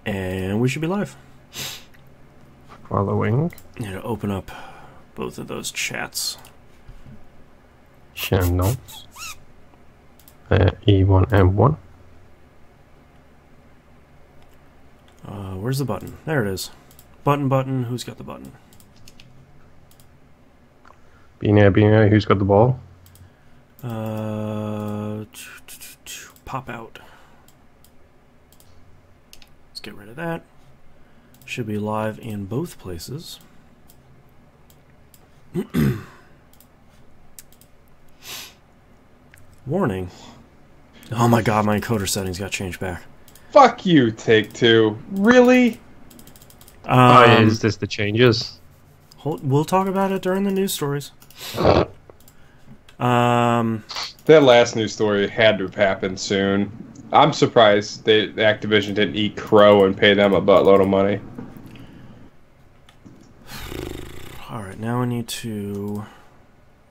And we should be live. Following. Need to open up both of those chats. Channels. E1, M1. Where's the button? There it is. Button. Who's got the button? Binary, who's got the ball? Pop out. Let's get rid of that. Should be live in both places. Warning. Oh my god, my encoder settings got changed back. Fuck you, Take-Two. Really? Is this the changes? We'll talk about it during the news stories. That last news story had to have happened soon. I'm surprised that Activision didn't eat crow and pay them a buttload of money. Alright, now I need to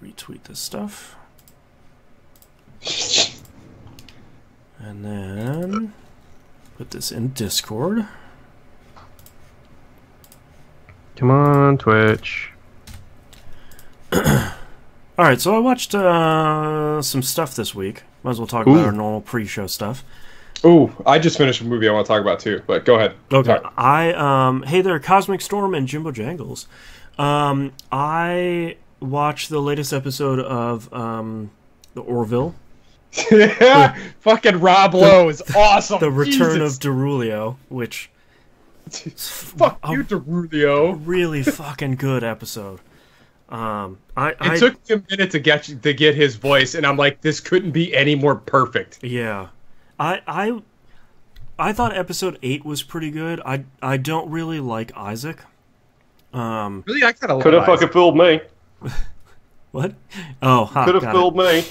retweet this stuff. And then put this in Discord. Come on, Twitch. Alright, so I watched some stuff this week. Might as well talk about our normal pre-show stuff. Ooh, I just finished a movie I want to talk about too, but go ahead. Okay. Sorry. Hey there, Cosmic Storm and Jimbo Jangles. I watched the latest episode of the Orville. Fucking Rob Lowe is awesome. The Return Jesus. of Derulio, which... Fuck you, Derulio. Really fucking good episode. It took me a minute to get his voice, and I'm like, this couldn't be any more perfect. Yeah. I thought episode 8 was pretty good. I don't really like Isaac. Really, I kind of Could have fucking fooled me. What? Oh, could have fooled me.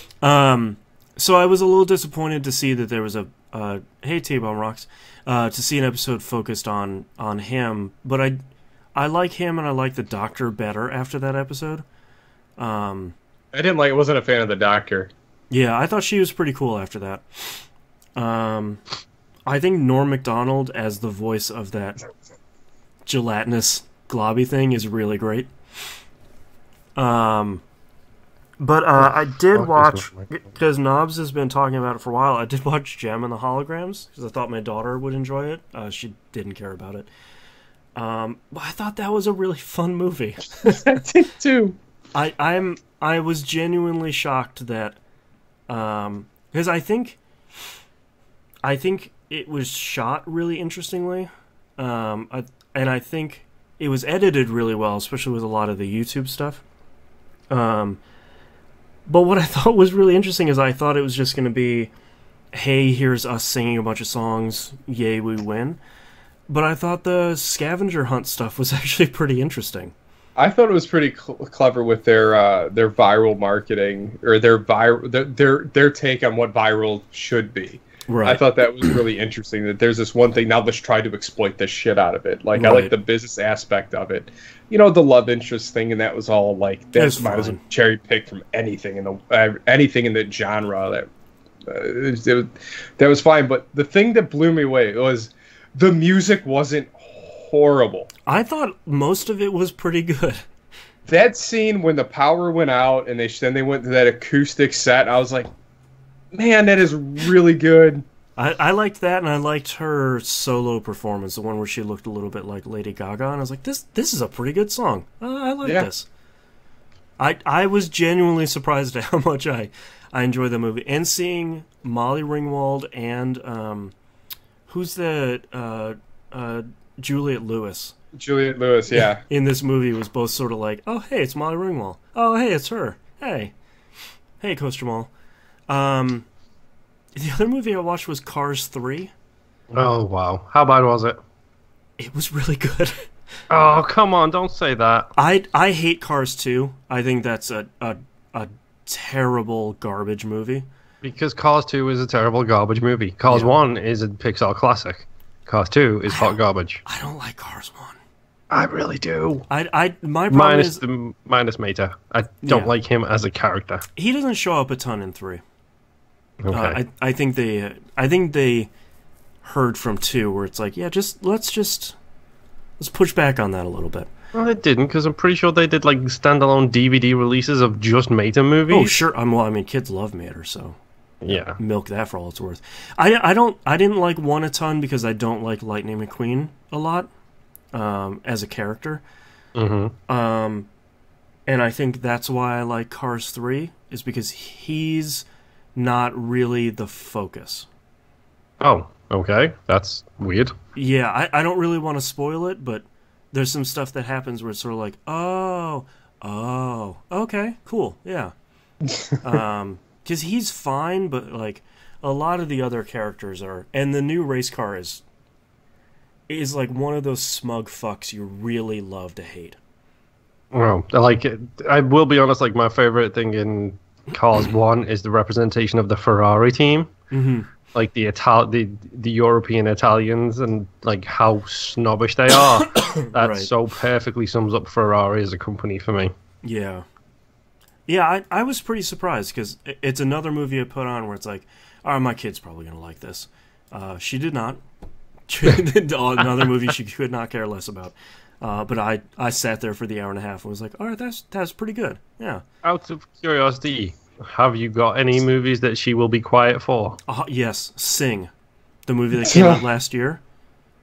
So I was a little disappointed to see that there was a hey T-Bone Rocks to see an episode focused on him, but I like him and I like the Doctor better after that episode. I wasn't a fan of the Doctor. Yeah, I thought she was pretty cool after that. I think Norm Macdonald as the voice of that gelatinous globby thing is really great. But I did watch, because Knobs has been talking about it for a while, I did watch Gem and the Holograms, because I thought my daughter would enjoy it. She didn't care about it. But I thought that was a really fun movie. I did too. I was genuinely shocked that, because I think it was shot really interestingly, and I think it was edited really well, especially with a lot of the YouTube stuff. But what I thought was really interesting is I thought it was just going to be, hey, here's us singing a bunch of songs, yay, we win. But I thought the scavenger hunt stuff was actually pretty interesting. I thought it was pretty clever with their viral marketing, or their take on what viral should be. Right. I thought that was really interesting, that there's this one thing, now let's try to exploit the shit out of it. Like, right. I like the business aspect of it. You know, the love interest thing, and that was all like, that was a cherry picked from anything in the genre. That was fine. But the thing that blew me away was the music wasn't horrible. I thought most of it was pretty good. That scene when the power went out and then they went to that acoustic set, I was like, man, that is really good. I liked that, and I liked her solo performance, the one where she looked a little bit like Lady Gaga, and I was like, this is a pretty good song. I like this. I was genuinely surprised at how much I enjoyed the movie. And seeing Molly Ringwald and, who's the, Juliette Lewis. Juliette Lewis, yeah. In this movie was both sort of like, oh, hey, it's Molly Ringwald. Oh, hey, it's her. Hey, Coach Jamal. The other movie I watched was Cars 3. Oh, wow. How bad was it? It was really good. Oh, come on, don't say that. I hate Cars 2. I think that's a terrible garbage movie. Because Cars 2 is a terrible garbage movie. Cars 1 is a Pixar classic. Cars 2 is hot garbage. I don't like Cars 1. I really do. My problem is... Minus Mater. I don't like him as a character. He doesn't show up a ton in 3. Okay. I think they heard from 2, where it's like, yeah, let's push back on that a little bit. Well, they didn't, because I'm pretty sure they did like standalone DVD releases of just Mater movies. Oh, sure. Well, I mean, kids love Mater, so yeah, milk that for all it's worth. I didn't like 1 a ton because I don't like Lightning McQueen a lot as a character. Mm-hmm. And I think that's why I like Cars 3, is because he's not really the focus. Oh, okay. That's weird. Yeah, I don't really want to spoil it, but there's some stuff that happens where it's sort of like, oh, okay, cool, yeah. Because he's fine, but like a lot of the other characters are, and the new race car is like one of those smug fucks you really love to hate. Well, like, I will be honest, like, my favorite thing in Cars 1 is the representation of the Ferrari team. Mm-hmm. Like, the European Italians and, like, how snobbish they are. That Right. so perfectly sums up Ferrari as a company for me. Yeah. Yeah, I was pretty surprised, because it's another movie I put on where it's like, oh, my kid's probably going to like this. She did not. Another movie she could not care less about. But I sat there for the hour and a half and was like, all right, that's pretty good. Yeah. Out of curiosity, have you got any movies that she will be quiet for? Yes, Sing, the movie that came out last year.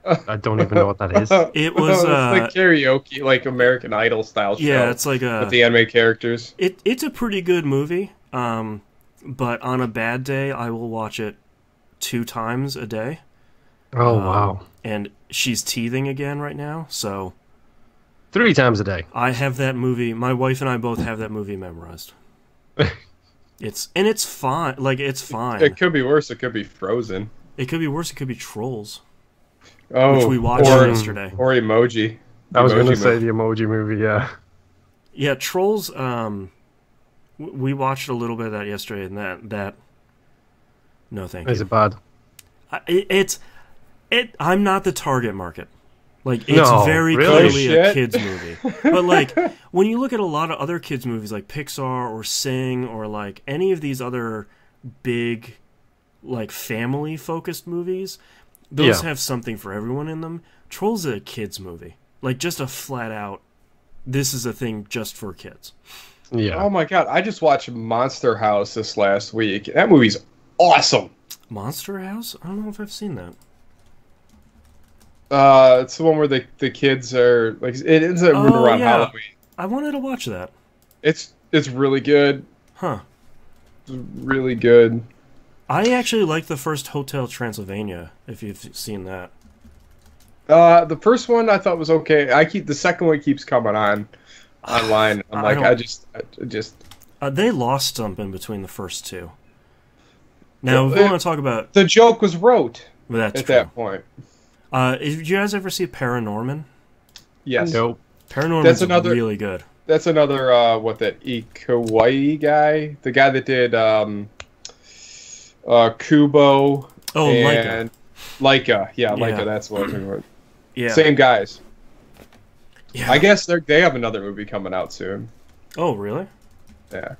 I don't even know what that is. It was it's like karaoke, like American Idol style show. Yeah, it's like with the anime characters. It's a pretty good movie. But on a bad day, I will watch it 2 times a day. Oh, wow. And she's teething again right now, so 3 times a day. I have that movie. My wife and I both have that movie memorized. It's fine. Like, it's fine. It could be worse. It could be Frozen. It could be worse. It could be Trolls, Oh, which we watched yesterday. Or Emoji. I was going to say the Emoji Movie, yeah. Yeah, Trolls. We watched a little bit of that yesterday, and that. No, thank you. Is it bad? I'm not the target market. Like, it's very clearly a kids movie. But like, when you look at a lot of other kids movies like Pixar or Sing or like any of these other big, like, family focused movies, those have something for everyone in them. Trolls is a kids movie. Like, just a flat out, this is a thing just for kids. Yeah. Oh my god, I just watched Monster House this last week. That movie's awesome. Monster House? I don't know if I've seen that. It's the one where the kids are like it is a room around Halloween. I wanted to watch that. It's really good. Huh. It's really good. I actually like the first Hotel Transylvania, if you've seen that. The first one I thought was okay. The second one keeps coming on online. I'm like, I just they lost something between the first 2. Now, if we want to talk about... The joke was wrote at that point. Did you guys ever see Paranorman? Yes. Nope. Paranorman's really good. That's another, Ikuwai guy? The guy that did, Kubo. Oh, and Laika. Yeah, Laika, that's what I'm thinking about. Yeah. Same guys. Yeah. I guess they have another movie coming out soon. Oh, really? Yeah.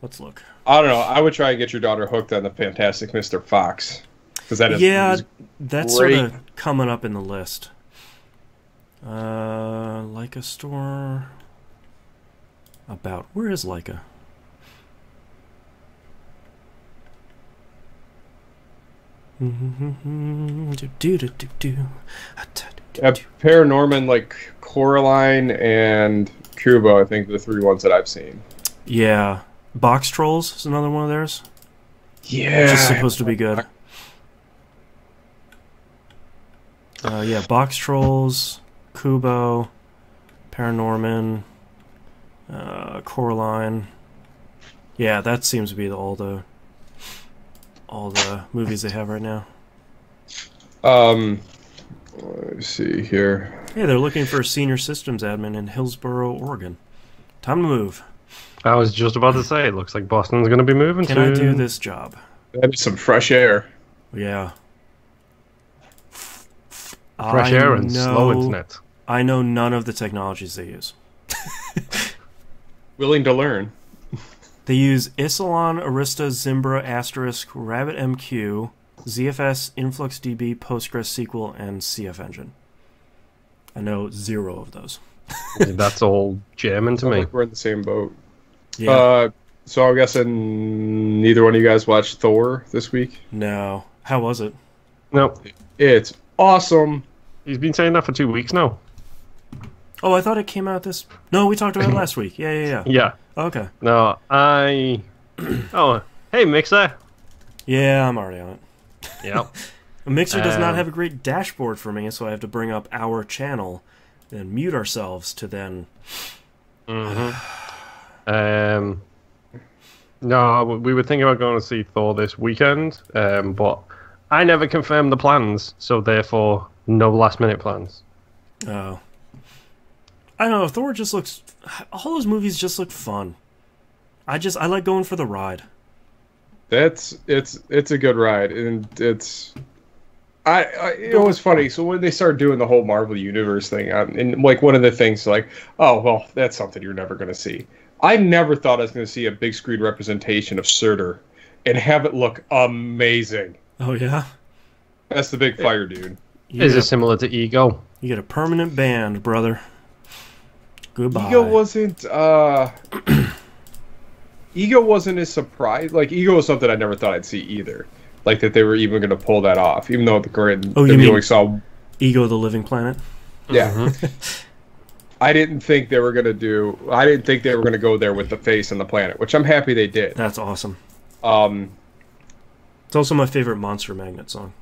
Let's look. I don't know. I would try and get your daughter hooked on the Fantastic Mr. Fox. That's sort of coming up in the list. Leica store. Where is Leica? Paranorman, like Coraline and Kubo, I think the 3 ones that I've seen. Yeah. Box Trolls is another one of theirs. Yeah. Which is supposed to be good. Yeah, Box Trolls, Kubo, Paranorman, Coraline. Yeah, that seems to be all the movies they have right now. Let's see here. Hey, they're looking for a senior systems admin in Hillsboro, Oregon. Time to move. I was just about to say, it looks like Boston's going to be moving Can I do this job? That is some fresh air. Yeah. Fresh air and slow internet. I know none of the technologies they use. Willing to learn. They use Isilon, Arista, Zimbra, Asterisk, Rabbit MQ, ZFS, InfluxDB, PostgreSQL, and CF Engine. I know 0 of those. That's all German to me. Like we're in the same boat. Yeah. So I'm guessing neither one of you guys watched Thor this week? No. How was it? No. It's awesome. He's been saying that for 2 weeks now. Oh, I thought it came out this... No, we talked about it last week. Yeah. Yeah. Okay. No, Oh, hey, Mixer. Yeah, I'm already on it. Yep. Mixer does not have a great dashboard for me, so I have to bring up our channel and mute ourselves to then... No, we were thinking about going to see Thor this weekend, but I never confirmed the plans, so therefore no last-minute plans. Oh. I don't know, Thor just looks... All those movies just look fun. I like going for the ride. It's a good ride, and it's... it was funny. So when they started doing the whole Marvel Universe thing, and like one of the things, like, oh well, that's something you're never going to see. I never thought I was going to see a big screen representation of Surtur and have it look amazing. Oh yeah, that's the big fire dude. Is it similar to Ego? You get a permanent band, brother. Goodbye. Ego wasn't as surprised. Like Ego was something I never thought I'd see either. Like that they were even going to pull that off, even though we only saw Ego the Living Planet. Yeah. I didn't think they were going to go there with the face and the planet, which I'm happy they did. That's awesome. It's also my favorite Monster Magnet song.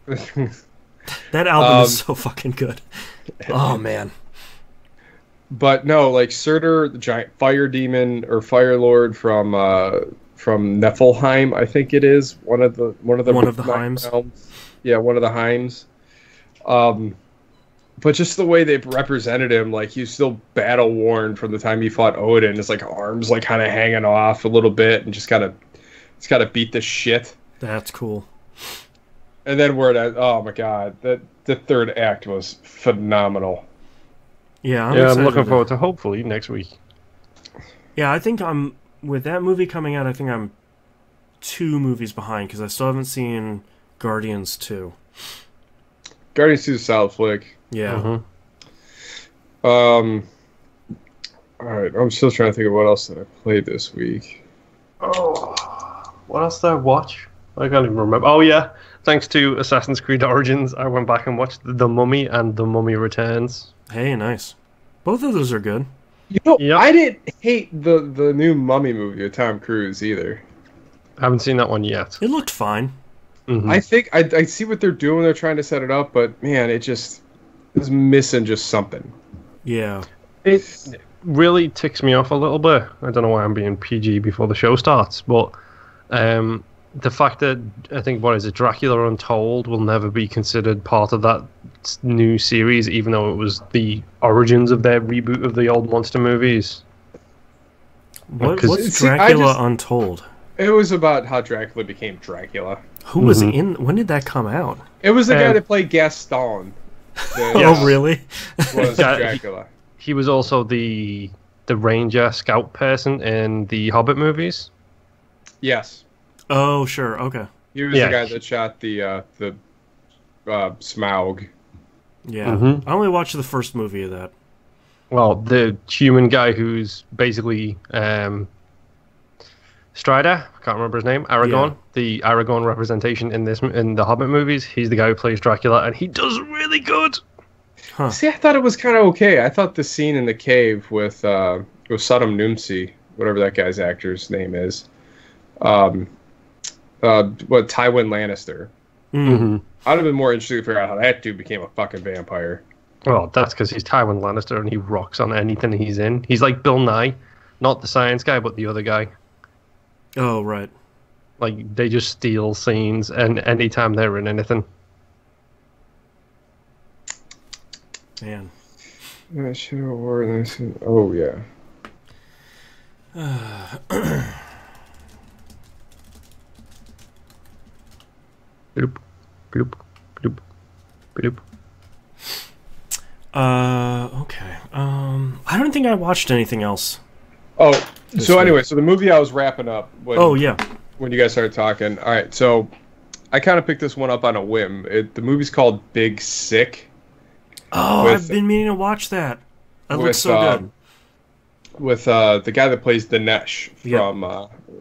That album is so fucking good. Oh man. But no, like Surtur, the giant fire demon or fire lord from Niflheim, I think it is one of the Heims. Yeah, one of the Heims. But just the way they represented him, like he's still battle worn from the time he fought Odin. His like arms like kind of hanging off a little bit, and just got to beat the shit. That's cool. And then oh my god, the third act was phenomenal. Yeah, I'm looking forward to hopefully next week. Yeah, I think with that movie coming out, I think I'm 2 movies behind because I still haven't seen Guardians 2. Guardians 2 is a solid flick. Yeah. All right, I'm still trying to think of what else that I played this week. Oh, what else did I watch? I can't even remember. Oh yeah, thanks to Assassin's Creed Origins, I went back and watched The Mummy and The Mummy Returns. Hey, nice. Both of those are good. I didn't hate the new Mummy movie with Tom Cruise either. I haven't seen that one yet. It looked fine. Mm-hmm. I think I see what they're doing. They're trying to set it up, but man, it just is missing just something. Yeah. It really ticks me off a little bit. I don't know why I'm being PG before the show starts, but the fact that I think Dracula Untold will never be considered part of that new series, even though it was the origins of their reboot of the old monster movies. What's Dracula Untold? It was about how Dracula became Dracula. Who was in? When did that come out? It was the guy that played Gaston. Oh, really? Was Dracula. He was also the ranger scout person in the Hobbit movies. Yes. Oh, sure. Okay. He was the guy that shot the Smaug. Yeah. Mm-hmm. I only watched the first movie of that. Well, the human guy who's basically Strider, I can't remember his name, Aragorn, the Aragorn representation in the Hobbit movies. He's the guy who plays Dracula, and he does really good. Huh. See, I thought it was kind of okay. I thought the scene in the cave with Sodom Numsi, whatever that guy's actor's name is, Tywin Lannister. Mm-hmm. I'd have been more interested to figure out how that dude became a fucking vampire. Well, that's because he's Tywin Lannister and he rocks on anything he's in. He's like Bill Nye, not the science guy, but the other guy. Oh, right. Like, they just steal scenes and anytime they're in anything. Man. Oh, yeah. Bloop, bloop, bloop, bloop. Okay. I don't think I watched anything else. Oh, so anyway, so the movie I was wrapping up when you guys started talking. All right, so I kind of picked this one up on a whim. The movie's called Big Sick. Oh, I've been meaning to watch that. That looks so good. With the guy that plays Dinesh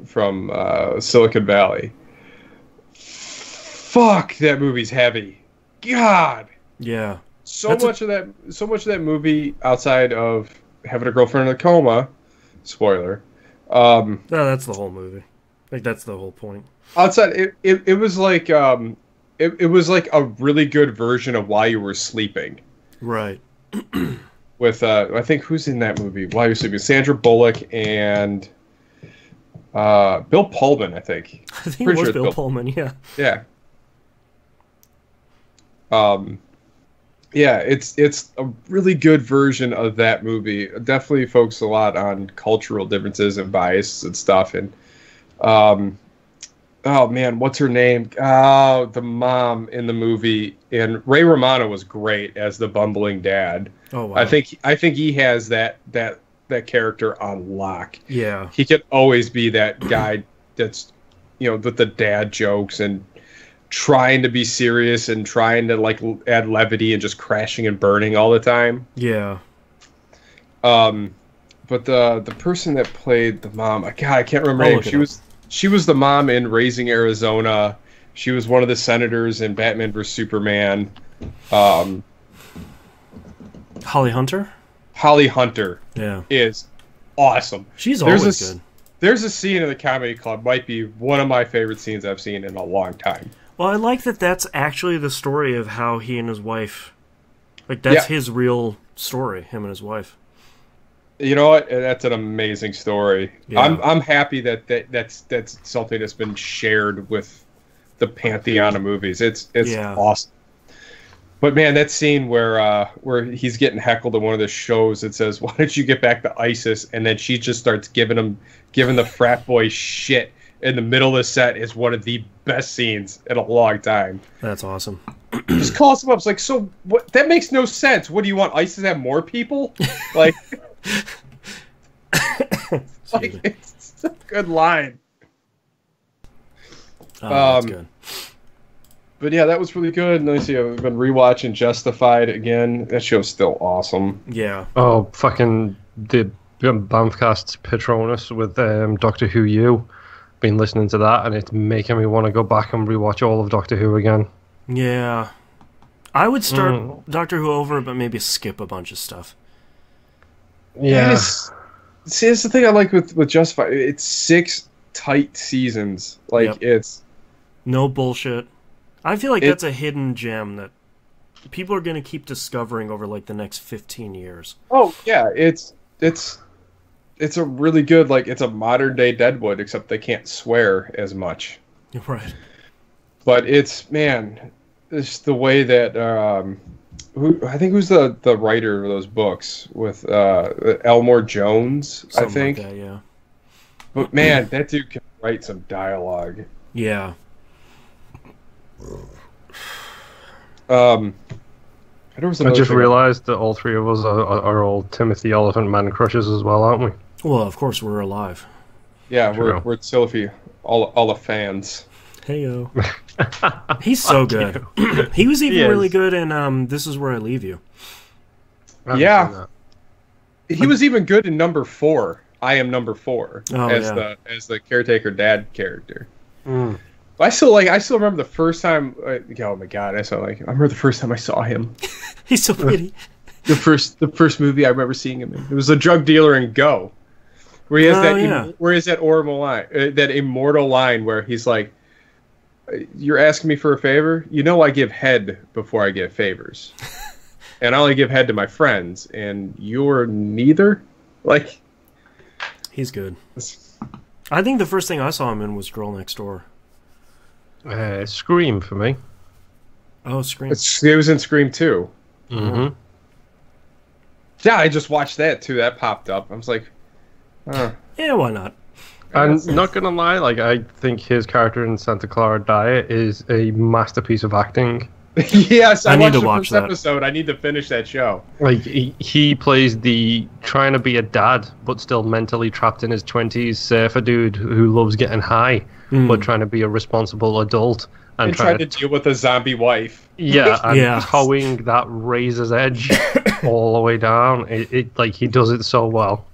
from Silicon Valley. Fuck, that movie's heavy. God. Yeah. So much of that movie, outside of having a girlfriend in a coma, spoiler. No, that's the whole movie. Like, that's the whole point. Outside, it was like it was like a really good version of While You Were Sleeping. Right. With I think who's in that movie? While You Were Sleeping, Sandra Bullock and Bill Pullman. I think. I think it was Bill Pullman. Yeah. Yeah. Yeah, it's a really good version of that movie. Definitely focuses a lot on cultural differences and biases and stuff. And oh man, what's her name? Oh, the mom in the movie. And Ray Romano was great as the bumbling dad. Oh wow. I think he has that character on lock. Yeah. He could always be that guy that's, with the dad jokes and trying to be serious and trying to like add levity and just crashing and burning all the time. Yeah. But the person that played the mom, God, I can't remember her name. She was the mom in Raising Arizona. She was one of the senators in Batman vs Superman. Holly Hunter? Holly Hunter. Yeah. Is awesome. She's always good. There's a scene in the Comedy Club, might be one of my favorite scenes I've seen in a long time. Well, I like that that's actually the story of how he and his wife... Like, that's his real story, him and his wife. You know what? That's an amazing story. Yeah. I'm happy that's something that's been shared with the pantheon of movies. It's awesome. But man, that scene where he's getting heckled at one of the shows, it says, "Why don't you get back to ISIS?" And then she just starts giving the frat boy shit in the middle of the set is one of the best scenes in a long time. That's awesome. Just calls him up. It's like, so what? That makes no sense. What do you want? ISIS to have more people? Like, it's a good line. Oh, that's good. But yeah, that was really good. Let me see. I've been rewatching Justified again. That show's still awesome. Yeah. Oh, fucking the Bamfcast's Patronus with Doctor Who U. Been listening to that, and it's making me want to go back and rewatch all of Doctor Who again. Yeah. I would start Doctor Who over, but maybe skip a bunch of stuff. Yeah. See, that's the thing I like with Justified. It's 6 tight seasons. Like, it's... No bullshit. I feel like that's a hidden gem that people are going to keep discovering over, like, the next 15 years. Oh, yeah. It's a really good, like, it's a modern-day Deadwood, except they can't swear as much. Right. But it's the way that... I think who's the writer of those books with Elmore Jones, I think. Like that, yeah. But man, that dude can write some dialogue. Yeah. I just realised that all three of us are all Timothy Elephant Man crushes as well, aren't we? Well, of course we're alive. Yeah, we're Sylphie, all the fans. Heyo. He's so good. He was even really good in This Is Where I Leave You. Yeah. He was even good in number 4. I Am Number 4 as the caretaker dad character. Mm. I still remember the first time. Oh my god! I remember the first time I saw him. He's so pretty. The first movie I remember seeing him in. It was a drug dealer in Go, where he has where he has that immortal line where he's like, "You're asking me for a favor? You know I give head before I give favors, and I only give head to my friends, and you're neither." Like, he's good. I think the first thing I saw him in was Girl Next Door. Scream for me. Oh, Scream. It was in Scream 2. Mm-hmm. Yeah, I just watched that too. That popped up. I was like, yeah, why not? I'm not gonna lie, like I think his character in Santa Clara Diet is a masterpiece of acting. Yes, I need watched to watch the that first episode. I need to finish that show. Like he plays the trying to be a dad, but still mentally trapped in his 20s surfer dude who loves getting high, but trying to be a responsible adult and trying to deal with a zombie wife. Yeah, and Yeah. towing that razor's edge all the way down. It like he does it so well.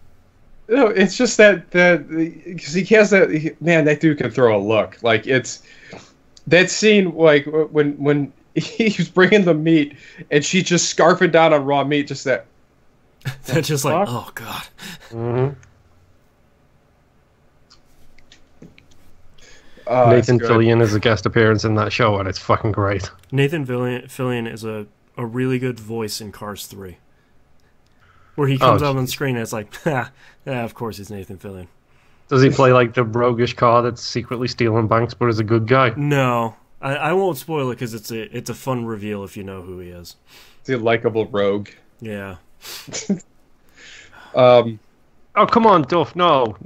No, it's just that because he has that man. That dude can throw a look. Like it's that scene, like when he's bringing the meat and she's just scarfing down on raw meat. Just that. They're just like, oh god. Mm-hmm. Nathan Nathan Fillion is a guest appearance in that show, and it's fucking great. Nathan Fillion is a really good voice in Cars 3. Where he comes out on screen and it's like, yeah, of course he's Nathan Fillion. Does he play like the roguish car that's secretly stealing banks but is a good guy? No. I won't spoil it because it's a fun reveal if you know who he is. He's a likable rogue. Yeah. Oh, come on, Duff. No.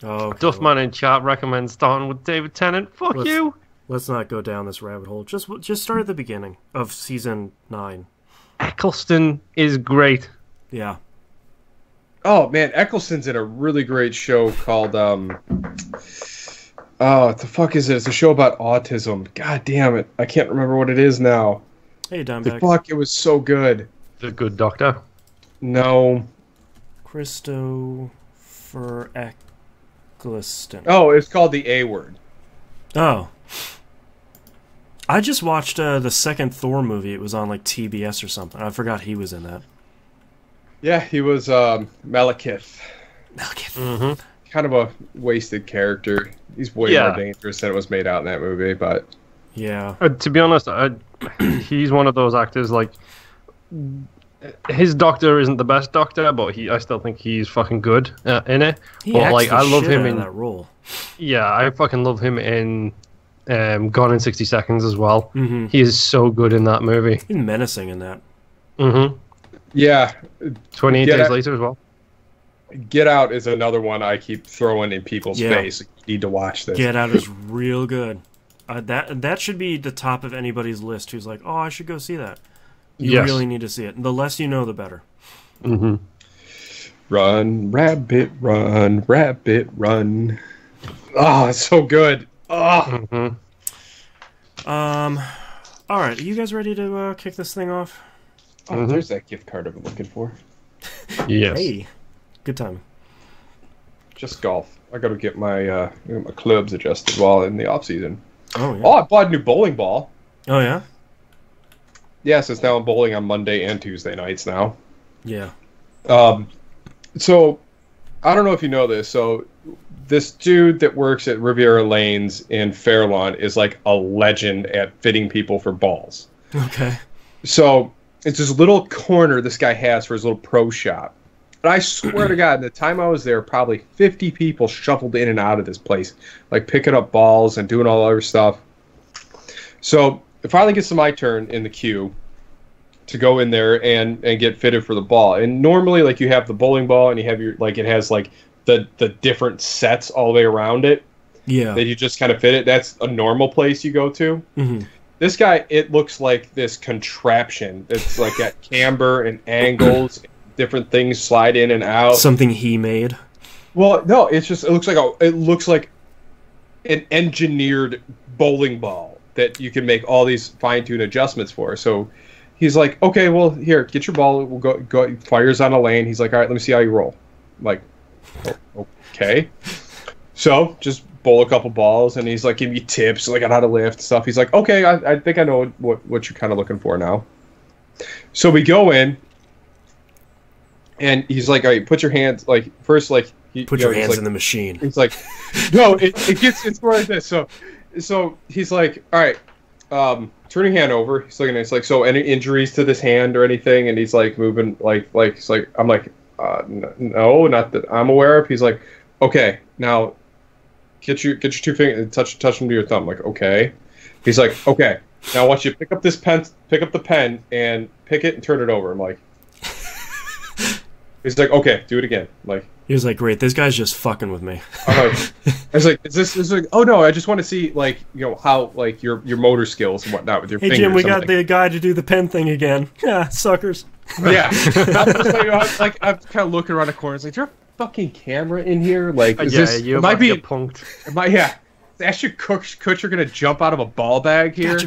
Oh, okay, Duffman in chat recommends starting with David Tennant. Fuck you. Let's not go down this rabbit hole. Just start at the beginning of season 9. Eccleston is great. Yeah. Oh man, Eccleston's in a really great show called what the fuck is it? It's a show about autism. God damn it. I can't remember what it is now. Hey, Dimebag. Fuck, it was so good. The Good Doctor. No. Christopher Eccleston. Oh, it's called The A Word. Oh. I just watched the second Thor movie. It was on like TBS or something. I forgot he was in that. Yeah, he was Malekith. Mm-hmm. Kind of a wasted character. He's way more dangerous than it was made out in that movie, but... Yeah. To be honest, he's one of those actors, like... His doctor isn't the best doctor, but I still think he's fucking good in it. But like, I love him in that role. Yeah, I fucking love him in Gone in 60 Seconds as well. Mm-hmm. He is so good in that movie. He's menacing in that. Mm-hmm. Yeah. 28 Days Later as well. Get Out is another one I keep throwing in people's face. You need to watch this. Get Out is real good. That should be the top of anybody's list who's like, oh, I should go see that. You really need to see it. The less you know, the better. Mm-hmm. Run, rabbit, run, rabbit, run. Oh, it's so good. Oh. Mm-hmm. All right, are you guys ready to kick this thing off? Oh, there's that gift card I've been looking for. Yes. Hey, good time. Just golf. I got to get my clubs adjusted while in the off season. Oh yeah. Oh, I bought a new bowling ball. Oh yeah. Yes, it's now bowling on Monday and Tuesday nights now. Yeah. So I don't know if you know this. So this dude that works at Riviera Lanes in Fairlawn is like a legend at fitting people for balls. Okay. So it's this little corner this guy has for his little pro shop. And I swear to God, the time I was there, probably 50 people shuffled in and out of this place, like picking up balls and doing all the other stuff. So it finally gets to my turn in the queue to go in there and get fitted for the ball. And normally, like, you have the bowling ball and you have your, like, it has like the different sets all the way around it. Yeah. That you just kind of fit it. That's a normal place you go to. Mm-hmm. This guy, it looks like this contraption. It's like got camber and angles, different things slide in and out. Something he made. Well, no, it looks like an engineered bowling ball that you can make all these fine-tuned adjustments for. So he's like, okay, well, here, get your ball. We'll go. Fires on a lane. He's like, all right, let me see how you roll. I'm like, oh, okay. So just bowl a couple balls, and he's like, give me tips like on how to lift stuff. He's like, okay, I think I know what you're kind of looking for now. So we go in, and he's like, all right, put your hands, like, first, like, put your hands in the machine. He's like, no, it's more like this. So he's like, all right, turn your hand over. He's looking at it. It's like, so any injuries to this hand or anything? And he's like moving, like it's like, I'm like, no, not that I'm aware of. He's like, okay, now get your two fingers and touch them to your thumb. Like, okay. He's like, okay, now I want you to pick up the pen and pick it and turn it over. I'm like, He's like, okay, do it again. Like he was like, great, this guy's just fucking with me. I was like, is this like? Oh no, I just want to see like how like your motor skills and whatnot with your fingers. Hey Jim, we got the guy to do the pen thing again. Yeah, suckers. Yeah, I'm kind of looking around the corner. It's like, is there a fucking camera in here? Like, is this? You might be punked. Yeah. Ashton Kutcher gonna jump out of a ball bag here? Gotcha,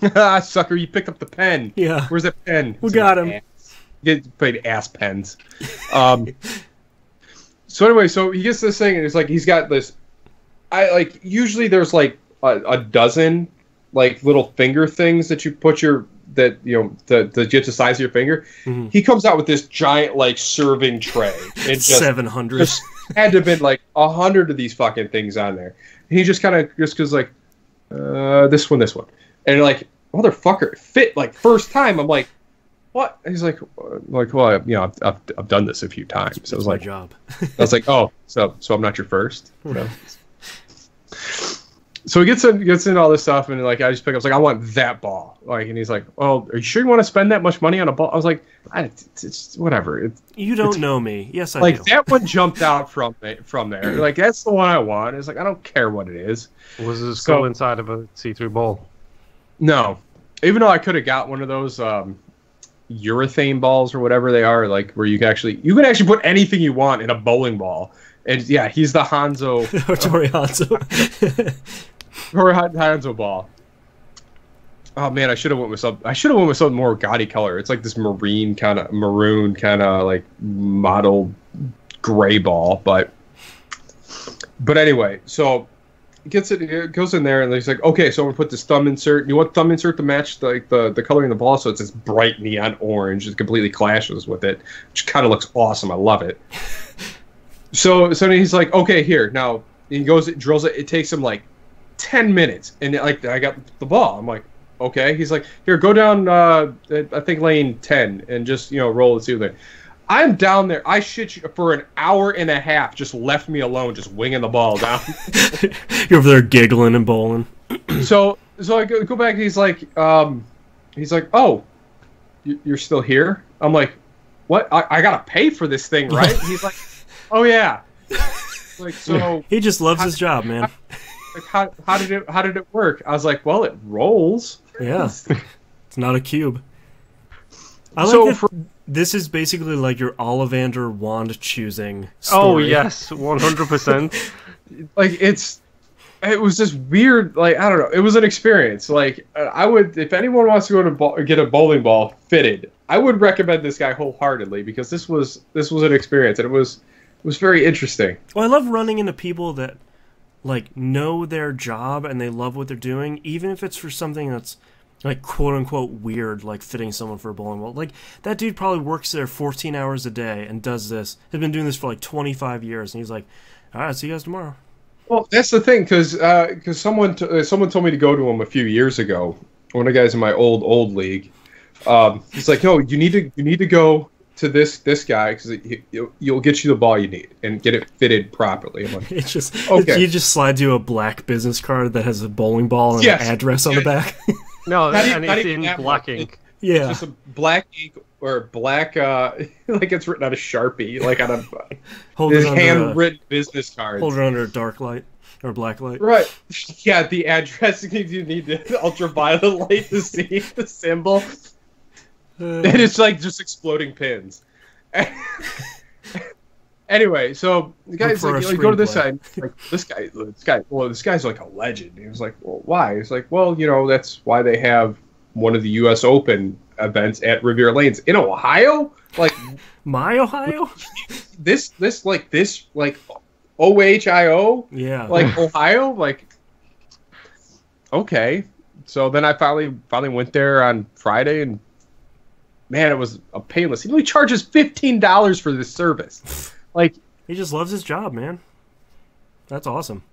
bitch. Sucker, you picked up the pen. Yeah. Where's that pen? We got him. Get played ass pens. So anyway, so he gets this thing, and it's like he's got this. Usually there's like a dozen like little finger things that you put to get the size of your finger. Mm-hmm. He comes out with this giant like serving tray. It's 700. Had to have been like 100 of these fucking things on there. And he just kind of just goes like, this one, and like motherfucker, it fit like first time. I'm like, what? And he's like, well, I've done this a few times. So I was like, my job. I was like, oh, so I'm not your first. So he gets in all this stuff, and like I just pick up, I was like, I want that ball. Like, and he's like, well, are you sure you want to spend that much money on a ball? I was like, it's whatever. You don't know me. Yes, I do. do. That one jumped out from there. Like, that's the one I want. It's like, I don't care what it is. Was his skull inside of a see-through ball? No. Even though I could have got one of those urethane balls or whatever they are, like where you can actually put anything you want in a bowling ball. And yeah, he's the Hanzo. Tori Hanzo. Tori Hanzo ball. Oh man, I should have went with something more gaudy color. It's like this maroon kind of like mottled gray ball, but anyway, so it goes in there, and he's like, okay, so I'm gonna put this thumb insert. You want thumb insert to match the coloring of the ball, so it's this bright neon orange. It completely clashes with it, which kind of looks awesome. I love it. So he's like, okay, here now. He goes, it drills it. It takes him like 10 minutes, and like I got the ball. I'm like, okay. He's like, here, go down. I think lane 10, and just roll the ceiling. I'm down there. I shit you, for an hour and a half. Just left me alone, just winging the ball down. You're over there giggling and bowling. So I go back. And he's like, oh, you're still here? I'm like, what? I gotta pay for this thing, right? He's like, oh yeah. Like, so he just loves his job, man. How did it work? I was like, well, it rolls. Yeah, it's not a cube. I like this is basically like your Ollivander wand choosing story. Oh yes, 100%. Like it was just weird. Like, I don't know. It was an experience. Like, I would, if anyone wants to go to get a bowling ball fitted, I would recommend this guy wholeheartedly, because this was an experience, and it was very interesting. Well, I love running into people that like know their job and they love what they're doing, even if it's for something that's like quote unquote weird, like fitting someone for a bowling ball. Like, that dude probably works there 14 hours a day and does this. Has been doing this for like 25 years, and he's like, all right, see you guys tomorrow. Well, that's the thing, because someone told me to go to him a few years ago. One of the guys in my old league. He's like, no, you need to go to this guy, because you'll get you the ball you need and get it fitted properly. I'm like, it's just okay. He just slides you a black business card that has a bowling ball and an address on the back. No, and it's in black ink. Yeah, it's just a black ink or black, like it's written on a Sharpie, like on a handwritten business card. Hold it under a dark light or black light. Right. Yeah, the address, you need the ultraviolet light to see the symbol. And it's like just exploding pins. Anyway, so the guy's like, go to this side. Like, this guy's like a legend. He was like, well, why? He's like, well, that's why they have one of the U.S. Open events at Riviera Lanes in Ohio. Like, my Ohio? This OHIO? Yeah. Like, Ohio? Like, okay. So then I finally went there on Friday, and man, it was a painless. He only charges $15 for this service. Like, he just loves his job, man. That's awesome.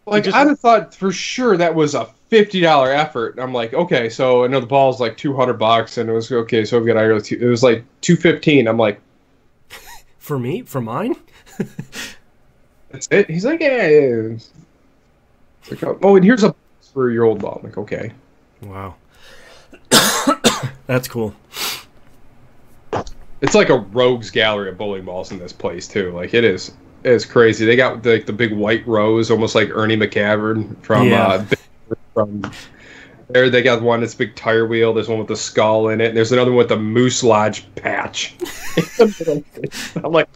Like, I'd have thought for sure that was a $50 effort. I'm like, okay, so I know the ball's like $200, and it was okay. So we got it was like $215. I'm like, for me, for mine. That's it. He's like, yeah. Like, oh, and here's a for your old ball. I'm like, okay. Wow. That's cool. It's like a rogues gallery of bowling balls in this place too. Like it's crazy. They got the big white rose, almost like Ernie McCavern from there. They got one that's a big tire wheel. There's one with the skull in it. And there's another one with the Moose Lodge patch. I'm like,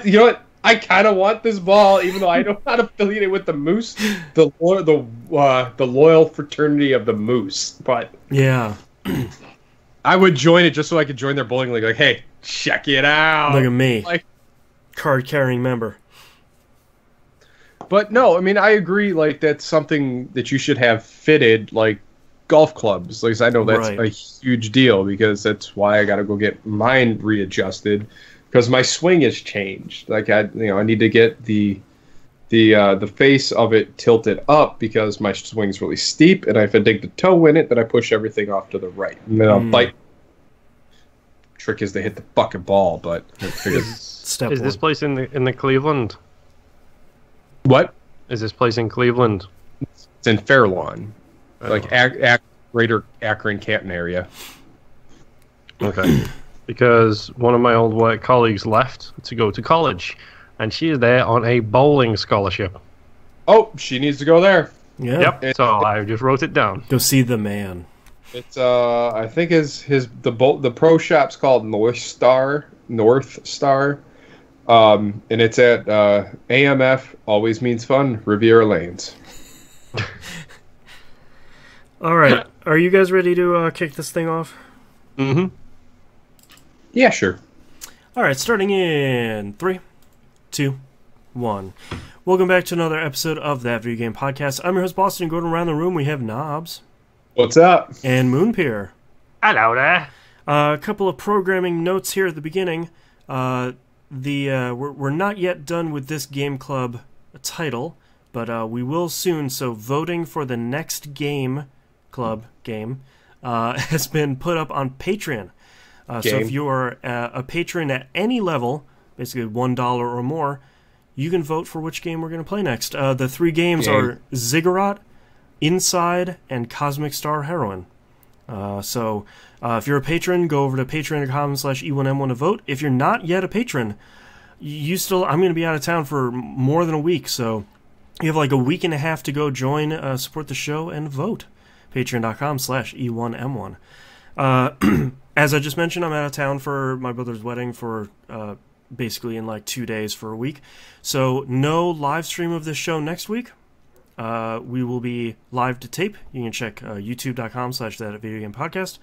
you know what? I kind of want this ball, even though I don't not affiliated with the Moose, the loyal fraternity of the Moose. But yeah, I would join it just so I could join their bowling league. Like, hey, check it out. Look at me, like card-carrying member. But no, I mean, I agree. Like, that's something that you should have fitted, like golf clubs. Like, I know that's a huge deal because that's why I got to go get mine readjusted because my swing has changed. Like, I need to get the face of it tilted up because my swing's really steep, and if I dig the toe in it, then I push everything off to the right, and then I'll bite. Trick is to hit the fucking ball, but is this place in the Cleveland? What? Is this place in Cleveland? It's in Fairlawn, like greater Akron, Canton area. Okay. Because one of my old work colleagues left to go to college, and she is there on a bowling scholarship. Oh, she needs to go there. Yeah. Yep. So I just wrote it down. Go see the man. It's I think the pro shop's called North Star. And it's at AMF, always means fun, Riviera Lanes. All right. Are you guys ready to kick this thing off? Mm-hmm. Yeah, sure. All right, starting in 3, 2, 1. Welcome back to another episode of That Video Game Podcast. I'm your host, Boston. Going around the room, we have Knobs. What's up? And Moonpier. Hello there. A couple of programming notes here at the beginning. We're not yet done with this game club title, but we will soon. So voting for the next game has been put up on Patreon. So if you are a patron at any level, basically $1 or more, you can vote for which game we're going to play next. The 3 games are Ziggurat, Inside, and Cosmic Star Heroine. So if you're a patron, go over to patreon.com/E1M1 to vote. If you're not yet a patron, I'm going to be out of town for more than a week, so you have like a week and a half to go join, support the show, and vote. Patreon.com/E1M1. As I just mentioned, I'm out of town for my brother's wedding for basically in like 2 days for a week. So no live stream of this show next week. We will be live to tape. You can check youtube.com/thatvideogamepodcast.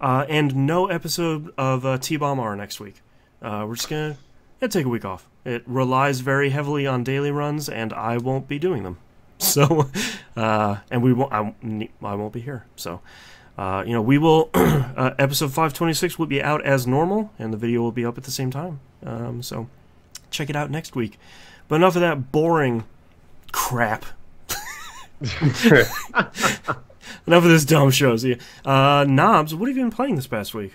And no episode of T-Bomb R next week. We're just going to take a week off. It relies very heavily on daily runs, and I won't be doing them. So, and I won't be here. So, we will, episode 526 will be out as normal, and the video will be up at the same time. So, check it out next week. But enough of that boring crap. Enough of this dumb shows. Knobs, what have you been playing this past week?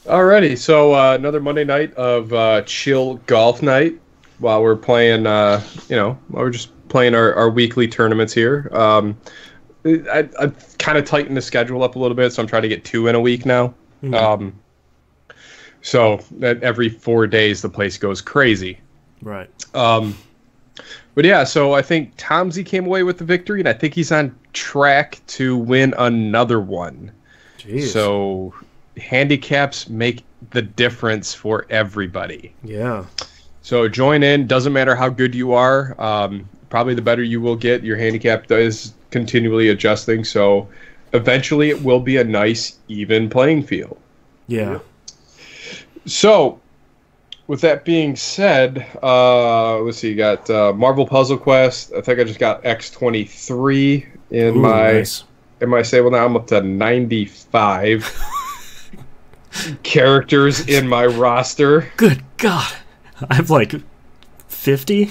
Alrighty, so another Monday night of chill golf night while we're playing, while we're just playing our weekly tournaments here. I've kind of tightened the schedule up a little bit, so I'm trying to get 2 in a week now. Mm-hmm. So that every 4 days the place goes crazy. Right. But yeah, so I think Tomsy came away with the victory, and I think he's on track to win another one. Jeez. So handicaps make the difference for everybody. Yeah. So join in. Doesn't matter how good you are. Probably the better you will get. Your handicap is continually adjusting. So eventually it will be a nice, even playing field. Yeah. So with that being said, let's see. You got Marvel Puzzle Quest. I think I just got X23 in my stable now. I'm up to 95 characters in my roster. Good God, I have like 50.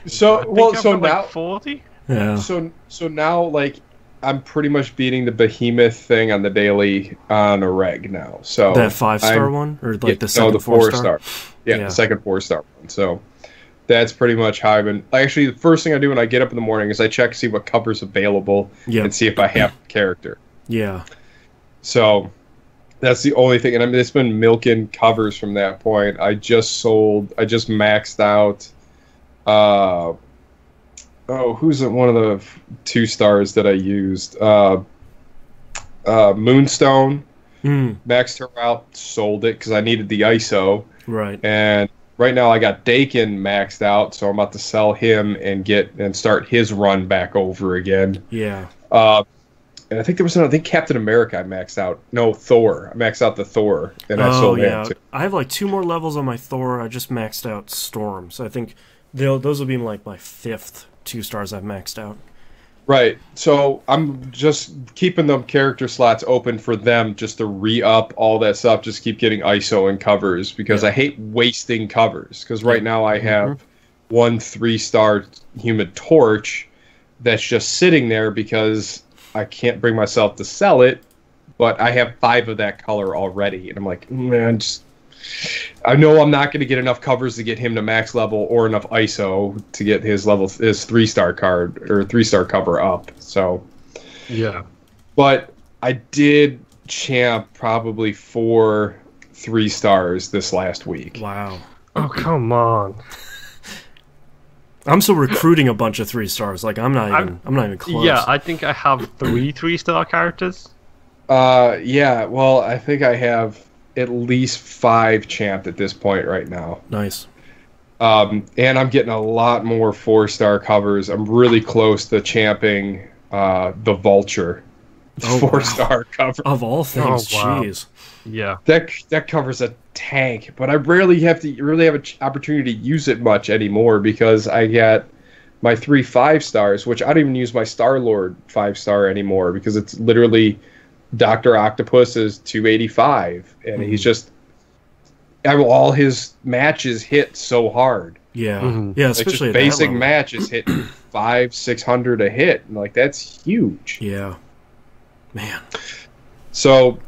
So now like 40. Yeah. So now like I'm pretty much beating the behemoth thing on the daily on a reg now. So that 5-star one, or like the second the 4-star. Yeah, the second 4-star one. So that's pretty much how I've been. Actually, the first thing I do when I get up in the morning is I check to see what cover's available and see if I have a character. Yeah. So That's the only thing, and I mean, it's been milking covers from that point. I just maxed out. Who's one of the 2 stars that I used? Moonstone. Maxed her out, sold it because I needed the ISO. Right. And right now I got Dakin maxed out, so I'm about to sell him and start his run back over again. Yeah. And I think there was I think Captain America I maxed out. No, Thor. I maxed out the Thor, and I sold him too. I have like 2 more levels on my Thor. I just maxed out Storm, so I think those will be like my 5th 2 stars I've maxed out. Right. So I'm just keeping the character slots open for them just to re-up all that stuff. Just keep getting ISO and covers because I hate wasting covers. Because right now I have 1 3-star Human Torch that's just sitting there because I can't bring myself to sell it, but I have 5 of that color already. And I'm like, man, I know I'm not going to get enough covers to get him to max level or enough ISO to get his 3-star card or 3-star cover up. So, yeah. But I did champ probably 4 3 stars this last week. Wow. Oh, come on. I'm still recruiting a bunch of 3 stars. Like I'm not even close. Yeah, I think I have 3 3-star characters. Yeah. Well, I think I have at least 5 champed at this point right now. Nice. And I'm getting a lot more 4-star covers. I'm really close to champing the Vulture. 4-star cover. Of all things, wow. jeez. Yeah. That covers a tank, but I rarely have an opportunity to use it much anymore because I got my 3 5-stars, which I don't even use my Star-Lord 5-star anymore because it's literally Dr. Octopus is 285, and he's just all his matches hit so hard. Yeah, yeah, especially like just basic matches hit 500-600 a hit, and like that's huge. Yeah, man. So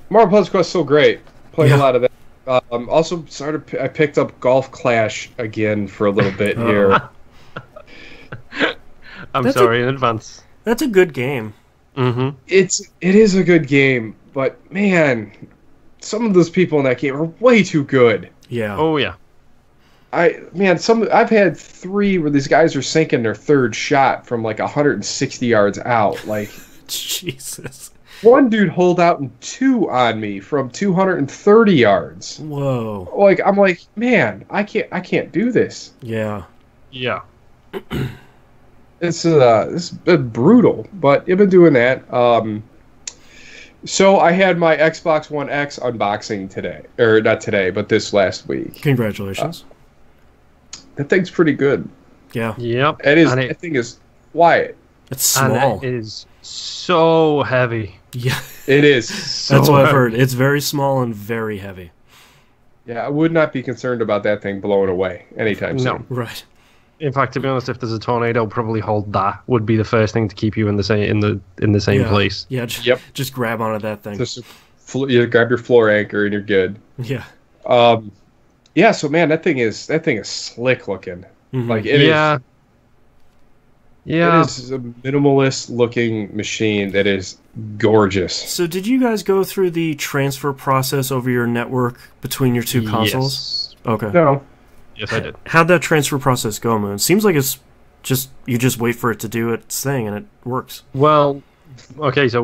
Marvel Puzzle Quest is so great. Playing a lot of that. Also I picked up Golf Clash again for a little bit here. I'm sorry in advance. That's a good game. Mm-hmm. It is a good game, but man, some of those people in that game are way too good. Yeah. Oh yeah. I've had 3 where these guys are sinking their 3rd shot from like 160 yards out. Like Jesus. One dude holed out in 2 on me from 230 yards. Whoa. Like I'm like, man, I can't do this. Yeah. Yeah. It's been brutal, but I've been doing that. So I had my Xbox One X unboxing today, or not today, but this last week. Congratulations. That thing's pretty good. Yeah. Yep. That thing is quiet. It's small. And it is so heavy. Yeah. It is. So That's what I've heard. It's very small and very heavy. Yeah, I would not be concerned about that thing blowing away anytime soon. No. Right. In fact, to be honest, if there's a tornado, probably hold that would be the first thing to keep you in the same place. Yeah. Just grab onto that thing. You grab your floor anchor and you're good. Yeah. Yeah. So man, that thing is slick looking. Mm-hmm. Like it is. Yeah. It is a minimalist looking machine that is gorgeous. So did you guys go through the transfer process over your network between your 2 consoles? Yes. Okay. No. Yes, I did. How'd that transfer process go, Moon? Seems like it's just you just wait for it to do its thing and it works. Well, okay, so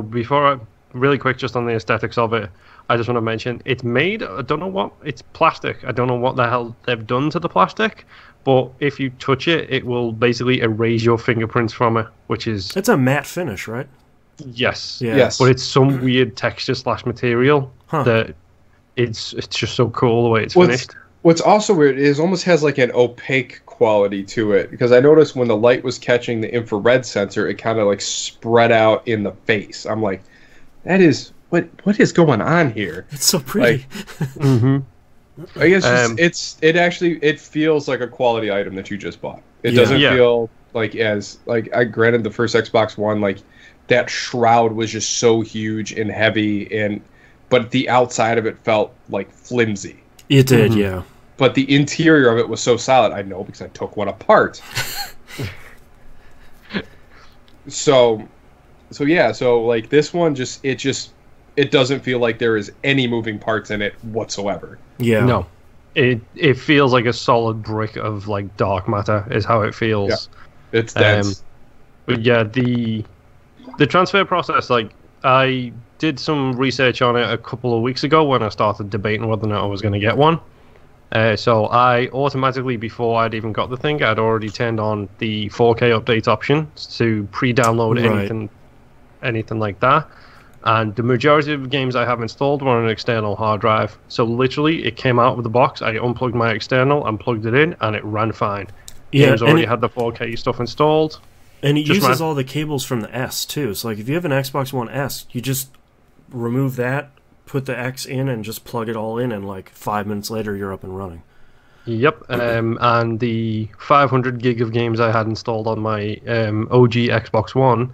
really quick, just on the aesthetics of it, I just want to mention it's made. I don't know what it's plastic. I don't know what the hell they've done to the plastic, but if you touch it, it will basically erase your fingerprints from it, which is it's a matte finish, right? Yes. Yeah. Yes. But it's some weird texture / material that it's just so cool the way it's finished. What's also weird is it almost has like an opaque quality to it, because I noticed when the light was catching the infrared sensor, it kind of like spread out in the face. I'm like, that is what is going on here? It's so pretty. Like, I guess it feels like a quality item that you just bought. It doesn't feel like granted the first Xbox One, like that shroud was just so huge and heavy, but the outside of it felt like flimsy. It did, yeah. But the interior of it was so solid. I know because I took one apart. So like this one, it it doesn't feel like there is any moving parts in it whatsoever. Yeah. No. It feels like a solid brick of like dark matter is how it feels. Yeah. It's dense. But yeah, the transfer process, like I did some research on it a couple of weeks ago when I started debating whether or not I was going to get one. So I automatically, before I'd even got the thing, I'd already turned on the 4K update option to pre-download anything like that. And the majority of the games I have installed were on an external hard drive. So literally, it came out of the box, I unplugged my external and plugged it in, and it ran fine. Yeah, Games already had the 4K stuff installed. And it uses all the cables from the S, too. So like if you have an Xbox One S, you just remove that, put the X in, and just plug it all in, and like 5 minutes later, you're up and running. Yep, and the 500 gig of games I had installed on my OG Xbox One,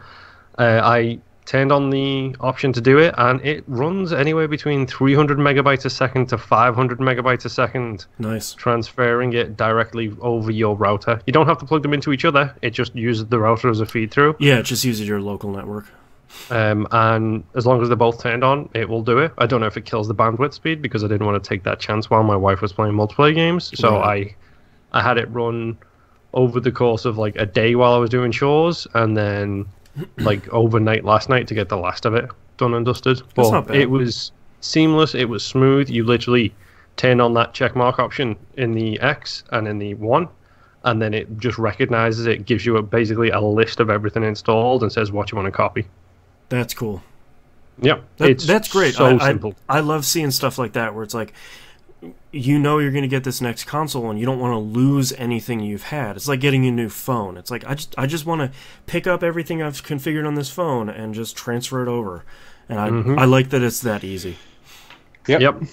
I turned on the option to do it, and it runs anywhere between 300 megabytes a second to 500 megabytes a second. Nice. Transferring it directly over your router. You don't have to plug them into each other, it just uses the router as a feed through. Yeah, it just uses your local network. And as long as they're both turned on, it will do it. I don't know if it kills the bandwidth speed, because I didn't want to take that chance while my wife was playing multiplayer games. So I had it run over the course of like a day while I was doing chores, and then like overnight last night to get the last of it done and dusted. That's not bad. It was seamless, it was smooth. You literally turn on that check mark option in the X and in the One, and then it just recognizes it, gives you basically a list of everything installed and says what you want to copy. That's cool. Yep, that's great. So simple. I love seeing stuff like that where it's like, you know you're going to get this next console and you don't want to lose anything you've had. It's like getting a new phone. It's like I just want to pick up everything I've configured on this phone and just transfer it over. And I like that it's that easy. Yep.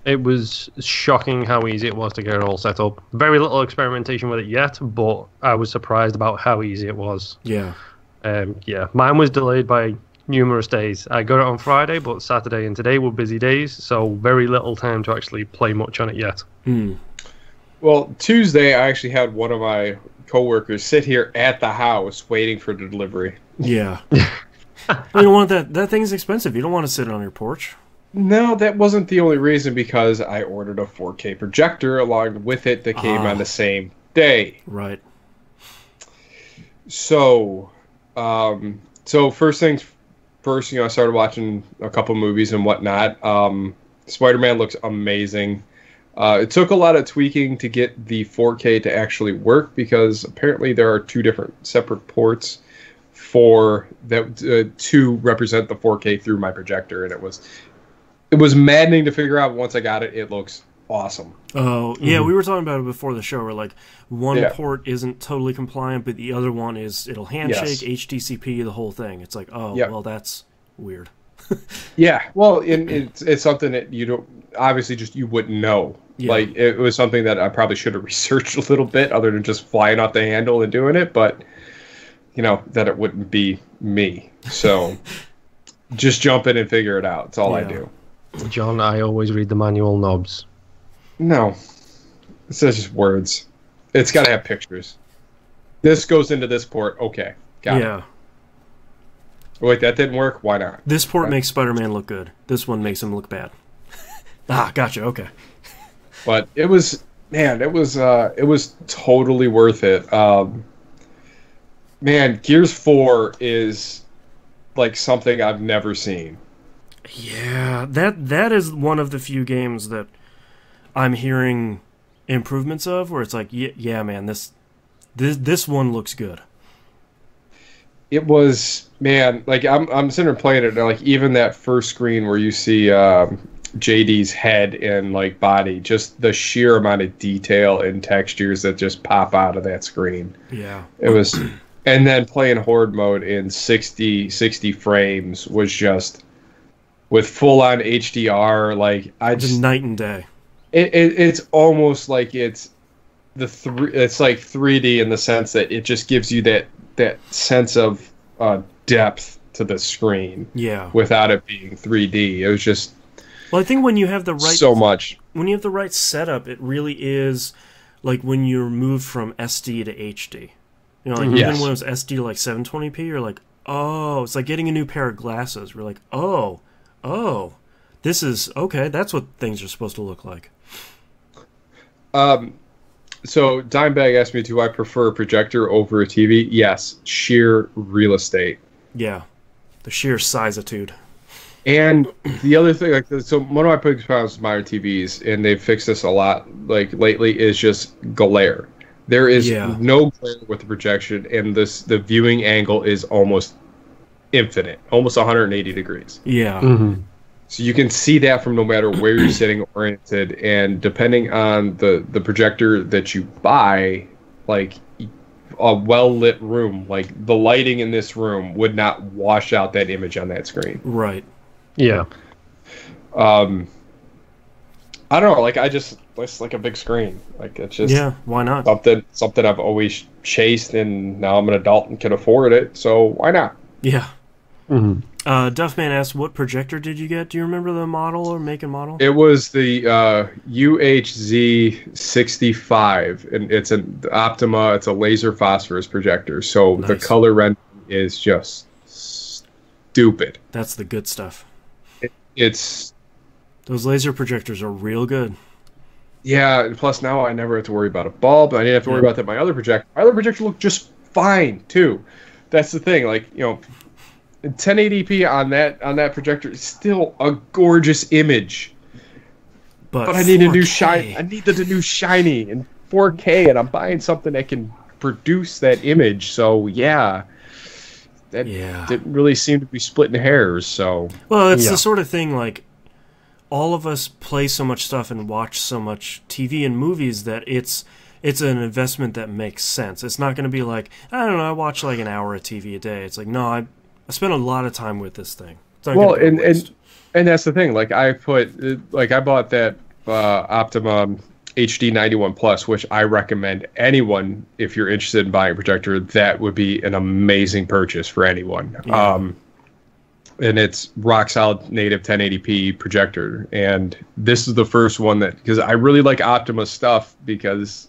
It was shocking how easy it was to get it all set up. Very little experimentation with it yet, but I was surprised about how easy it was. Yeah. Mine was delayed by numerous days. I got it on Friday, but Saturday and today were busy days, so very little time to actually play much on it yet. Well, Tuesday I actually had one of my coworkers sit here at the house waiting for the delivery. Yeah. You don't want that thing's expensive. You don't want to sit on your porch. No, that wasn't the only reason, because I ordered a 4K projector along with it that came on the same day. Right. So first things first, I started watching a couple movies and whatnot. Spider-Man looks amazing. It took a lot of tweaking to get the 4K to actually work, because apparently there are two different separate ports for that to represent the 4K through my projector, and it was maddening to figure out. Once I got it, it looks awesome. Oh, yeah, we were talking about it before the show, where like one port isn't totally compliant, but the other one is, it'll handshake, HTCP, the whole thing. It's like, well, that's weird. Yeah, well, it's something that you don't, obviously just you wouldn't know. Yeah. Like, it was something that I probably should have researched a little bit, other than just flying off the handle and doing it, but, that it wouldn't be me. So, just jump in and figure it out. That's all I do. John, I always read the manual knobs. No. It says just words. It's got to have pictures. This goes into this port. Okay. Got it. Wait, that didn't work? Why not? This port makes Spider-Man look good. This one makes him look bad. Gotcha. Okay. But it was totally worth it. Man, Gears 4 is like something I've never seen. Yeah, that is one of the few games that I'm hearing improvements of, where it's like, yeah, man, this one looks good. It was, man, like I'm sitting there playing it, and like even that first screen where you see JD's head and like body, just the sheer amount of detail and textures that just pop out of that screen. Yeah, it was, and then playing Horde mode in 60 frames was just with full on HDR. Like just night and day. It's almost like it's it's like 3D in the sense that it just gives you that sense of depth to the screen. Yeah. Without it being 3D, it was just. Well, I think when you have the right when you have the right setup, it really is like when you're moved from SD to HD. Even when it was SD to like 720p, you're like, oh, it's like getting a new pair of glasses. We're like, oh, oh, this is okay. That's what things are supposed to look like. So Dimebag asked me, do I prefer a projector over a TV? Yes, sheer real estate. Yeah, the sheer sizeitude. And the other thing, like, so one of my biggest problems with modern TVs, and they've fixed this a lot, like lately, is just glare. There is no glare with the projection, and the viewing angle is almost infinite, almost 180 degrees. Yeah. Mm-hmm. So you can see that from no matter where you're sitting oriented, and depending on the projector that you buy, like a well-lit room, like the lighting in this room would not wash out that image on that screen. Right. Yeah. I don't know, like it's like a big screen. Like it's just why not? Something I've always chased, and now I'm an adult and can afford it, so why not? Yeah. Mm-hmm. Duffman asked, what projector did you get? Do you remember the model or make and model? It was the UHZ65, and it's an Optima. It's a laser phosphorus projector, so nice. The color rendering is just stupid. That's the good stuff. It's those laser projectors are real good. Yeah, plus now I never have to worry about a bulb. I didn't have to worry about that. My other projector looked just fine too. That's the thing. Like, 1080p on that projector is still a gorgeous image. But I need 4K. A new shiny. I needed a new shiny in 4K, and I'm buying something that can produce that image. So that didn't really seem to be splitting hairs. So it's the sort of thing, like, all of us play so much stuff and watch so much TV and movies that it's an investment that makes sense. It's not going to be like, I don't know, I watch like an hour of TV a day. It's like, no, I spend a lot of time with this thing. Well, and that's the thing. Like I bought that Optima HD 91 Plus, which I recommend anyone, if you're interested in buying a projector, that would be an amazing purchase for anyone. Yeah. And it's rock solid native 1080p projector. And this is the first one because I really like Optima stuff because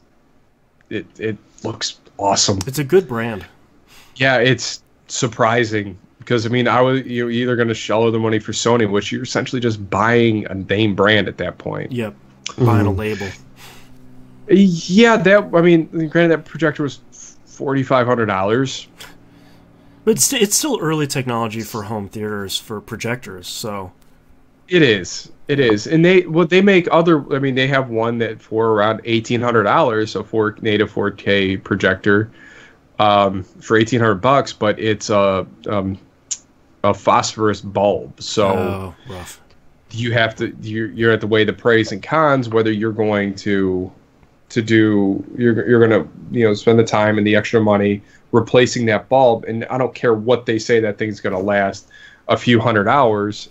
it looks awesome. It's a good brand. Yeah, it's surprising because you're either going to shell the money for Sony, which you're essentially just buying a name brand at that point. Yep, buying a label. Yeah, granted that projector was $4,500. But it's still early technology for home theaters for projectors, so it is, and they make other. They have one that for around $1,800, so for native 4K projector, for $1,800, but it's a phosphorus bulb. So rough. You have to you're at the weigh the pros and cons whether you're going to you're going to spend the time and the extra money replacing that bulb, and I don't care what they say that thing's going to last a few hundred hours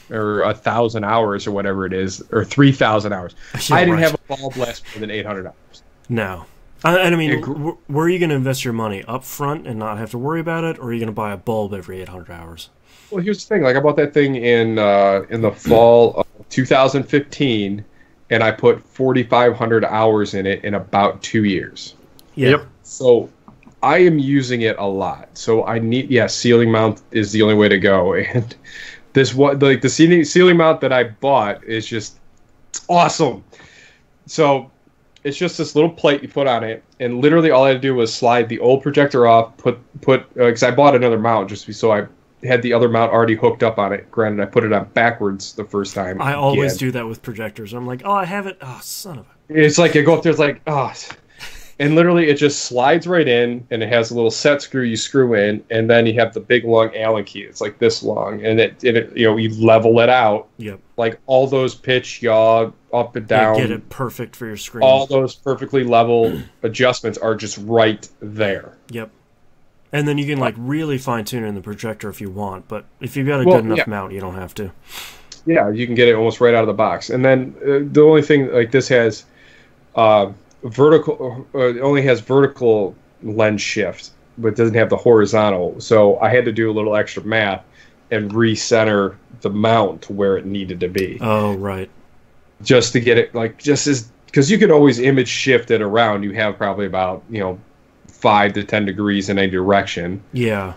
or 1,000 hours or whatever it is, or 3,000 hours. Yeah, I didn't have a bulb last more than 800 hours. No. Where are you going to invest your money? Up front and not have to worry about it, or are you going to buy a bulb every 800 hours? Well, here's the thing. Like, I bought that thing in the fall of 2015, and I put 4,500 hours in it in about 2 years. Yeah. Yep. So I am using it a lot. So I need, ceiling mount is the only way to go. And the ceiling mount that I bought is just, it's awesome. So it's just this little plate you put on it, and literally all I had to do was slide the old projector off, because I bought another mount so I had the other mount already hooked up on it. Granted, I put it on backwards the first time. I always do that with projectors. I'm like, oh, I have it. Oh, son of a... It's like you go up there, it's like, oh... And literally, it just slides right in, and it has a little set screw you screw in, and then you have the big long Allen key. It's like this long, and it you level it out. Yep. Like all those pitch, yaw, up and down. Get it perfect for your screen. All those perfectly level adjustments are just right there. Yep. And then you can really fine tune in the projector if you want, but if you've got a good enough mount, you don't have to. Yeah, you can get it almost right out of the box. And then the only thing this has. Vertical, it only has vertical lens shift, but doesn't have the horizontal. So I had to do a little extra math and recenter the mount to where it needed to be. Oh, right. Just to get it because you could always image shift it around. You have probably about 5 to 10 degrees in a direction. Yeah.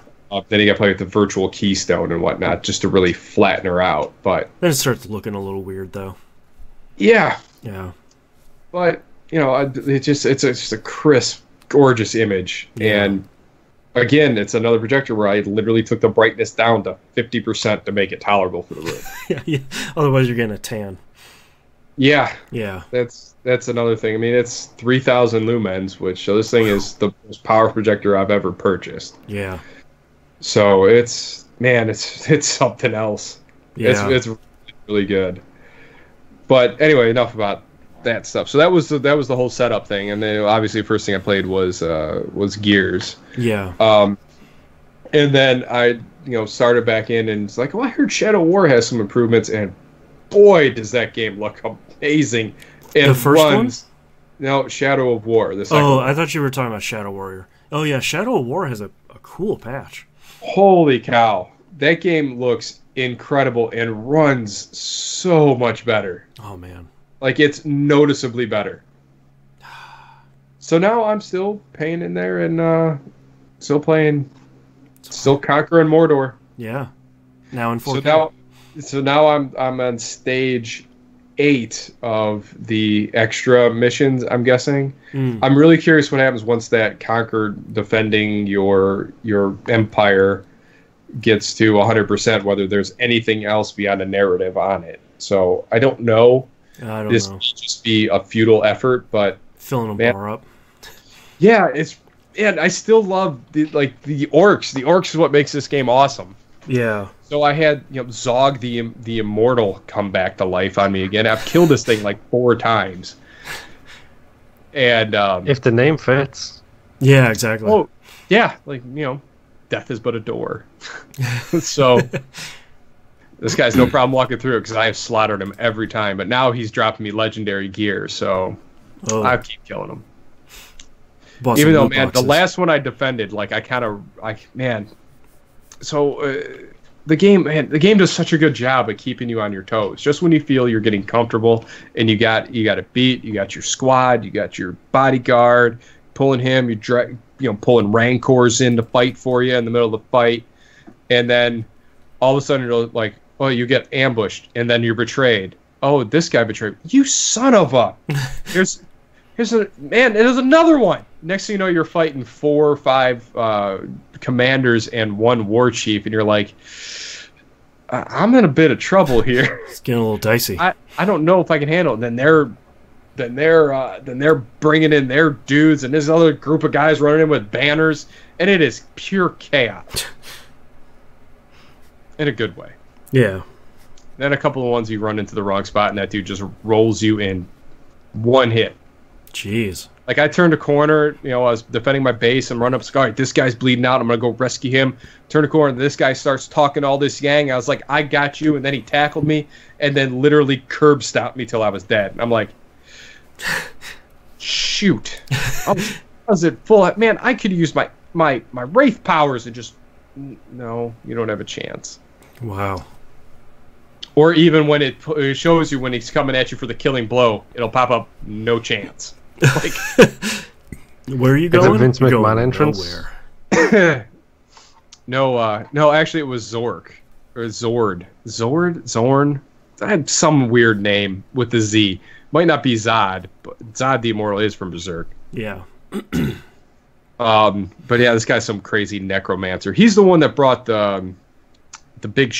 Then you got to play with the virtual keystone and whatnot just to really flatten her out. But then it starts looking a little weird, though. Yeah. Yeah. But it's just a crisp, gorgeous image, and again, it's another projector where I literally took the brightness down to 50% to make it tolerable for the room. Yeah. Otherwise, you're getting a tan. Yeah. Yeah. That's another thing. I mean, it's 3,000 lumens, so this thing is the most powerful projector I've ever purchased. Yeah. So it's something else. Yeah. It's really good. But anyway, enough about that stuff. So that was the whole setup thing, and then obviously the first thing I played was Gears. Yeah. And then I started back in, and it's like, I heard Shadow War has some improvements, and boy, does that game look amazing! And the first one? No, Shadow of War. The second one. I thought you were talking about Shadow Warrior. Oh yeah, Shadow of War has a cool patch. Holy cow! That game looks incredible and runs so much better. Oh man. Like, it's noticeably better. So now I'm still paying in there and still playing, still conquering Mordor. Yeah. Now in 4K. So now I'm on stage 8 of the extra missions, I'm guessing. I'm really curious what happens once that conquered defending your empire gets to 100%, whether there's anything else beyond a narrative on it. So I don't know. This may just be a futile effort, but filling a bar up. Yeah, I still love the orcs. The orcs is what makes this game awesome. Yeah. So I had Zog the Immortal come back to life on me again. I've killed this thing like 4 times. And if the name fits. Yeah, exactly. Oh, yeah, death is but a door. So this guy's no problem walking through it because I have slaughtered him every time. But now he's dropping me legendary gear, so I keep killing him. Even though, man, the last one I defended, So the game does such a good job of keeping you on your toes. Just when you feel you're getting comfortable and you got it beat, you got your squad, you got your bodyguard pulling him, pulling rancors in to fight for you in the middle of the fight, and then all of a sudden you're like, oh, you get ambushed, and then you're betrayed. Oh, this guy betrayed you, son of a. There's another one. Next thing you know, you're fighting 4 or 5 commanders and 1 war chief, and you're like, I'm in a bit of trouble here. It's getting a little dicey. I don't know if I can handle it. And then they're bringing in their dudes, and this other group of guys running in with banners, and it is pure chaos. In a good way. Yeah. Then a couple of ones you run into the wrong spot, and that dude just rolls you in 1 hit. Jeez. Like, I turned a corner, I was defending my base, and run up, all right, this guy's bleeding out, I'm going to go rescue him. Turn a corner, and this guy starts talking all this yang. I was like, I got you, and then he tackled me, and then literally curb stomped me till I was dead. And I'm like, shoot. I was at full, man, I could use my Wraith powers and just, no, you don't have a chance. Wow. Or even when it shows you when he's coming at you for the killing blow, it'll pop up, no chance. Like, where are you going? Is it Vince McMahon entrance? No, actually it was Zork. Or Zorn? I had some weird name with the Z. Might not be Zod, but Zod the Immortal is from Berserk. Yeah. But yeah, this guy's some crazy necromancer. He's the one that brought the big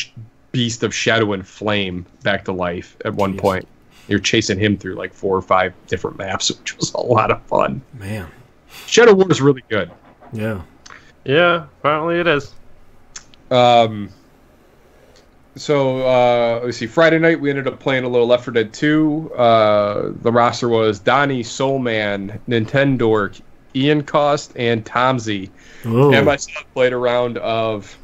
beast of shadow and flame back to life at one point. You're chasing him through like 4 or 5 different maps, which was a lot of fun. Man. Shadow War is really good. Yeah. Yeah, apparently it is. So, let's see. Friday night, we ended up playing a little Left 4 Dead 2. The roster was Donnie, Soulman, Nintendork, Ian Cost, and Tomsy. Ooh. And myself played a round of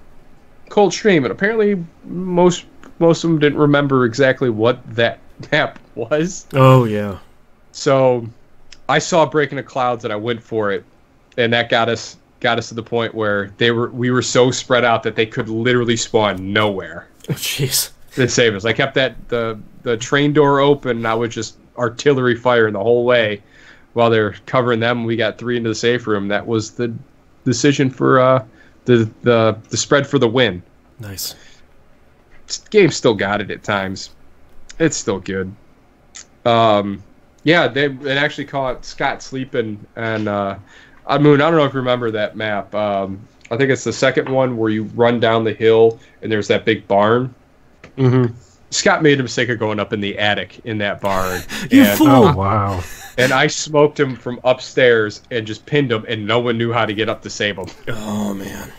Coldstream, and apparently most of them didn't remember exactly what that map was. Oh, yeah. So I saw Breaking the Clouds, and I went for it, and that got us to the point where we were so spread out that they could literally spawn nowhere. Oh, jeez. To save us. I kept the train door open, and I was just artillery firing the whole way while they're covering them. We got 3 into the safe room. That was the decision for the spread for the win. Nice. Game's still got it at times. It's still good. Yeah, it actually caught Scott sleeping, and Moon, I don't know if you remember that map. I think it's the second one where you run down the hill and there's that big barn. Mm-hmm. Scott made the mistake of going up in the attic in that barn. You fool! Oh, wow. And I smoked him from upstairs and just pinned him, and no one knew how to get up to save him. Oh, man.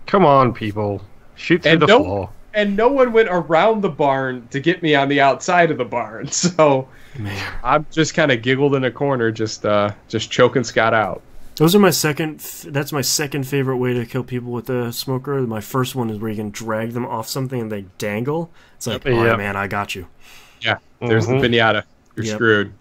Come on, people. Shoot through the floor. And no one went around the barn to get me on the outside of the barn. So man, I'm just kind of giggled in a corner, just choking Scott out. Those are my second. That's my second favorite way to kill people with a smoker. My first one is where you can drag them off something and they dangle. It's like, oh man, I got you. Yeah, there's the pinata. You're screwed.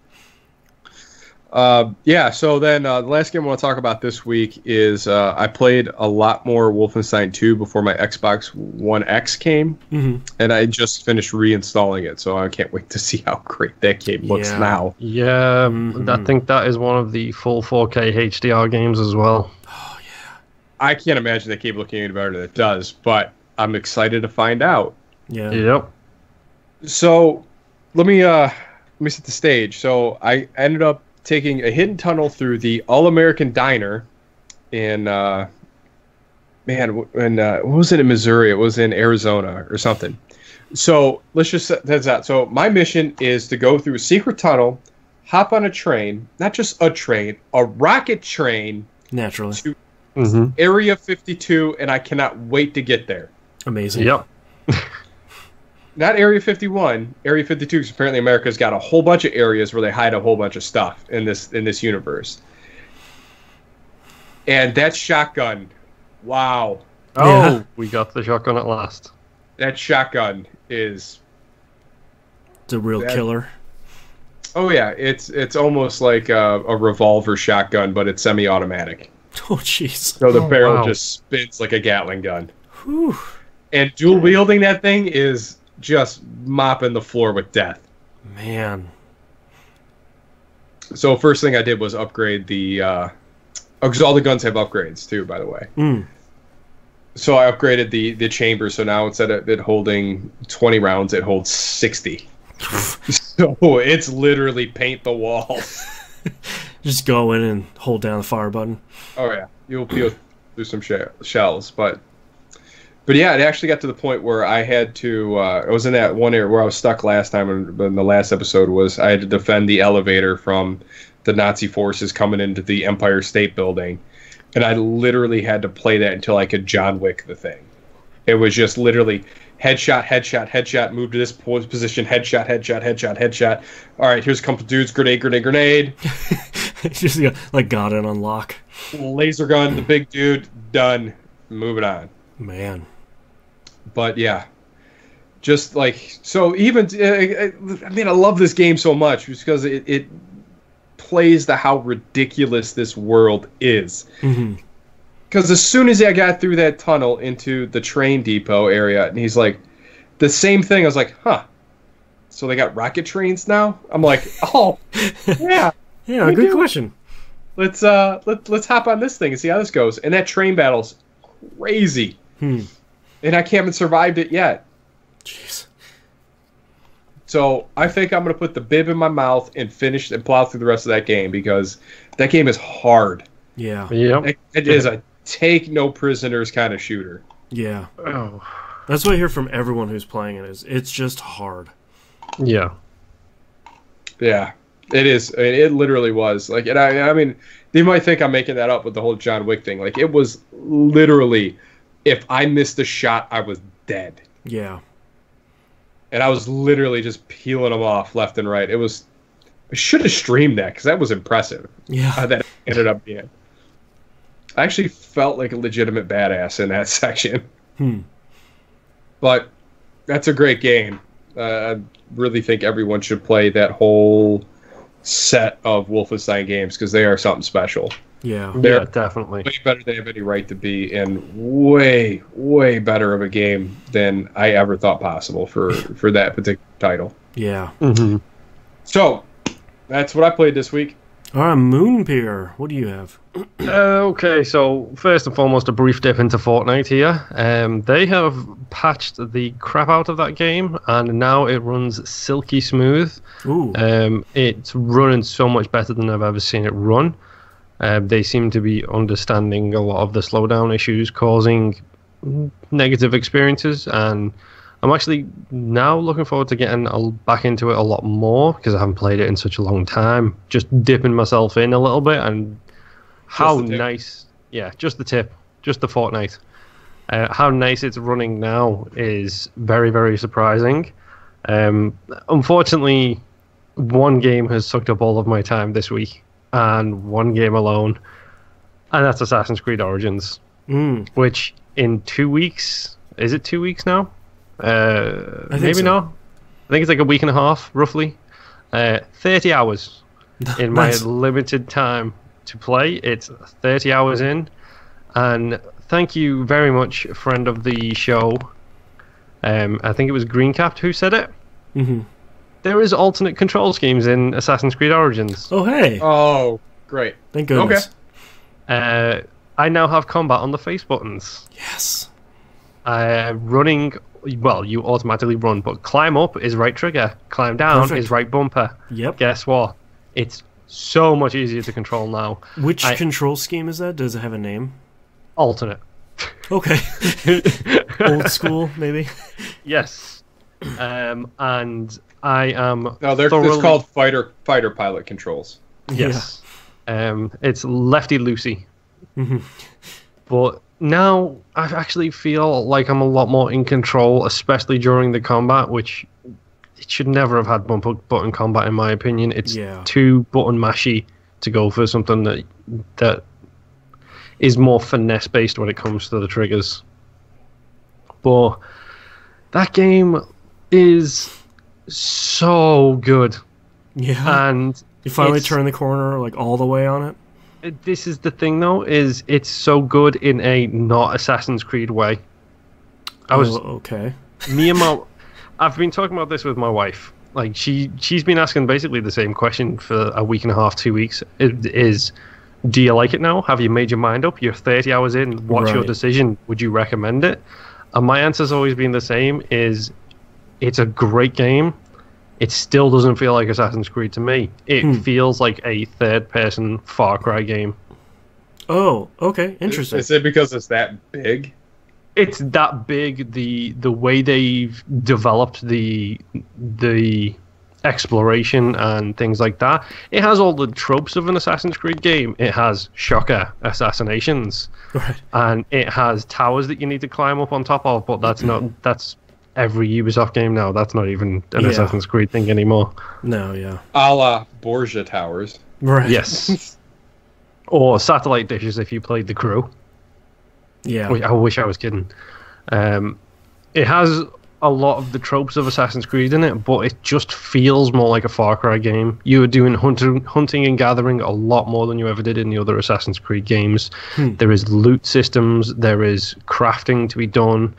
So then the last game I want to talk about this week is I played a lot more Wolfenstein 2 before my Xbox One X came, and I just finished reinstalling it, so I can't wait to see how great that game looks now. Yeah, I think that is one of the full 4K HDR games as well. Oh, yeah. I can't imagine that game looking any better than it does, but I'm excited to find out. Yeah. Yep. So let me set the stage. So I ended up taking a hidden tunnel through the All-American Diner in, what was it in Missouri? It was in Arizona or something. So let's just set that out. So my mission is to go through a secret tunnel, hop on a train, not just a train, a rocket train. Naturally. To Area 52, and I cannot wait to get there. Amazing. Yep. Not Area 51, Area 52, because apparently America's got a whole bunch of areas where they hide a whole bunch of stuff in this universe. And that shotgun, wow. Oh, we got the shotgun at last. That shotgun is... It's a real killer. Oh yeah, it's almost like a revolver shotgun, but it's semi-automatic. Oh jeez. So the barrel just spins like a Gatling gun. Whew. And dual wielding that thing is just mopping the floor with death. Man. So first thing I did was upgrade the... because all the guns have upgrades too, by the way. So I upgraded the chamber, so now instead of it holding 20 rounds, it holds 60. So it's literally paint the walls. Just go in and hold down the fire button. Oh yeah, you'll peel through some shells, but yeah, it actually got to the point where I had to. I was in that one area where I was stuck last time, and the last episode was I had to defend the elevator from the Nazi forces coming into the Empire State Building, and I literally had to play that until I could John Wick the thing. It was just literally headshot, headshot, headshot, move to this position, headshot, headshot, headshot, headshot. All right, here's a couple dudes, grenade, grenade, grenade. Just got it on lock. Laser gun, the big dude, done. Moving on. Man. But yeah, just like, so even, I mean, I love this game so much because it plays to how ridiculous this world is. Because as soon as I got through that tunnel into the train depot area, and he's like, the same thing, I was like, huh, so they got rocket trains now? I'm like, oh, yeah. Yeah, good question. Let's hop on this thing and see how this goes. And that train battle's crazy. And I haven't survived it yet. Jeez. So I think I'm going to put the bib in my mouth and finish and plow through the rest of that game because that game is hard. Yeah. Yep. It is a take no prisoners kind of shooter. Yeah. Oh. That's what I hear from everyone who's playing it. It's just hard. Yeah. Yeah. It is. I mean, it literally was. Like, and I mean, they might think I'm making that up with the whole John Wick thing. Like, it was literally, if I missed a shot, I was dead. Yeah. And I was literally just peeling them off left and right. I should have streamed that because that was impressive. Yeah. How that ended up being. I actually felt like a legitimate badass in that section. But that's a great game. I really think everyone should play that whole set of Wolfenstein games because they are something special. Yeah. They're definitely way better than they have any right to be, and way, way better of a game than I ever thought possible for that particular title. Yeah. So that's what I played this week. All right, Moonpeer, what do you have? Okay, so first and foremost, a brief dip into Fortnite here. They have patched the crap out of that game, and now it runs silky smooth. Ooh. It's running so much better than I've ever seen it run. They seem to be understanding a lot of the slowdown issues causing negative experiences, and I'm actually now looking forward to getting back into it a lot more because I haven't played it in such a long time. Just dipping myself in a little bit, and how nice. Yeah, just the tip. Just the Fortnite. How nice it's running now is very, very surprising. Unfortunately, one game has sucked up all of my time this week, and one game alone, and that's Assassin's Creed Origins, which in 2 weeks... Is it 2 weeks now? Maybe so. Not. I think it's like a week and a half, roughly. 30 hours in my limited time to play. It's 30 hours in, and thank you very much, friend of the show. I think it was Greencapped who said it. Mm-hmm. There is alternate control schemes in Assassin's Creed Origins. Oh, hey. Oh, great. Thank goodness. Okay. I now have combat on the face buttons. Yes. Running, well, you automatically run, but climb up is right trigger, climb down is right bumper. Yep. Guess what? It's so much easier to control now. Which control scheme is that? Does it have a name? Alternate. Okay. Old school, maybe? Yes. And I am... No, they're called fighter pilot controls. Yes. Yeah. It's lefty-loosey. Mm-hmm. But now I actually feel like I'm a lot more in control, especially during the combat, which it should never have had button combat in my opinion. It's too button mashy to go for something that is more finesse based when it comes to the triggers. But that game is so good. Yeah. And you finally turn the corner like all the way on it. This is the thing, though, is it's so good in a not Assassin's Creed way. Okay. I've been talking about this with my wife. Like she's been asking basically the same question for a week and a half, 2 weeks. Do you like it now? Have you made your mind up? You're 30 hours in. What's your decision? Would you recommend it? And my answer's always been the same: is it's a great game. It still doesn't feel like Assassin's Creed to me. It feels like a third-person Far Cry game. Oh, okay, interesting. Is it because it's that big? It's that big. The way they've developed the exploration and things like that. It has all the tropes of an Assassin's Creed game. It has, shocker, assassinations. Right. And it has towers that you need to climb up on top of, but that's every Ubisoft game now. That's not even an Assassin's Creed thing anymore. No, yeah. A la Borgia Towers. Right. Yes. Or satellite dishes if you played The Crew. Yeah. I wish I was kidding. It has a lot of the tropes of Assassin's Creed in it, but it just feels more like a Far Cry game. You are doing hunting and gathering a lot more than you ever did in the other Assassin's Creed games. There is loot systems. There is crafting to be done.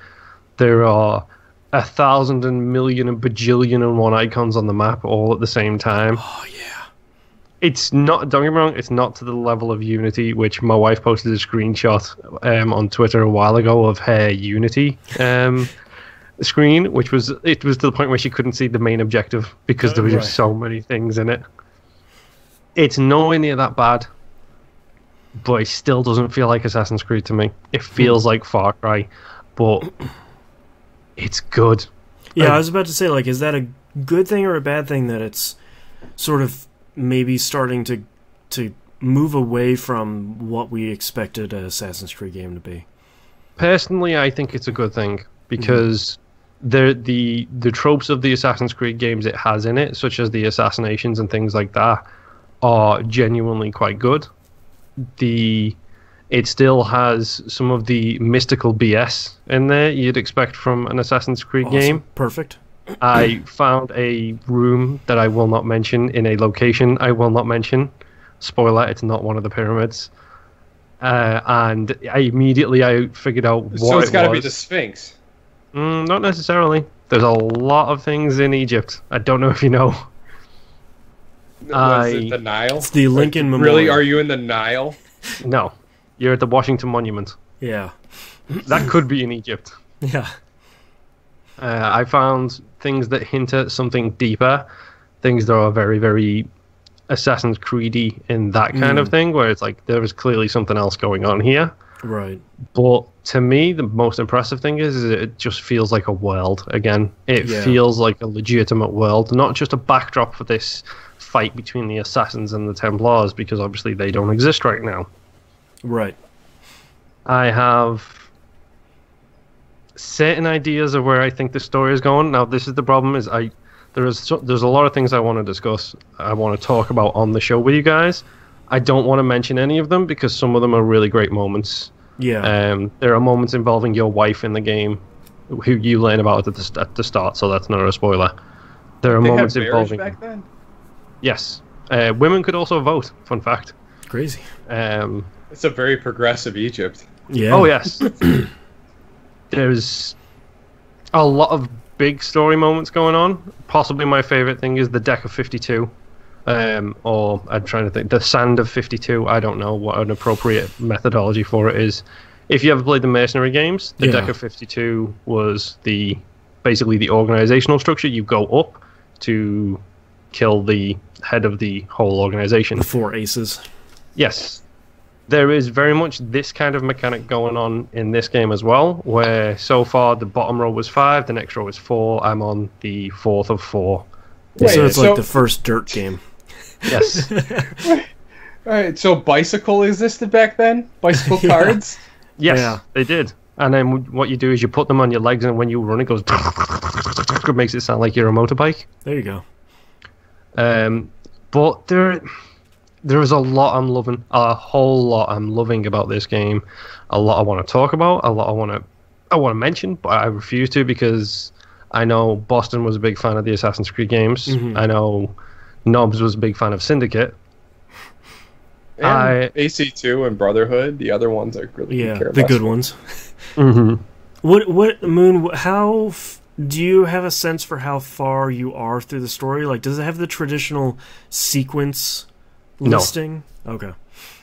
There are 1,000 and million and bajillion and one icons on the map all at the same time. Oh, yeah. It's not, don't get me wrong, it's not to the level of Unity, which my wife posted a screenshot on Twitter a while ago of her Unity screen, which was to the point where she couldn't see the main objective because there were just so many things in it. It's nowhere near that bad, but it still doesn't feel like Assassin's Creed to me. It feels like Far Cry, but it's good. Yeah, I was about to say, like, is that a good thing or a bad thing that it's sort of maybe starting to move away from what we expected an Assassin's Creed game to be? Personally, I think it's a good thing because the tropes of the Assassin's Creed games it has in it, such as the assassinations and things like that, are genuinely quite good. It still has some of the mystical BS in there you'd expect from an Assassin's Creed game. Perfect. I found a room that I will not mention in a location I will not mention. Spoiler, it's not one of the pyramids. And I figured out what it was. So it's got to be the Sphinx. Not necessarily. There's a lot of things in Egypt. I don't know if you know. Was it the Nile? It's the Lincoln Memorial. Really? Are you in the Nile? No, you're at the Washington Monument. Yeah. That could be in Egypt. Yeah. I found things that hint at something deeper, things that are very, very Assassin's Creed-y in that kind of thing, where it's like there is clearly something else going on here. Right. But to me, the most impressive thing is it just feels like a world again. It feels like a legitimate world, not just a backdrop for this fight between the Assassins and the Templars, because obviously they don't exist right now. Right. I have certain ideas of where I think the story is going. Now, this is the problem: is there's a lot of things I want to discuss. I want to talk about on the show with you guys. I don't want to mention any of them because some of them are really great moments. Yeah. There are moments involving your wife in the game, who you learn about at the start, so that's not a spoiler. There are moments involving. Back then? Yes. Women could also vote. Fun fact. Crazy. It's a very progressive Egypt. Yeah. Oh yes. There's a lot of big story moments going on. Possibly my favorite thing is the deck of 52. Or I'm trying to think, the sand of 52. I don't know what an appropriate methodology for it is. If you ever played the mercenary games, the deck of 52 was basically the organizational structure. You go up to kill the head of the whole organization. The 4 aces. Yes. There is very much this kind of mechanic going on in this game as well, where so far the bottom row was 5, the next row is 4. I'm on the 4th of 4. Wait, so it's like the first dirt game. Yes. Alright, so bicycle existed back then? Bicycle cards? Yes, they did. And then what you do is you put them on your legs, and when you run, it goes... It makes it sound like you're a motorbike. There you go. But there is a lot I'm loving, a whole lot I'm loving about this game. A lot I want to talk about, a lot I want to mention, but I refuse to because I know Boston was a big fan of the Assassin's Creed games. Mm-hmm. I know Nobbs was a big fan of Syndicate. And AC2 and Brotherhood, the other ones I really care about. The good ones. Mm-hmm. What Moon? How do you have a sense for how far you are through the story? Like, does it have the traditional sequence listing? No. Okay.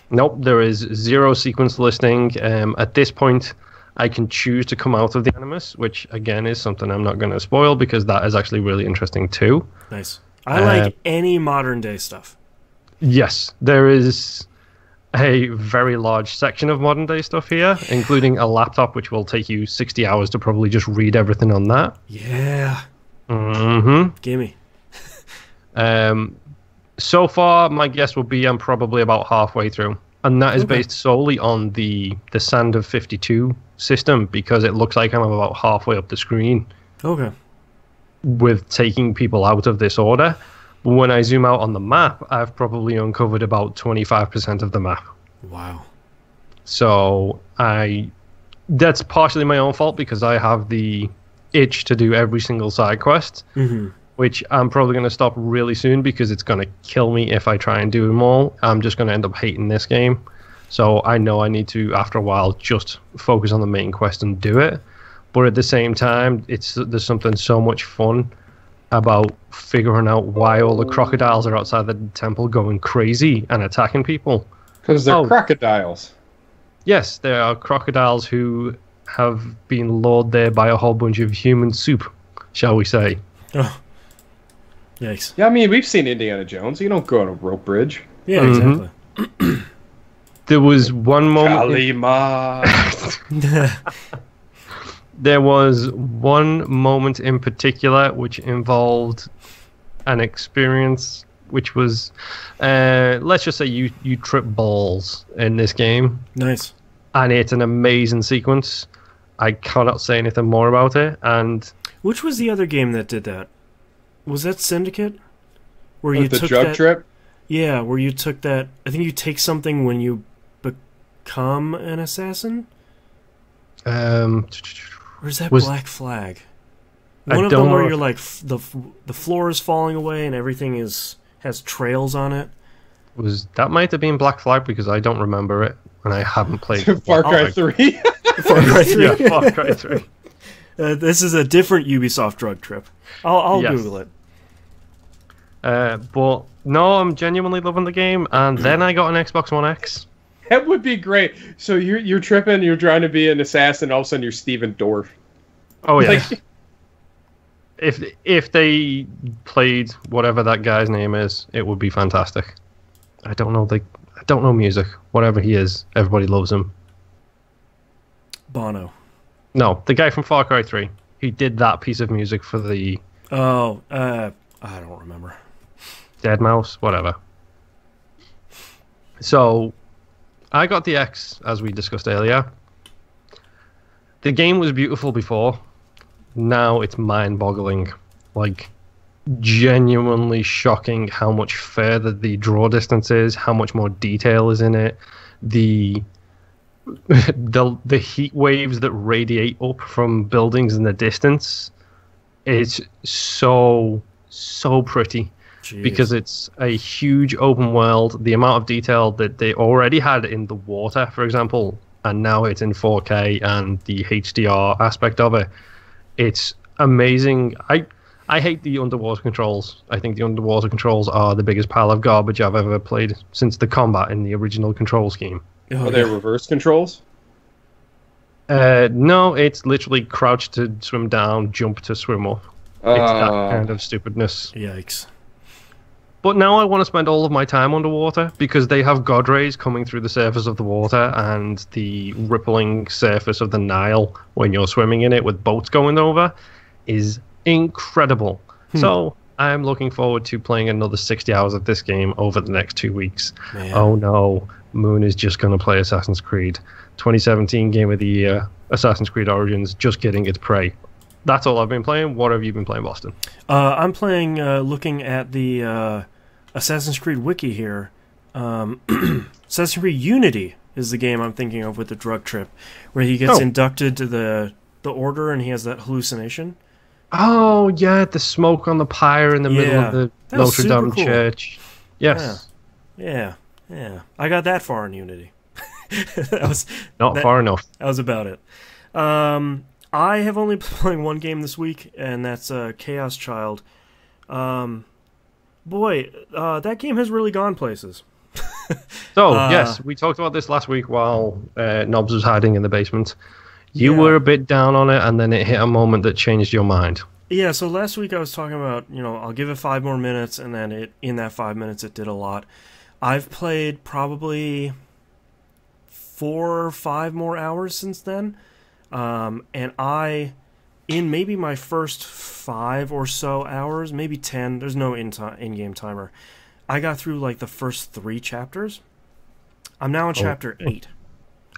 Nope, there is 0 sequence listing. At this point, I can choose to come out of the Animus, which again is something I'm not going to spoil because that is actually really interesting too. Nice. I like any modern day stuff. Yes, there is a very large section of modern day stuff here, including a laptop which will take you 60 hours to probably just read everything on that. Yeah. Mm-hmm. Gimme. So far, my guess would be I'm probably about halfway through. And that is based solely on the Sand of 52 system, because it looks like I'm about halfway up the screen. Okay. With taking people out of this order. But when I zoom out on the map, I've probably uncovered about 25% of the map. Wow. So that's partially my own fault, because I have the itch to do every single side quest. Mm-hmm. Which I'm probably going to stop really soon because it's going to kill me if I try and do them all. I'm just going to end up hating this game. So I know I need to, after a while, just focus on the main quest and do it. But at the same time, there's something so much fun about figuring out why all the crocodiles are outside the temple going crazy and attacking people. Because they're crocodiles. Yes, there are crocodiles who have been lured there by a whole bunch of human soup, shall we say. Oh. Yikes. Yeah, I mean, we've seen Indiana Jones. You don't go on a rope bridge. Yeah, exactly. There was one moment... There was one moment in particular which involved an experience which was... let's just say you trip balls in this game. Nice. And it's an amazing sequence. I cannot say anything more about it. And which was the other game that did that? Was that Syndicate? Where you the took drug that, trip? Yeah, where you took that... I think you take something when you become an assassin? Or is that Black Flag? One of them where you're like... The floor is falling away and everything has trails on it. That might have been Black Flag because I don't remember it and I haven't played Far Cry 3. Far Cry 3. Yeah, Far Cry 3. This is a different Ubisoft drug trip. I'll Google it. But no, I'm genuinely loving the game. And then I got an Xbox One X. That would be great. So you're tripping, you're trying to be an assassin, all of a sudden you're Steven Dorff. Oh yeah. Like, if they played whatever that guy's name is, it would be fantastic. I don't know music. Whatever he is, everybody loves him. Bono. No, the guy from Far Cry 3. He did that piece of music for the... Oh, I don't remember. Deadmau5, whatever. So, I got the X, as we discussed earlier. The game was beautiful before. Now it's mind-boggling. Like, genuinely shocking how much further the draw distance is, how much more detail is in it. The heat waves that radiate up from buildings in the distance. It's so pretty. Jeez. Because it's a huge open world. The amount of detail that they already had in the water, for example, and now it's in 4K and the HDR aspect of it. It's amazing. I hate the underwater controls. I think the underwater controls are the biggest pile of garbage I've ever played since the combat in the original control scheme. Are they reverse controls? No, it's literally crouch to swim down, jump to swim up. It's that kind of stupidness. Yikes. But now I want to spend all of my time underwater because they have god rays coming through the surface of the water and the rippling surface of the Nile when you're swimming in it with boats going over is incredible. So I'm looking forward to playing another 60 hours of this game over the next 2 weeks. Man. Oh no, Moon is just going to play Assassin's Creed. 2017 Game of the Year, Assassin's Creed Origins, just getting its prey. That's all I've been playing. What have you been playing, Boston? I'm playing, looking at the Assassin's Creed wiki here. Assassin's Creed Unity is the game I'm thinking of with the drug trip, where he gets inducted to the Order and he has that hallucination. Oh, yeah, the smoke on the pyre in the middle of the Notre Dame church. Yes. Yeah. I got that far in Unity. That was not far enough. That was about it. I have only been playing one game this week, and that's Chaos Child. That game has really gone places. Yes, we talked about this last week while Nobs was hiding in the basement. You were a bit down on it, and then it hit a moment that changed your mind. Yeah, so last week I was talking about, I'll give it 5 more minutes, and then in that 5 minutes it did a lot. I've played probably 4 or 5 more hours since then. And in maybe my first 5 or so hours, maybe 10, there's no in-game timer, I got through like the first 3 chapters. I'm now in chapter 8.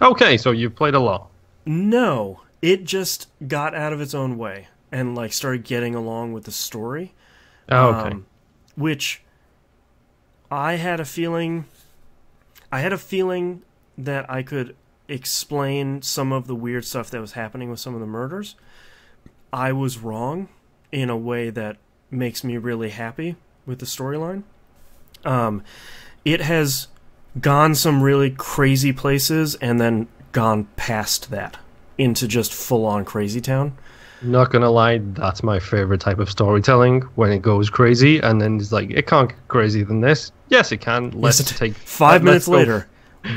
Okay, so you've played a lot. No, it just got out of its own way and like started getting along with the story. Which I had a feeling that I could explain some of the weird stuff that was happening with some of the murders. I was wrong in a way that makes me really happy with the storyline. It has gone some really crazy places and then gone past that into just full-on crazy town. Not gonna lie, that's my favorite type of storytelling, when it goes crazy and then it's like, it can't get crazier than this. Yes, it can. Let's take 5 minutes later,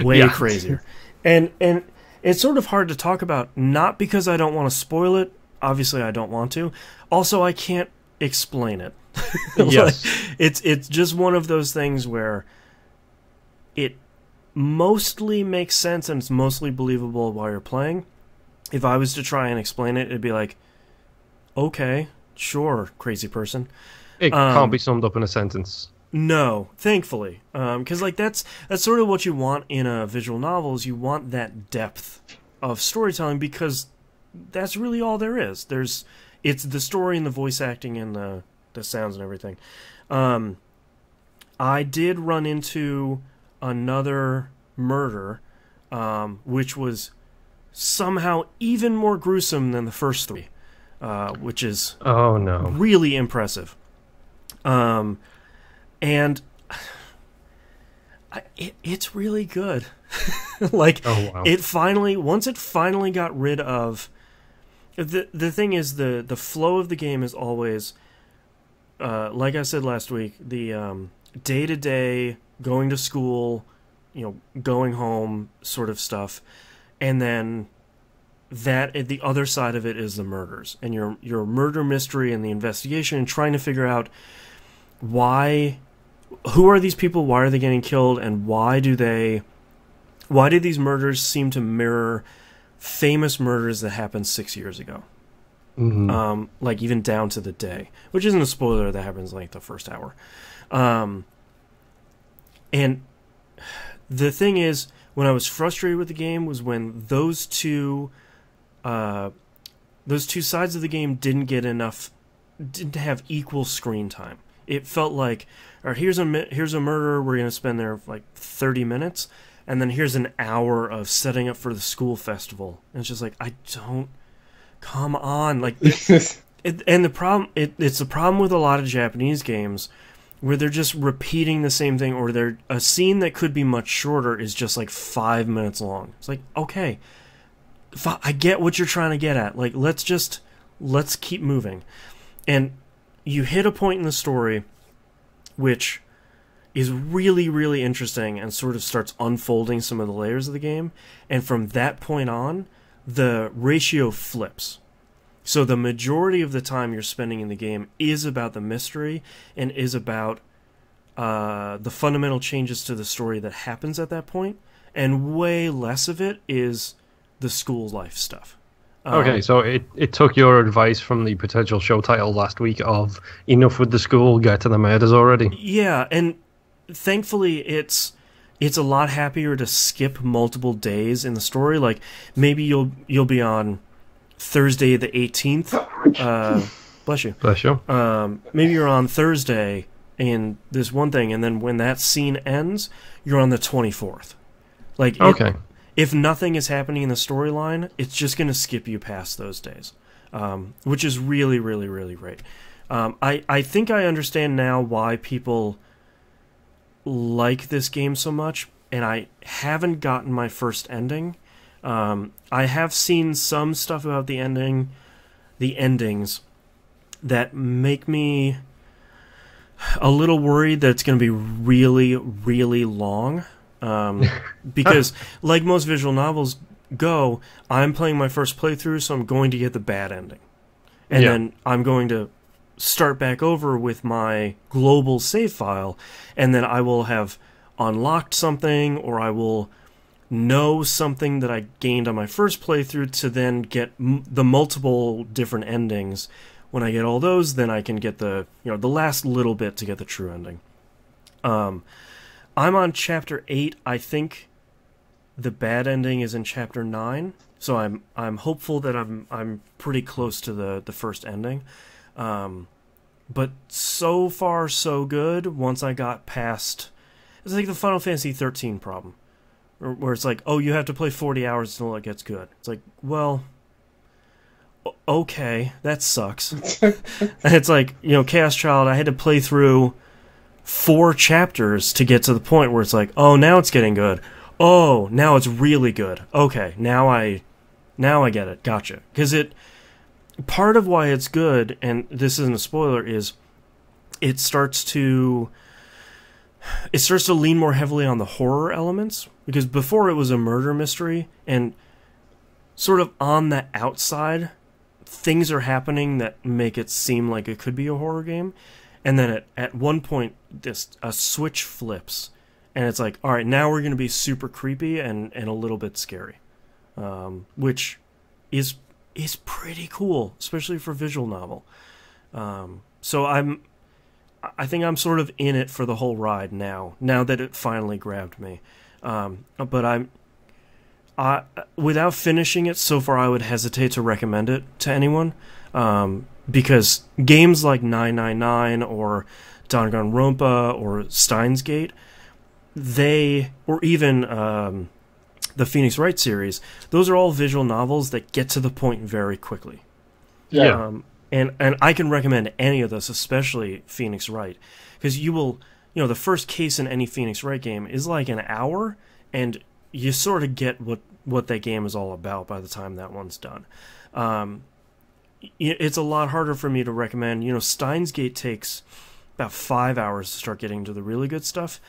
way crazier. And it's sort of hard to talk about, not because I don't want to spoil it. Obviously, I don't want to. Also, I can't explain it. Yes. It's just one of those things where it mostly makes sense and it's mostly believable while you're playing. If I was to try and explain it, it'd be like, okay, sure, crazy person. It can't be summed up in a sentence. No, thankfully, because like that's sort of what you want in a visual novel. Is you want that depth of storytelling, because that's really all there is. It's the story and the voice acting and the sounds and everything. I did run into another murder, which was somehow even more gruesome than the first 3, which is really impressive. And it's really good. Like, once it finally got rid of... The thing is, the flow of the game is always, like I said last week, the day-to-day, going to school, going home sort of stuff, and then the other side of it is the murders and your murder mystery and the investigation and trying to figure out who are these people, why are they getting killed, and why do these murders seem to mirror famous murders that happened 6 years ago. Mm-hmm. Like even down to the day, which isn't a spoiler, that happens like the first hour. And the thing is, when I was frustrated with the game was when those two sides of the game didn't have equal screen time. It felt like, all right, here's a murderer, we're going to spend there like 30 minutes, and then here's an hour of setting up for the school festival. And it's just like, come on. Like, and the problem, it's the problem with a lot of Japanese games where they're just repeating the same thing, or a scene that could be much shorter is just like 5 minutes long. It's like, okay, I get what you're trying to get at. Like, let's keep moving. And you hit a point in the story which is really, really interesting and sort of starts unfolding some of the layers of the game. And from that point on, the ratio flips. So the majority of the time you're spending in the game is about the mystery and is about the fundamental changes to the story that happens at that point, and way less of it is the school life stuff. Okay, so it took your advice from the potential show title last week of enough with the school, get to the murders already. Yeah, and thankfully it's a lot happier to skip multiple days in the story. Like, maybe you'll be on Thursday the 18th. Bless you. Bless you. Maybe you're on Thursday in this one thing, and then when that scene ends, you're on the 24th. Like, okay. If nothing is happening in the storyline, it's just going to skip you past those days, which is really, really, really great. I think I understand now why people like this game so much, and I haven't gotten my first ending. I have seen some stuff about the endings that make me a little worried that it's going to be really, really long. Because like most visual novels go, I'm playing my first playthrough, so I'm going to get the bad ending. And then I'm going to start back over with my global save file, and then I will have unlocked something, or I will know something that I gained on my first playthrough to then get the multiple different endings. When I get all those, then I can get the last little bit to get the true ending. I'm on chapter 8. I think the bad ending is in chapter 9, so I'm hopeful that I'm pretty close to the first ending. But so far so good. Once I got past, it's like the Final Fantasy 13 problem, where it's like, oh, you have to play 40 hours until it gets good. It's like, well, okay, that sucks. And it's like, Chaos Child, I had to play through 4 chapters to get to the point where it's like, oh, now it's getting good. Oh, now it's really good. Okay, now I get it. Gotcha. Because part of why it's good, and this isn't a spoiler, is it starts to lean more heavily on the horror elements. Because before it was a murder mystery, and sort of on the outside, things are happening that make it seem like it could be a horror game. And then at one point, a switch flips, and it's like, all right, now we're going to be super creepy and a little bit scary, which is pretty cool, especially for a visual novel. So I think I'm sort of in it for the whole ride now that it finally grabbed me. But without finishing it so far, I would hesitate to recommend it to anyone. Because games like 999 or Danganronpa or Steins Gate, or even the Phoenix Wright series, those are all visual novels that get to the point very quickly. Yeah. And I can recommend any of those, especially Phoenix Wright, because you will, the first case in any Phoenix Wright game is like an hour, and you sort of get what that game is all about by the time that one's done. it's a lot harder for me to recommend. You know, Steins Gate takes about 5 hours to start getting to the really good stuff.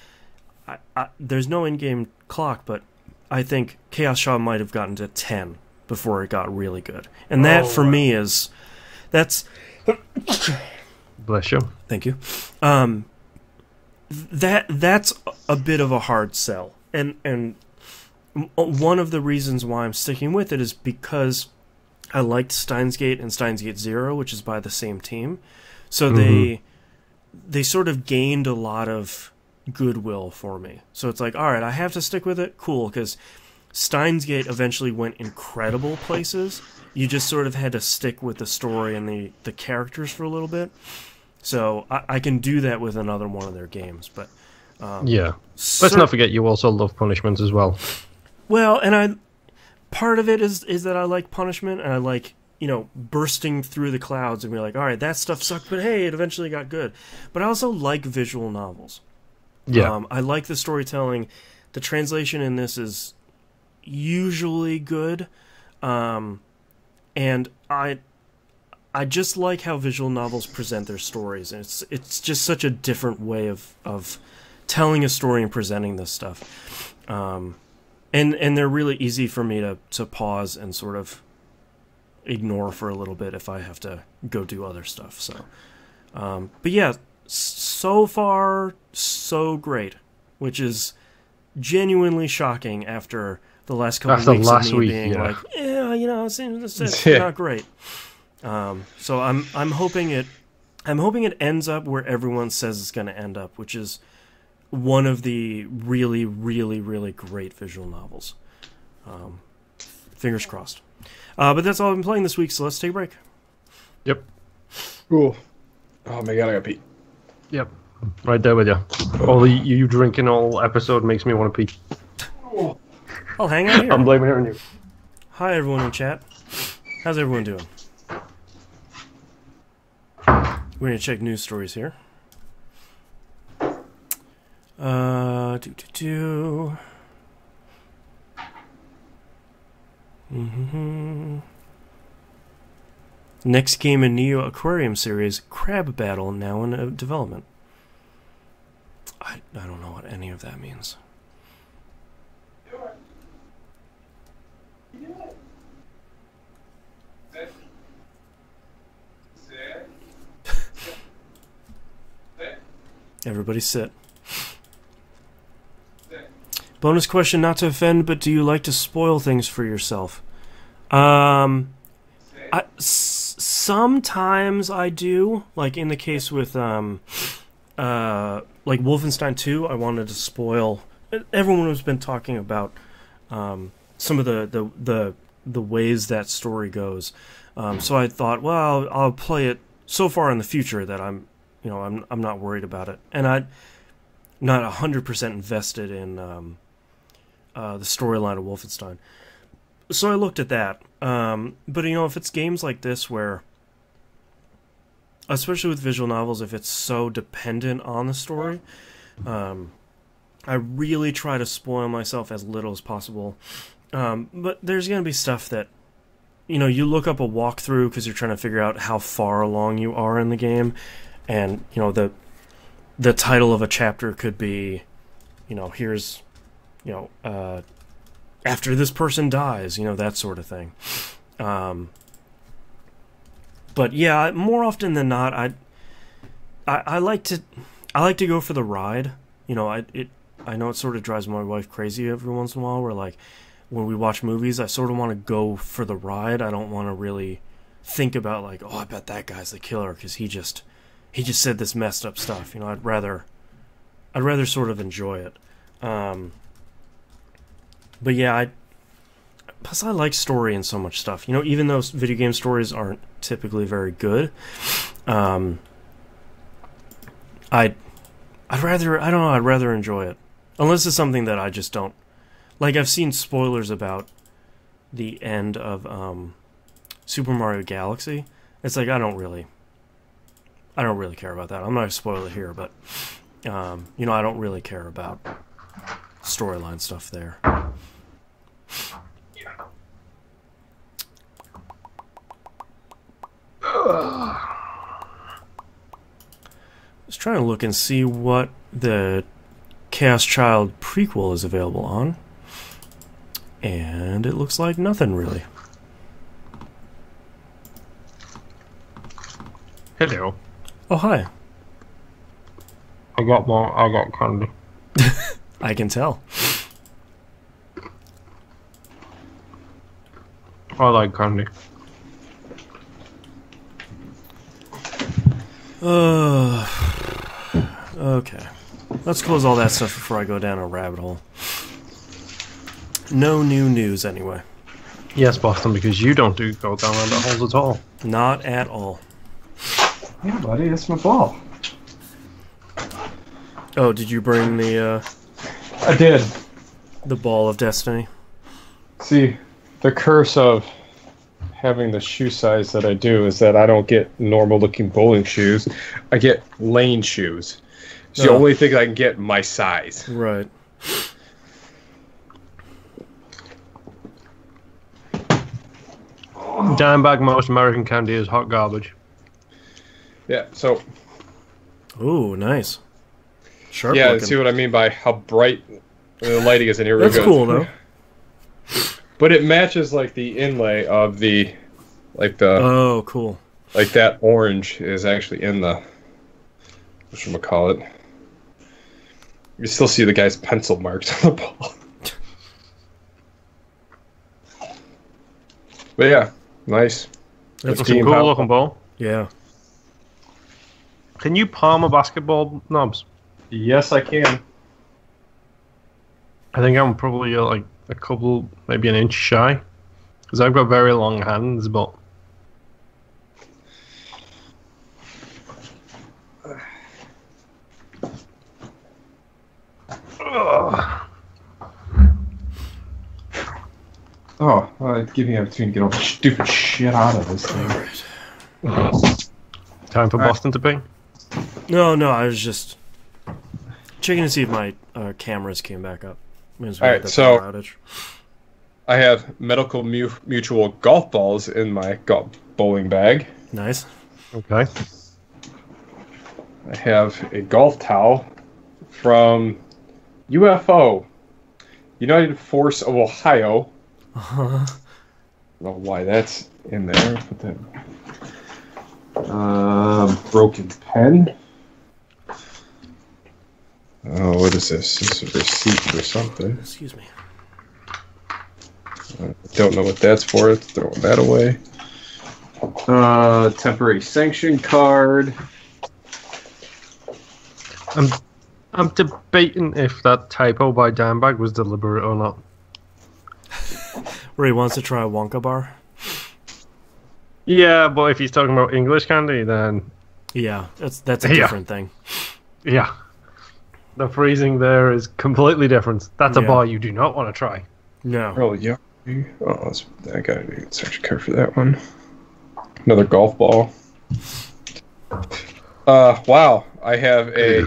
There's no in-game clock, but I think Chaos Shaw might have gotten to 10 before it got really good. And that, for me, that's... Bless you. Thank you. That's a bit of a hard sell. And one of the reasons why I'm sticking with it is because I liked Steins Gate and Steins Gate Zero, which is by the same team. So they sort of gained a lot of goodwill for me. So it's like, all right, I have to stick with it. Cool, because Steins Gate eventually went incredible places. You just sort of had to stick with the story and the characters for a little bit. So I can do that with another one of their games. But yeah, let's not forget you also love Punishment as well. Well, and part of it is that I like Punishment, and I like, you know, bursting through the clouds and be like, all right, that stuff sucked, but hey, it eventually got good. But I also like visual novels. Yeah. I like the storytelling. The translation in this is usually good. And I just like how visual novels present their stories. And it's just such a different way of telling a story and presenting this stuff. And they're really easy for me to pause and sort of ignore for a little bit if I have to go do other stuff. So, but yeah, so far so great, which is genuinely shocking after the last couple of weeks of me being like, yeah, you know, it's not great. So I'm hoping it ends up where everyone says it's going to end up, which is one of the really, really, really great visual novels. Fingers crossed. But that's all I've been playing this week, so let's take a break. Yep. Cool. Oh my god, I gotta pee. Yep. Right there with you. All you drinking all episode makes me want to pee. I'll hang out here. I'm blaming it on you. Hi, everyone in chat. How's everyone doing? We're going to check news stories here. Next game in Neo Aquarium series, Crab Battle, now in development. I don't know what any of that means. Everybody sit. Bonus question, not to offend, but do you like to spoil things for yourself? Sometimes I do. Like in the case with like Wolfenstein 2, I wanted to spoil. Everyone has been talking about some of the ways that story goes. So I thought, well, I'll play it so far in the future that I'm not worried about it, and I'm not 100% invested in the storyline of Wolfenstein. So I looked at that. But if it's games like this where, especially with visual novels, if it's so dependent on the story, I really try to spoil myself as little as possible. But there's going to be stuff that, you look up a walkthrough because you're trying to figure out how far along you are in the game, and, the title of a chapter could be, here's, after this person dies, that sort of thing. But yeah, more often than not, I like to go for the ride. I know it sort of drives my wife crazy every once in a while, where like when we watch movies, I sort of want to go for the ride. I don't want to really think about like, oh, I bet that guy's the killer because he just said this messed up stuff. I'd rather sort of enjoy it. But yeah, plus I like story and so much stuff. Even though video game stories aren't typically very good, I'd rather enjoy it. Unless it's something that I just don't like. I've seen spoilers about the end of Super Mario Galaxy. It's like I don't really care about that. I'm not gonna spoil it here, but I don't really care about storyline stuff there. Just trying to look and see what the Chaos Child prequel is available on. And it looks like nothing, really. Hello. Oh, hi. I got candy. I can tell. I like candy. Okay. Let's close all that stuff before I go down a rabbit hole. No new news, anyway. Yes, Boston, because you don't go down rabbit holes at all. Not at all. Yeah, buddy, that's my ball. Oh, did you bring the, I did. the ball of destiny? See, the curse of having the shoe size that I do is that I don't get normal-looking bowling shoes. I get lane shoes. It's the only thing I can get my size. Right. Dimebag most American candy is hot garbage. Yeah, so... Ooh, nice. Sharp yeah, looking. see what I mean by how bright the lighting is in here. That's cool, though. But it matches, like, the inlay of the... like, the... Oh, cool. Like, that orange is actually in the... whatchamacallit. You still see the guy's pencil marks on the ball. But yeah, nice. That's a cool looking ball. Yeah. Can you palm a basketball, Knobs? Yes, I can. I think I'm probably like a couple, maybe an inch shy. Because I've got very long hands, but... Oh, well, give me an opportunity to get all the stupid shit out of this thing. Time for Boston to ping? No, I was just checking to see if my cameras came back up. Alright, so I have Medical Mutual golf balls in my golf bowling bag. Nice. Okay. I have a golf towel from UFO, United Force of Ohio. Uh-huh. I don't know why that's in there. Put that. Broken pen. Oh, what is this? This is a receipt for something. Excuse me. I don't know what that's for. Let's throw that away. Temporary sanction card. I'm debating if that typo by Dimebag was deliberate or not. Where he wants to try a Wonka bar? Yeah, but if he's talking about English candy, then... Yeah, that's a different thing. Yeah. The phrasing there is completely different. That's a bar you do not want to try. No. Oh, yeah. Oh, I got a section card for that one. Another golf ball. Wow. I have a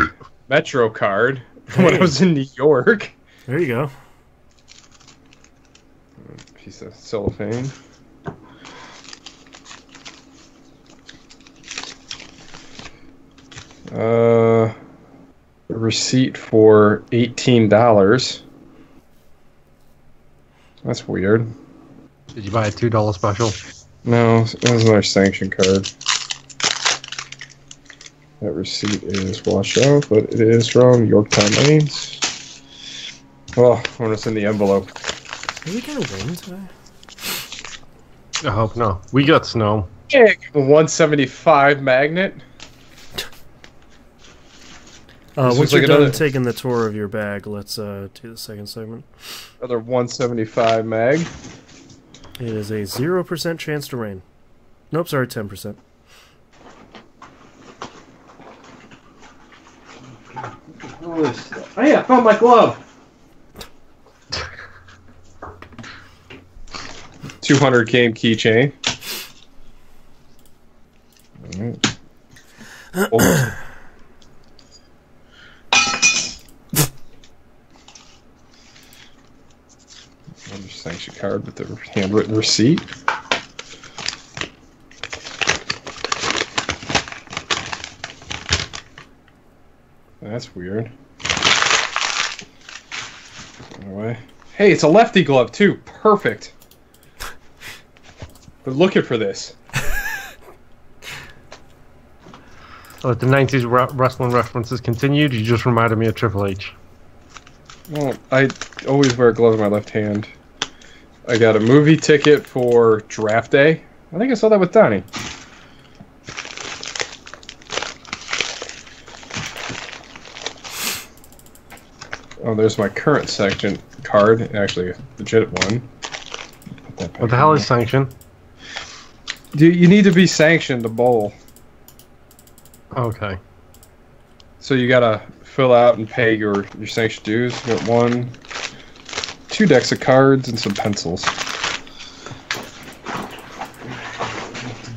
Metro card from when I was in New York. There you go. Piece of cellophane. A receipt for $18. That's weird. Did you buy a $2 special? No, that was another sanction card. That receipt is washed out, but it is from Yorktown Lanes. Oh, I wonder what's in the envelope. Did we get a rain today? I hope no. We got snow. Yeah, a 175 magnet. Once you're done taking the tour of your bag, let's do the second segment. Another 175 mag. It is a 0% chance to rain. Nope, sorry, 10%. Oh yeah, I found my glove. 200 game keychain. Right. Oh. Another sanction card with the handwritten receipt. That's weird. Anyway. Hey, it's a lefty glove, too. Perfect. We're looking for this. So if the 90s wrestling references continued, you just reminded me of Triple H. Well, I always wear a glove in my left hand. I got a movie ticket for draft day. I think I saw that with Donnie. Oh, there's my current sanction card. Actually, a legit one. What the hell is sanction? You need to be sanctioned to bowl. Okay. So you gotta fill out and pay your sanctioned dues. You got 2 decks of cards and some pencils.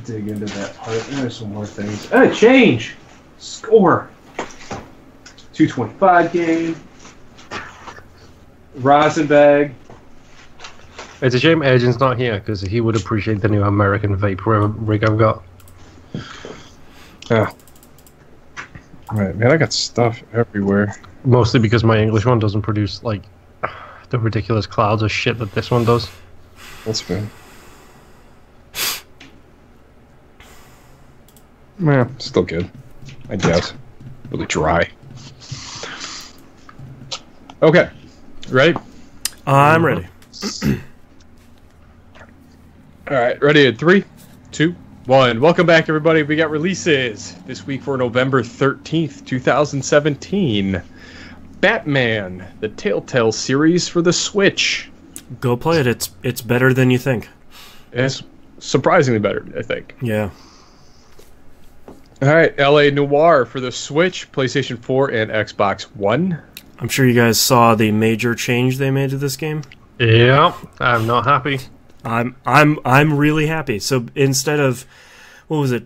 Dig into that part. There's some more things. Hey, change! Score! 225 game. Rosenbag. It's a shame Agent's not here, because he would appreciate the new American vape rig I've got. Yeah. Right, man, I got stuff everywhere. Mostly because my English one doesn't produce, like, the ridiculous clouds of shit that this one does. That's good. Yeah, still good. I guess. Really dry. Okay. Ready? I'm ready. Alright, ready in 3, 2, 1. Welcome back, everybody. We got releases this week for November 13th, 2017. Batman, the Telltale series for the Switch. Go play it. It's better than you think. It's surprisingly better, I think. Yeah. Alright, LA Noire for the Switch, PlayStation 4, and Xbox One. I'm sure you guys saw the major change they made to this game. Yeah, I'm not happy. I'm really happy. So instead of, what was it?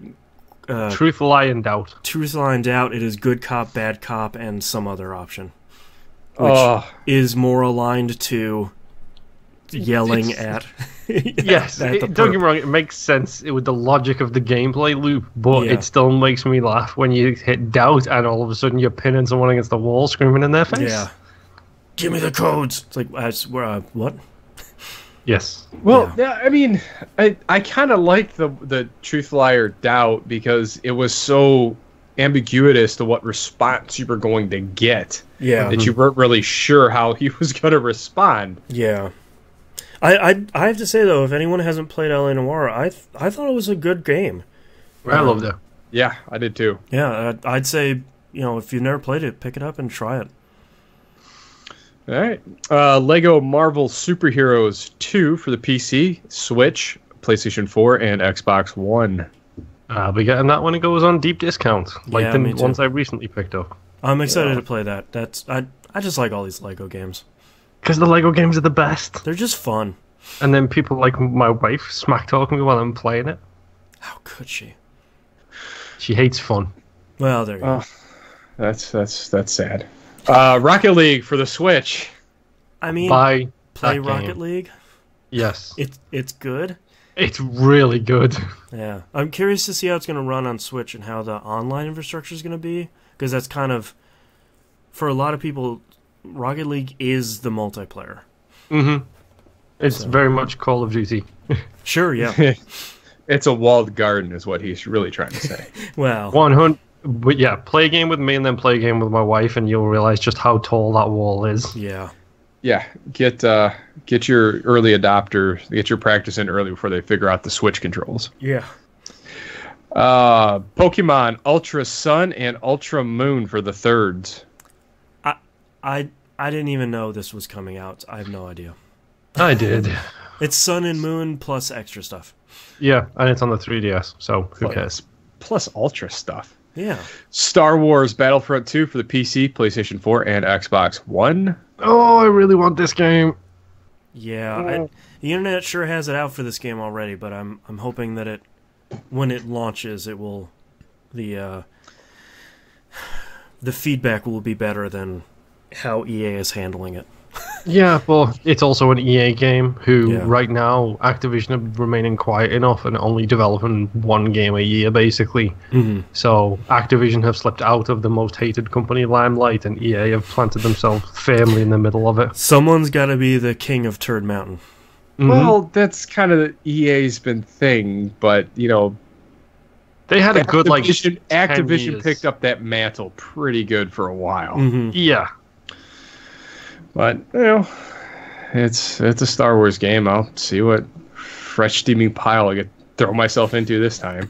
Truth, Lie, and Doubt. Truth, Lie, and Doubt, it is Good Cop, Bad Cop, and some other option. Which is more aligned to yelling at... Yes, don't get me wrong, it makes sense with the logic of the gameplay loop, but it still makes me laugh when you hit Doubt and all of a sudden you're pinning someone against the wall screaming in their face. Yeah. Give me the codes! It's like, what? Yes. Well, yeah, I mean, I kind of like the Truth, Lie, or Doubt because it was so ambiguous to what response you were going to get. Yeah. That you weren't really sure how he was going to respond. Yeah. I have to say, though, if anyone hasn't played LA Noire, I thought it was a good game. I loved it. Yeah, I did too. Yeah, I'd say, if you've never played it, pick it up and try it. All right. Lego Marvel Superheroes 2 for the PC, Switch, PlayStation 4, and Xbox One. I'll be getting that when it goes on deep discount, like the ones I recently picked up. I'm excited to play that. I just like all these Lego games. Because the Lego games are the best. They're just fun. And then people like my wife smack talking me while I'm playing it. How could she? She hates fun. Well, there you go. That's sad. Rocket League for the Switch. I mean, play Rocket League. Yes. It's good. It's really good. Yeah. I'm curious to see how it's going to run on Switch and how the online infrastructure is going to be. Because that's kind of, for a lot of people, Rocket League is the multiplayer. Mm-hmm. It's very much Call of Duty. Sure, yeah. It's a walled garden is what he's really trying to say. Well. 100. But yeah, play a game with me and then play a game with my wife and you'll realize just how tall that wall is. Yeah. Yeah, get your early adopter, get your practice in early before they figure out the Switch controls. Yeah. Pokemon Ultra Sun and Ultra Moon for the thirds. I didn't even know this was coming out. I have no idea. I did. It's Sun and Moon plus extra stuff. Yeah, and it's on the 3DS, so who cares? Plus Ultra stuff. Yeah. Star Wars Battlefront 2 for the PC, PlayStation 4, and Xbox One. Oh, I really want this game. Yeah, the internet sure has it out for this game already, but I'm hoping that when it launches, it will the feedback will be better than how EA is handling it. Yeah, but it's also an EA game who, Yeah. right now, Activision are remaining quiet enough and only developing one game a year, basically. So Activision have slipped out of the most hated company limelight, and EA have planted themselves firmly in the middle of it. Someone's got to be the king of Turd Mountain. Well, that's kind of EA's been thing, but they had a good Activision picked up that mantle pretty good for a while. Yeah. But it's a Star Wars game. I'll see what fresh steaming pile I get throw myself into this time.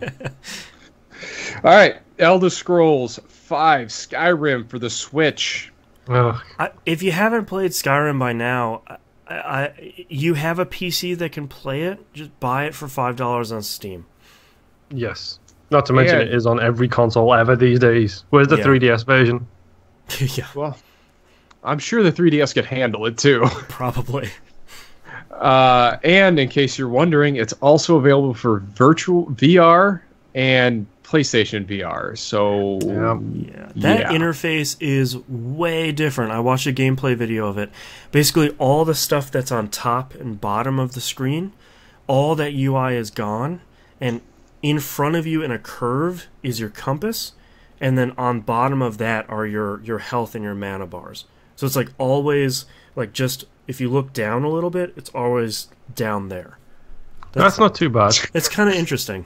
All right, Elder Scrolls 5 Skyrim for the Switch. If you haven't played Skyrim by now, you have a PC that can play it. Just buy it for $5 on Steam. Yes. Not to mention it is on every console ever these days. Where's the 3DS version? Yeah. Well, I'm sure the 3DS could handle it too. Probably. And in case you're wondering, it's also available for virtual VR and PlayStation VR. So that interface is way different. I watched a gameplay video of it. Basically, all the stuff that's on top and bottom of the screen, all that UI is gone, and in front of you in a curve is your compass, and then on bottom of that are your health and your mana bars. So it's like always, like, just if you look down a little bit, it's always down there. That's not too bad. It's kind of interesting.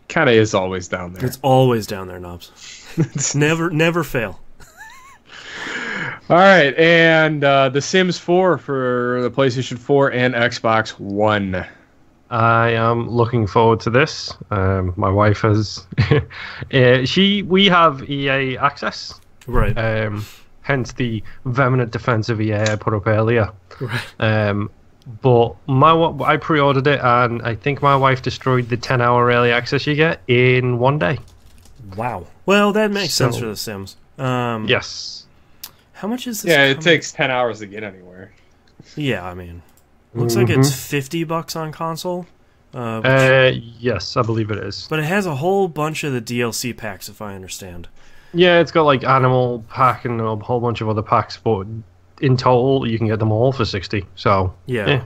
Kind of is always down there. It's always down there, Knobs. never fail. All right, and The Sims 4 for the PlayStation 4 and Xbox One. I am looking forward to this. My wife has... we have EA access. Right. Hence the vehement defense of EA I put up earlier. Right. But I pre-ordered it, and I think my wife destroyed the 10-hour early access you get in one day. Wow. Well, that makes sense for The Sims. Yes. How much is this? Yeah, it takes 10 hours to get anywhere. Yeah, I mean, looks like it's $50 on console. Yes, I believe it is. But it has a whole bunch of the DLC packs, if I understand. Yeah, it's got like Animal Pack and a whole bunch of other packs, but in total you can get them all for 60. So yeah,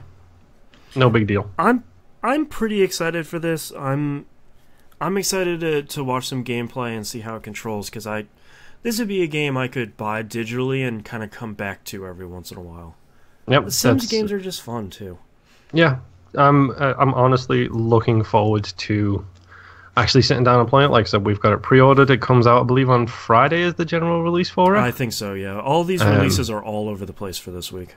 no big deal. I'm pretty excited for this. I'm excited to watch some gameplay and see how it controls, because this would be a game I could buy digitally and kind of come back to every once in a while. Yep, the Sims games are just fun too. Yeah, I'm honestly looking forward to actually sitting down and playing it. Like I said, we've got it pre-ordered. It comes out, I believe, on Friday is the general release for it. I think so, yeah. All these releases are all over the place for this week.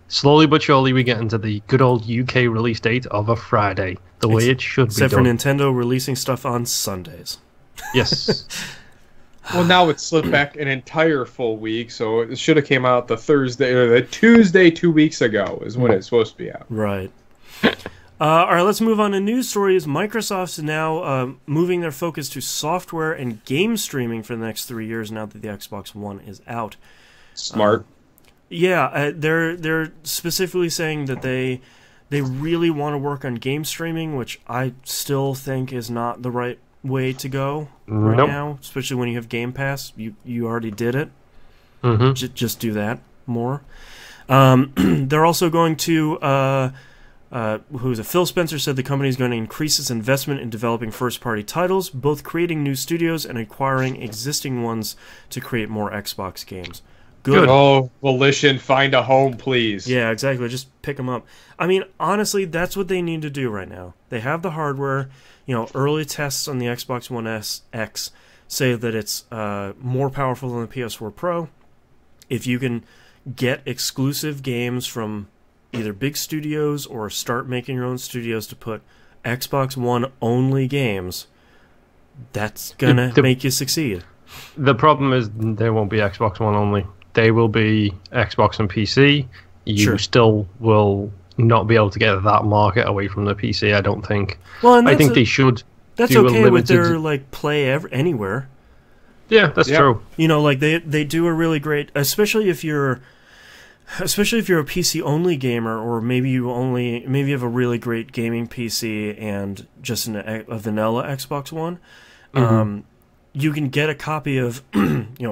Slowly but surely we get into the good old UK release date of a Friday, the way it should be done. Except for Nintendo releasing stuff on Sundays. Yes. Well, now it's slipped back an entire full week, so it should have came out the Thursday or the Tuesday 2 weeks ago is when it's supposed to be out. Right. All right, let's move on to news stories. Microsoft is now moving their focus to software and game streaming for the next 3 years now that the Xbox One is out. Smart. They're specifically saying that they really want to work on game streaming, which I still think is not the right way to go right now, especially when you have Game Pass. You already did it. Just do that more. They're also going to... Phil Spencer said the company is going to increase its investment in developing first-party titles, both creating new studios and acquiring existing ones to create more Xbox games. Good. Oh, Volition, find a home, please. Yeah, exactly. Just pick them up. I mean, honestly, that's what they need to do right now. They have the hardware. Early tests on the Xbox One X say that it's more powerful than the PS4 Pro. If you can get exclusive games from either big studios or start making your own studios to put Xbox One only games, that's gonna make you succeed. The problem is they won't be Xbox One only. They will be Xbox and PC. You still will not be able to get that market away from the PC, I don't think. Well, I think they should. That's do okay a limited... with their play anywhere. Yeah, that's true. They do a really great, especially if you're a PC only gamer, or maybe you have a really great gaming PC and just a vanilla Xbox One. You can get a copy of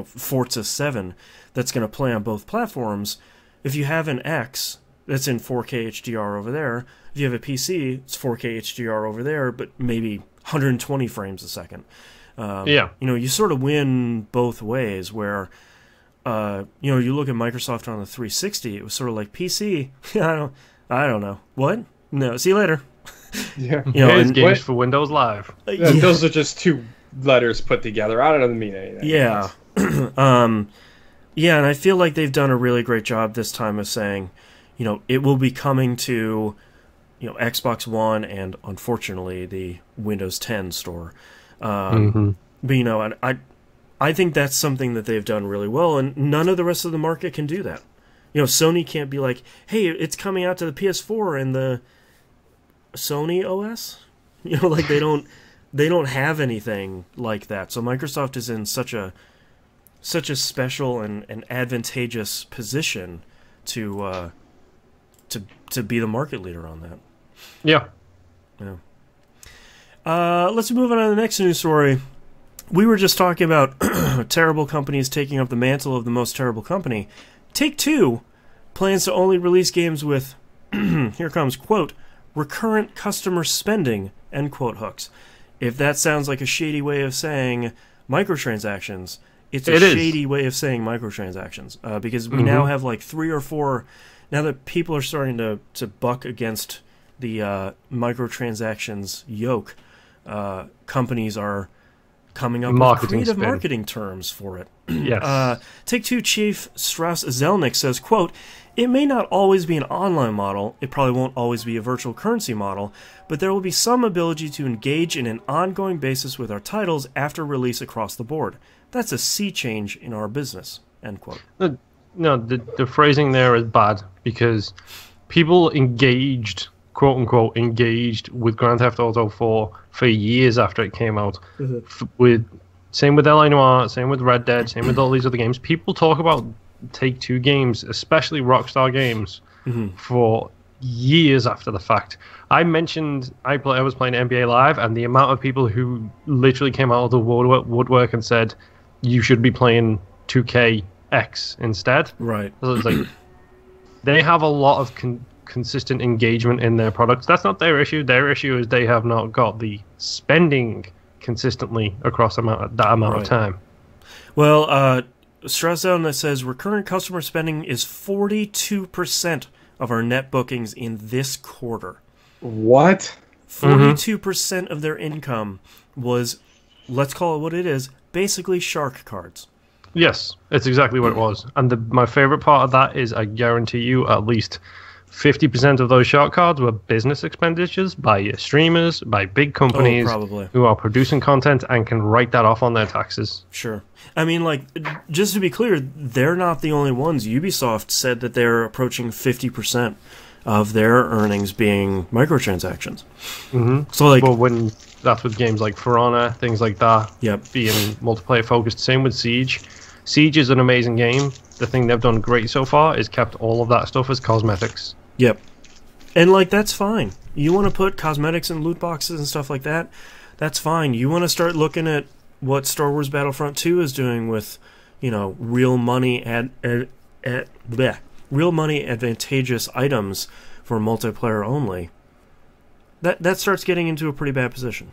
Forza 7 that's going to play on both platforms if you have an X that's in 4K HDR over there, if you have a PC, it's 4K HDR over there, but maybe 120 frames a second. You know, you sort of win both ways where, you know, you look at Microsoft on the 360, it was sort of like PC, I don't know. What? No, see you later. Yeah. You know, and games for Windows Live. Yeah. Those are just two letters put together. I don't mean anything. Yeah. Yeah, and I feel like they've done a really great job this time of saying, you know, it will be coming to, you know, Xbox One and, unfortunately, the Windows 10 store. But, you know, I think that's something that they've done really well, and none of the rest of the market can do that. You know, Sony can't be like, hey, it's coming out to the PS4 and the Sony OS? You know, like, they don't have anything like that. So Microsoft is in such a special and advantageous position to be the market leader on that. Yeah. Let's move on to the next news story. We were just talking about terrible companies taking up the mantle of the most terrible company. Take-Two plans to only release games with, here comes, quote, recurrent customer spending, end quote, hooks. If that sounds like a shady way of saying microtransactions, it's a shady way of saying microtransactions, because we now have like 3 or 4, now that people are starting to buck against the microtransactions yoke, companies are coming up with creative marketing terms for it. Yes. Take-Two chief Strauss Zelnick says, quote, it may not always be an online model, it probably won't always be a virtual currency model, but there will be some ability to engage in an ongoing basis with our titles after release across the board. That's a sea change in our business, end quote. No, the phrasing there is bad, because people engaged, quote unquote, engaged with Grand Theft Auto 4 for years after it came out. Same with L.A. Noire, same with Red Dead, same with all these other games. People talk about Take-Two games, especially Rockstar games, for years after the fact. I mentioned I was playing NBA Live, and the amount of people who literally came out of the woodwork and said, you should be playing 2KX instead. Right. So it's like, they have a lot of consistent engagement in their products. That's not their issue. Their issue is they have not got the spending consistently across that amount of time. Well, Strauss that says recurrent customer spending is 42% of our net bookings in this quarter. What? 42% of their income was, let's call it what it is, basically shark cards. Yes, it's exactly what it was. And my favorite part of that is I guarantee you at least 50% of those shark cards were business expenditures by streamers, by big companies who are producing content and can write that off on their taxes. Sure. I mean, like, just to be clear, they're not the only ones. Ubisoft said that they're approaching 50% of their earnings being microtransactions. So, like, well, when that's with games like For Honor, things like that, yep, being multiplayer focused. Same with Siege. Siege is an amazing game. The thing they've done great so far is kept all of that stuff as cosmetics. Yep. And, like, that's fine. You want to put cosmetics and loot boxes and stuff like that, that's fine. You want to start looking at what Star Wars Battlefront 2 is doing with, you know, real money real money advantageous items for multiplayer only. That starts getting into a pretty bad position.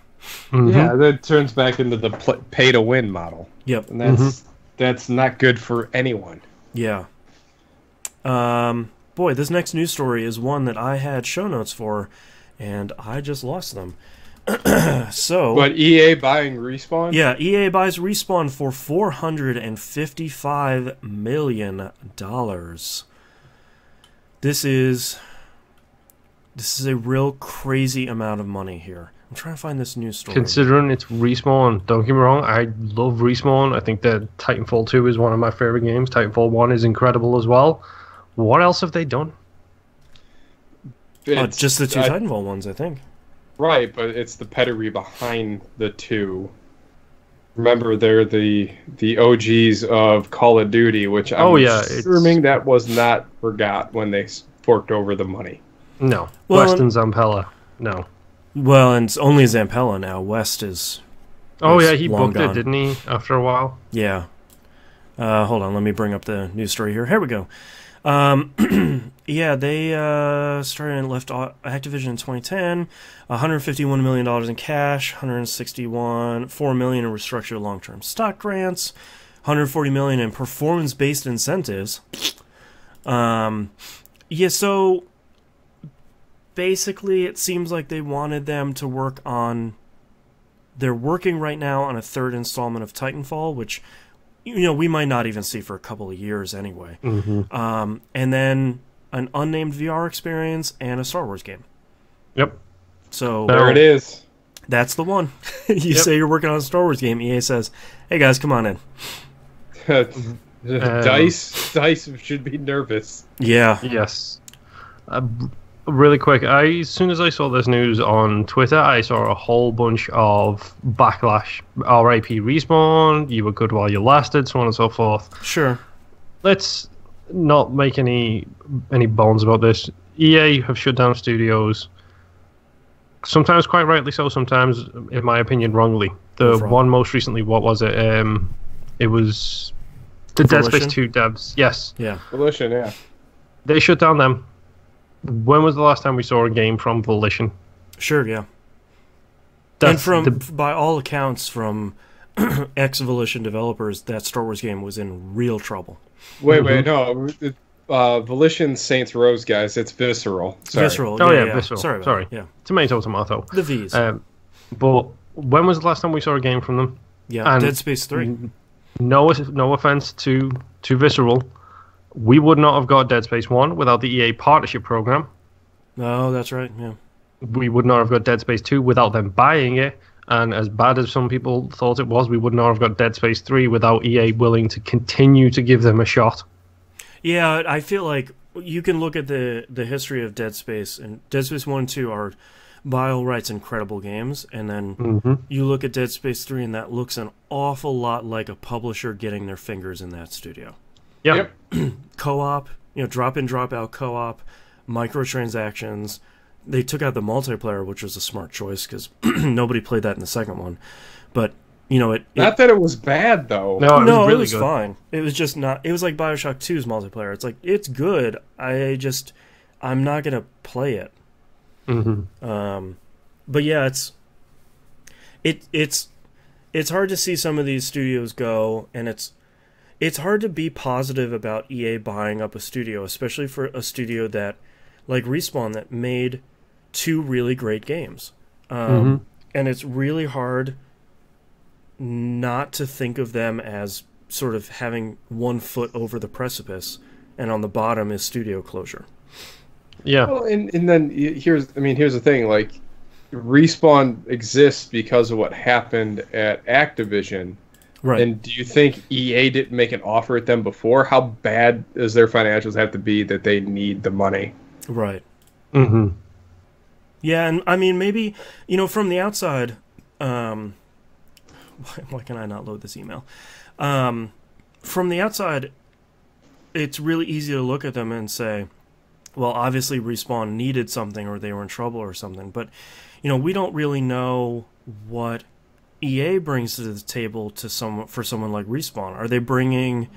Yeah, that turns back into the pay-to-win model. Yep. And that's not good for anyone. Yeah. Boy, this next news story is one that I had show notes for, and I just lost them. So, but EA buying Respawn? Yeah, EA buys Respawn for $455 million. This is a real crazy amount of money here. I'm trying to find this news story. Considering it's Respawn, don't get me wrong, I love Respawn. I think that Titanfall 2 is one of my favorite games. Titanfall 1 is incredible as well. What else have they done? Just the two Titanfall ones, I think. Right, but it's the pedigree behind the two. Remember, they're the OGs of Call of Duty, which I'm assuming that was not forgot when they forked over the money. No. West and Zampella. No. Well, and it's only Zampella now. West is... Oh, yeah, he booked it, didn't he, after a while? Yeah. Hold on, let me bring up the news story here. Here we go. Yeah, they started and left Activision in 2010. $151 million in cash, $4 million in restructured long-term stock grants, $140 million in performance-based incentives. Yeah, so basically it seems like they wanted them to work on... They're working right now on a third installment of Titanfall, which, we might not even see for a couple of years anyway. Mm-hmm. And then an unnamed VR experience and a Star Wars game. Yep. So there it is. That's the one. You say you're working on a Star Wars game. EA says, "Hey guys, come on in." Dice should be nervous. Yeah. Yes. Really quick, as soon as I saw this news on Twitter, I saw a whole bunch of backlash. RIP Respawn, you were good while you lasted, so on and so forth. Sure. Let's not make any bones about this. EA have shut down studios. Sometimes quite rightly so, sometimes, in my opinion, wrongly. The one most recently, what was it? It was the Volition? Dead Space 2 devs. Yes. Yeah. Volition, yeah. They shut down them. When was the last time we saw a game from Volition? Sure, yeah. That's by all accounts, from ex-Volition developers, that Star Wars game was in real trouble. Wait, no. Volition Saints Rose, guys. It's Visceral. Sorry. Visceral. Oh, yeah. Visceral. Sorry. Yeah. Tomato. The V's. But when was the last time we saw a game from them? Yeah, and Dead Space 3. No offense to Visceral. We would not have got Dead Space 1 without the EA partnership program. No, that's right, yeah. We would not have got Dead Space 2 without them buying it. And as bad as some people thought it was, we would not have got Dead Space 3 without EA willing to continue to give them a shot. Yeah, I feel like you can look at the history of Dead Space, and Dead Space 1 and 2 are, by all rights, incredible games, and then you look at Dead Space 3, and that looks an awful lot like a publisher getting their fingers in that studio. Yep. Co-op, drop-in, drop-out co-op, microtransactions. They took out the multiplayer, which was a smart choice, because nobody played that in the second one. But, not that it was bad, though. No, it really was good. Fine. It was just not... It was like Bioshock 2's multiplayer. It's like, it's good. I'm not going to play it. But yeah, it's hard to see some of these studios go, and it's hard to be positive about EA buying up a studio, especially for a studio that, like Respawn, that made 2 really great games. And it's really hard not to think of them as sort of having one foot over the precipice, and on the bottom is studio closure. Yeah. Well, and then here's the thing, like, Respawn exists because of what happened at Activision. Right. And do you think EA didn't make an offer at them before? How bad does their financials have to be that they need the money? Right. Yeah, and I mean, maybe, from the outside, why can I not load this email? From the outside, it's really easy to look at them and say, well, obviously Respawn needed something, or they were in trouble or something. But, we don't really know what EA brings to the table for someone like Respawn. Are they bringing,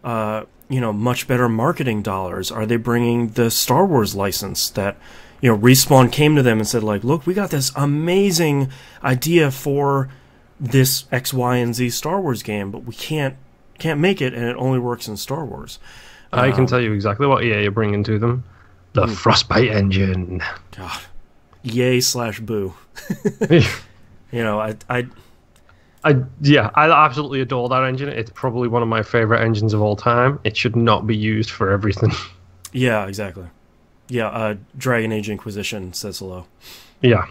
much better marketing dollars? Are they bringing the Star Wars license that, Respawn came to them and said, like, look, we got this amazing idea for this X, Y, and Z Star Wars game, but we can't make it, and it only works in Star Wars. I can tell you exactly what EA are bringing to them. The Frostbite engine. God. Yay/boo. I absolutely adore that engine. It's probably one of my favorite engines of all time. It should not be used for everything. Yeah, exactly. Yeah, Dragon Age Inquisition says hello. Yeah.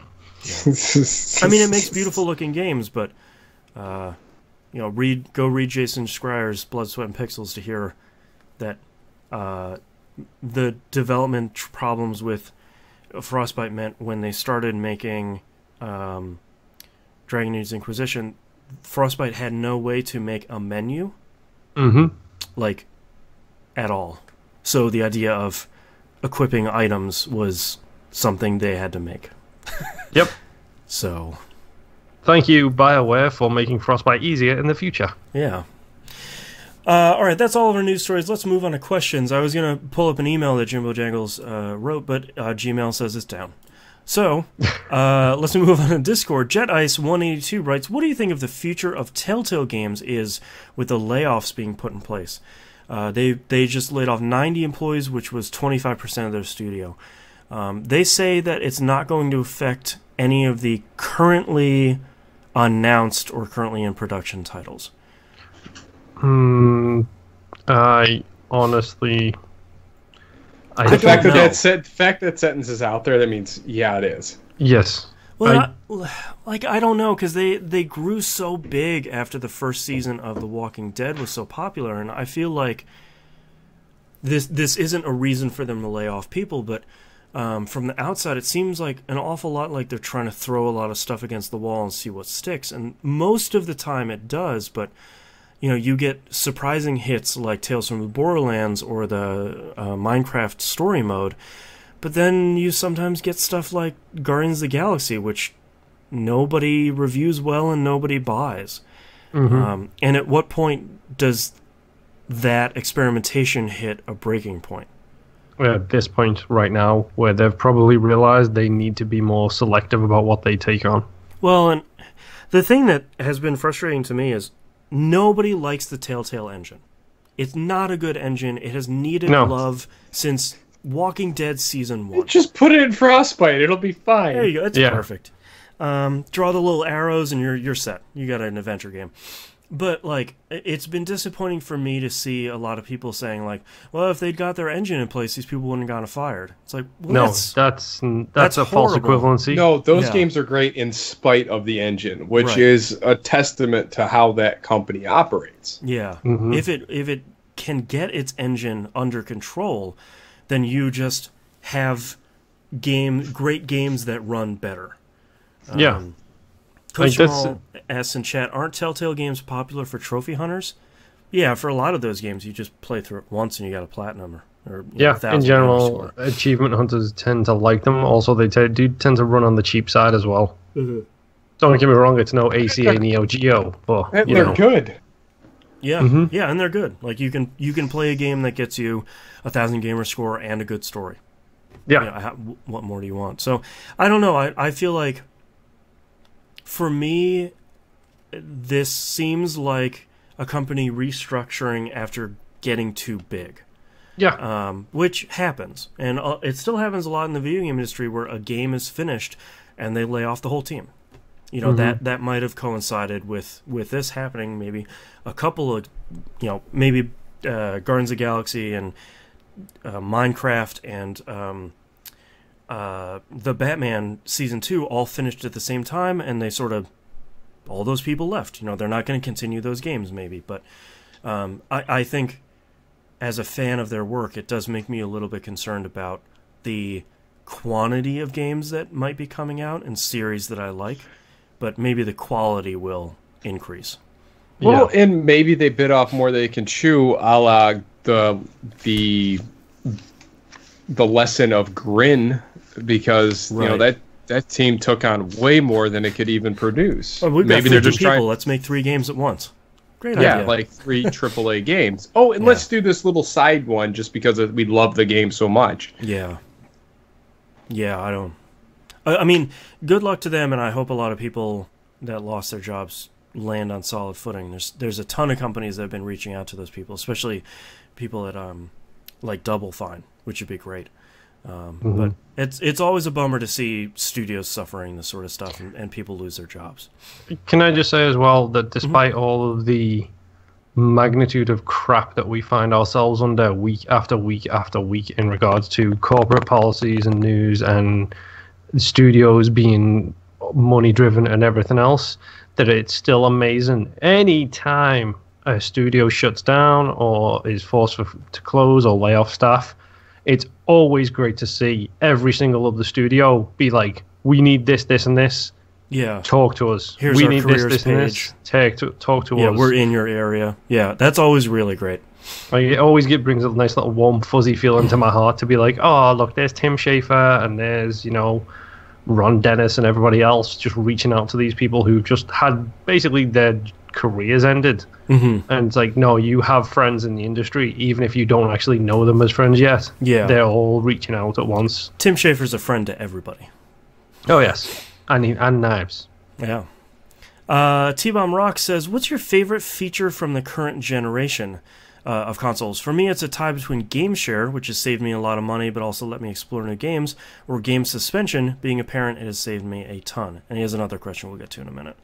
I mean, it makes beautiful looking games, but go read Jason Schreier's Blood, Sweat, and Pixels to hear that the development problems with Frostbite meant when they started making Dragon Age Inquisition, Frostbite had no way to make a menu, like, at all. So the idea of equipping items was something they had to make. Yep. So, thank you, BioWare, for making Frostbite easier in the future. Yeah. All right, that's all of our news stories. Let's move on to questions. I was going to pull up an email that Jimbo Jangles wrote, but Gmail says it's down. So, let's move on to Discord. JetIce182 writes, what do you think of the future of Telltale Games is with the layoffs being put in place? They just laid off 90 employees, which was 25% of their studio. They say that it's not going to affect any of the currently announced or currently in production titles. I honestly... The fact that sentence is out there, that means, yeah, it is. Yes. Well, I don't know, because they grew so big after the first season of The Walking Dead was so popular, and I feel like this isn't a reason for them to lay off people, but from the outside, it seems like an awful lot like they're trying to throw a lot of stuff against the wall and see what sticks, and most of the time it does, but you get surprising hits like Tales from the Borderlands or the Minecraft story mode, but then you sometimes get stuff like Guardians of the Galaxy, which nobody reviews well and nobody buys. Mm-hmm. And at what point does that experimentation hit a breaking point? We're at this point right now where they've probably realized they need to be more selective about what they take on. Well, and the thing that has been frustrating to me is nobody likes the Telltale engine. It's not a good engine. It has needed love since Walking Dead Season 1. Just put it in Frostbite. It'll be fine. There you go. It's perfect. Draw the little arrows and you're set. You got an adventure game. But, it's been disappointing for me to see a lot of people saying, well, if they'd got their engine in place, these people wouldn't have gotten fired. It's like, well, no, that's a false equivalency. No, those games are great in spite of the engine, which is a testament to how that company operates. Yeah. Mm-hmm. If it can get its engine under control, then you just have great games that run better. Yeah. Coach Jamal asks in chat, aren't Telltale games popular for trophy hunters? Yeah, for a lot of those games, you just play through it once and you got a platinum. Or in general, achievement hunters tend to like them. Also, they do tend to run on the cheap side as well. Mm-hmm. Don't get me wrong, it's no ACA Neo Geo, but they're good. Yeah, yeah, and they're good. You can play a game that gets you 1,000 gamer score and a good story. Yeah. What more do you want? So, I don't know. I feel like, for me, this seems like a company restructuring after getting too big. Yeah. Which happens. And it still happens a lot in the video game industry where a game is finished and they lay off the whole team. That might have coincided with this happening. Maybe a couple of, maybe Guardians of the Galaxy and Minecraft and the Batman Season 2 all finished at the same time, and they all those people left. They're not going to continue those games, maybe. But I think, as a fan of their work, it does make me a little bit concerned about the quantity of games that might be coming out and series that I like, but maybe the quality will increase. Well, and maybe they bit off more than they can chew, a la the lesson of Grin, because that team took on way more than it could even produce. Well, maybe they're just trying. Let's make 3 games at once. Great idea. Yeah, like 3 AAA games. Oh, and let's do this little side one just because we love the game so much. Yeah. Yeah, I don't. I mean, good luck to them, and I hope a lot of people that lost their jobs land on solid footing. There's a ton of companies that have been reaching out to those people, especially people at like Double Fine, which would be great. But it's always a bummer to see studios suffering this sort of stuff and people lose their jobs. Can I just say as well that despite all of the magnitude of crap that we find ourselves under week after week after week in regards to corporate policies and news and studios being money driven and everything else, that it's still amazing any time a studio shuts down or is forced to close or lay off staff. It's always great to see every single of the studio be like, we need this, this, and this. Yeah. Talk to us. Here's we our need careers this, page. And this. Talk to us. Yeah, we're in your area. Yeah, that's always really great. It always brings a nice little warm, fuzzy feeling to my heart to be like, oh, look, there's Tim Schafer and there's, Ron Dennis and everybody else just reaching out to these people who just had basically their careers ended. And it's like, no, you have friends in the industry, even if you don't actually know them as friends yet. Yeah. They're all reaching out at once. Tim Schafer's a friend to everybody. Oh, yes. And knives. Yeah. T-Bomb Rock says, what's your favorite feature from the current generation of consoles? For me, it's a tie between Game Share, which has saved me a lot of money but also let me explore new games, or Game Suspension. Being a parent, it has saved me a ton. And he has another question we'll get to in a minute.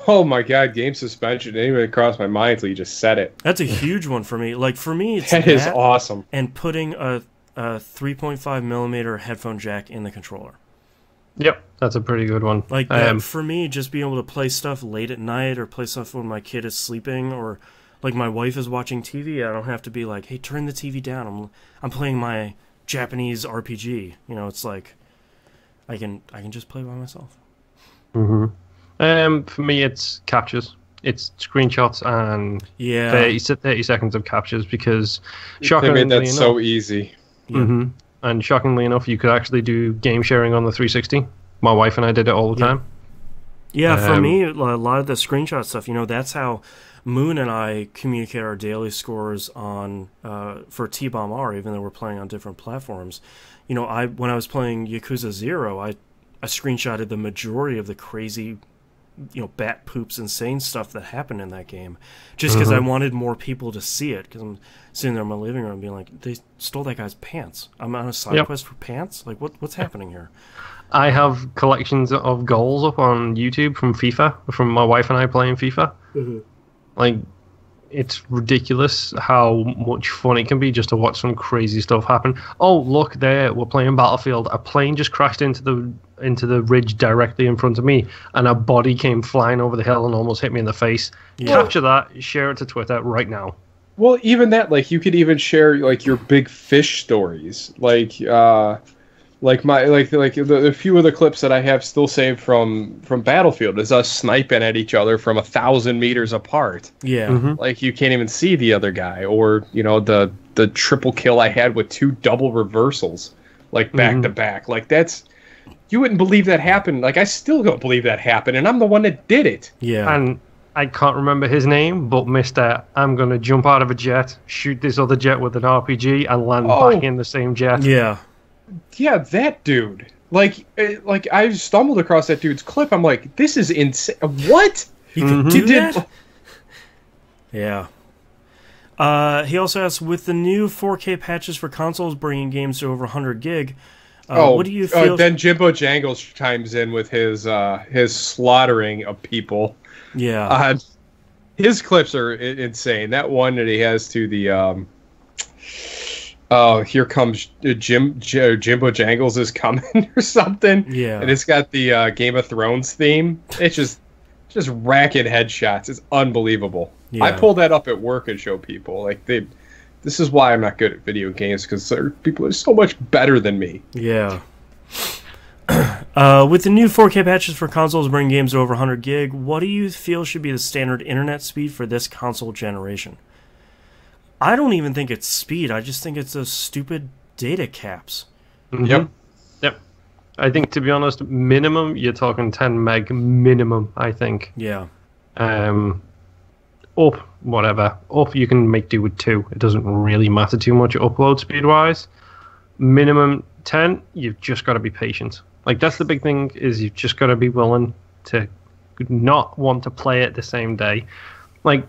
Oh my God, Game Suspension didn't even cross my mind until you just said it. That's a huge one for me. Like, for me, it's that is awesome. And putting a 3.5 millimeter headphone jack in the controller. Yep, that's a pretty good one. Like, for me, just being able to play stuff late at night or play stuff when my kid is sleeping or, like, my wife is watching TV, I don't have to be like, hey, turn the TV down. I'm playing my Japanese RPG. You know, it's like, I can just play by myself. For me, it's captures. It's screenshots and 30 seconds of captures because shockingly they made that so easy. And shockingly enough, you could actually do game sharing on the 360. My wife and I did it all the time. Yeah, for me, a lot of the screenshot stuff, you know, that's how Moon and I communicate our daily scores on for T-Bomb R, even though we're playing on different platforms. You know, when I was playing Yakuza 0, I screenshotted the majority of the crazy, you know, bat poops insane stuff that happened in that game, just because I wanted more people to see it. Because I'm sitting there in my living room being like, they stole that guy's pants. I'm on a side quest for pants. Like, what's happening here? I have collections of goals up on YouTube from FIFA, from my wife and I playing FIFA. Like, it's ridiculous how much fun it can be just to watch some crazy stuff happen. Oh, look there, we're playing Battlefield. A plane just crashed into the ridge directly in front of me, and a body came flying over the hill and almost hit me in the face. Capture that, share it to Twitter right now. Well, even that, like, you could even share, like, your big fish stories. The few of the clips that I have still saved from Battlefield is us sniping at each other from 1,000 meters apart. Yeah. Like, you can't even see the other guy. Or, you know, the triple kill I had with 2 double reversals, like, back to back. Like, that's... You wouldn't believe that happened. Like, I still don't believe that happened, and I'm the one that did it. Yeah. And I can't remember his name, but Mr. I'm going to jump out of a jet, shoot this other jet with an RPG, and land back in the same jet. Yeah. Yeah, that dude. Like I stumbled across that dude's clip. I'm like, this is insane. What? He could do that? Yeah. He also asks, with the new 4K patches for consoles bringing games to over 100 gig, what do you feel? Then Jimbo Jangles chimes in with his slaughtering of people. Yeah. His clips are insane. That one that he has to the here comes Jimbo Jangles is coming or something. Yeah. And it's got the Game of Thrones theme. It's just racking headshots. It's unbelievable. Yeah. I pull that up at work and show people. Like, this is why I'm not good at video games, because people are so much better than me. Yeah. With the new 4K patches for consoles bringing games to over 100 gig, what do you feel should be the standard internet speed for this console generation? I don't even think it's speed. I just think it's those stupid data caps. Yep. I think, to be honest, minimum, you're talking 10 meg minimum, I think. Yeah. Up, whatever. Up, you can make do with 2. It doesn't really matter too much upload speed-wise. Minimum 10, you've just got to be patient. Like, that's the big thing, is you've just got to be willing to not want to play it the same day. Like,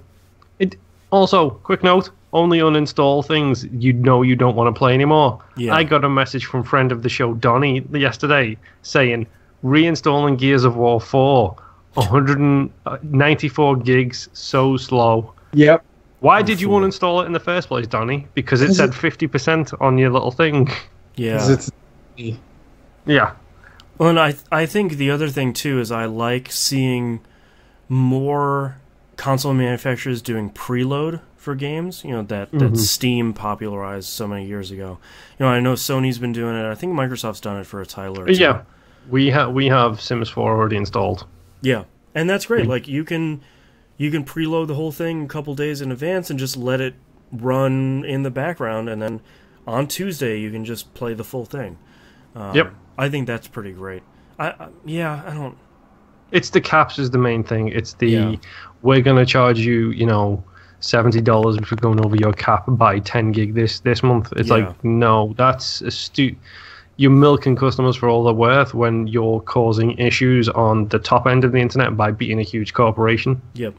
it. Also, quick note, only uninstall things you know you don't want to play anymore. Yeah. I got a message from friend of the show, Donnie, yesterday, saying, reinstalling Gears of War 4, 194 gigs, so slow. Yep. Why did you uninstall it in the first place, Donnie? Because it said 50% on your little thing. Yeah. Yeah. Well, and I think the other thing, too, is I like seeing more console manufacturers doing preload for games, you know, that Steam popularized so many years ago. You know, I know Sony's been doing it. I think Microsoft's done it for a title or two. Yeah. We have Sims 4 already installed. Yeah. And that's great. Like, you can preload the whole thing a couple days in advance and just let it run in the background, and then on Tuesday you can just play the full thing. Yep. I think that's pretty great. I don't... It's the caps is the main thing. It's the we're gonna charge you, you know, $70 for going over your cap by 10 gig this month. It's like, no, that's astute. You're milking customers for all they're worth when you're causing issues on the top end of the internet by being a huge corporation. Yep.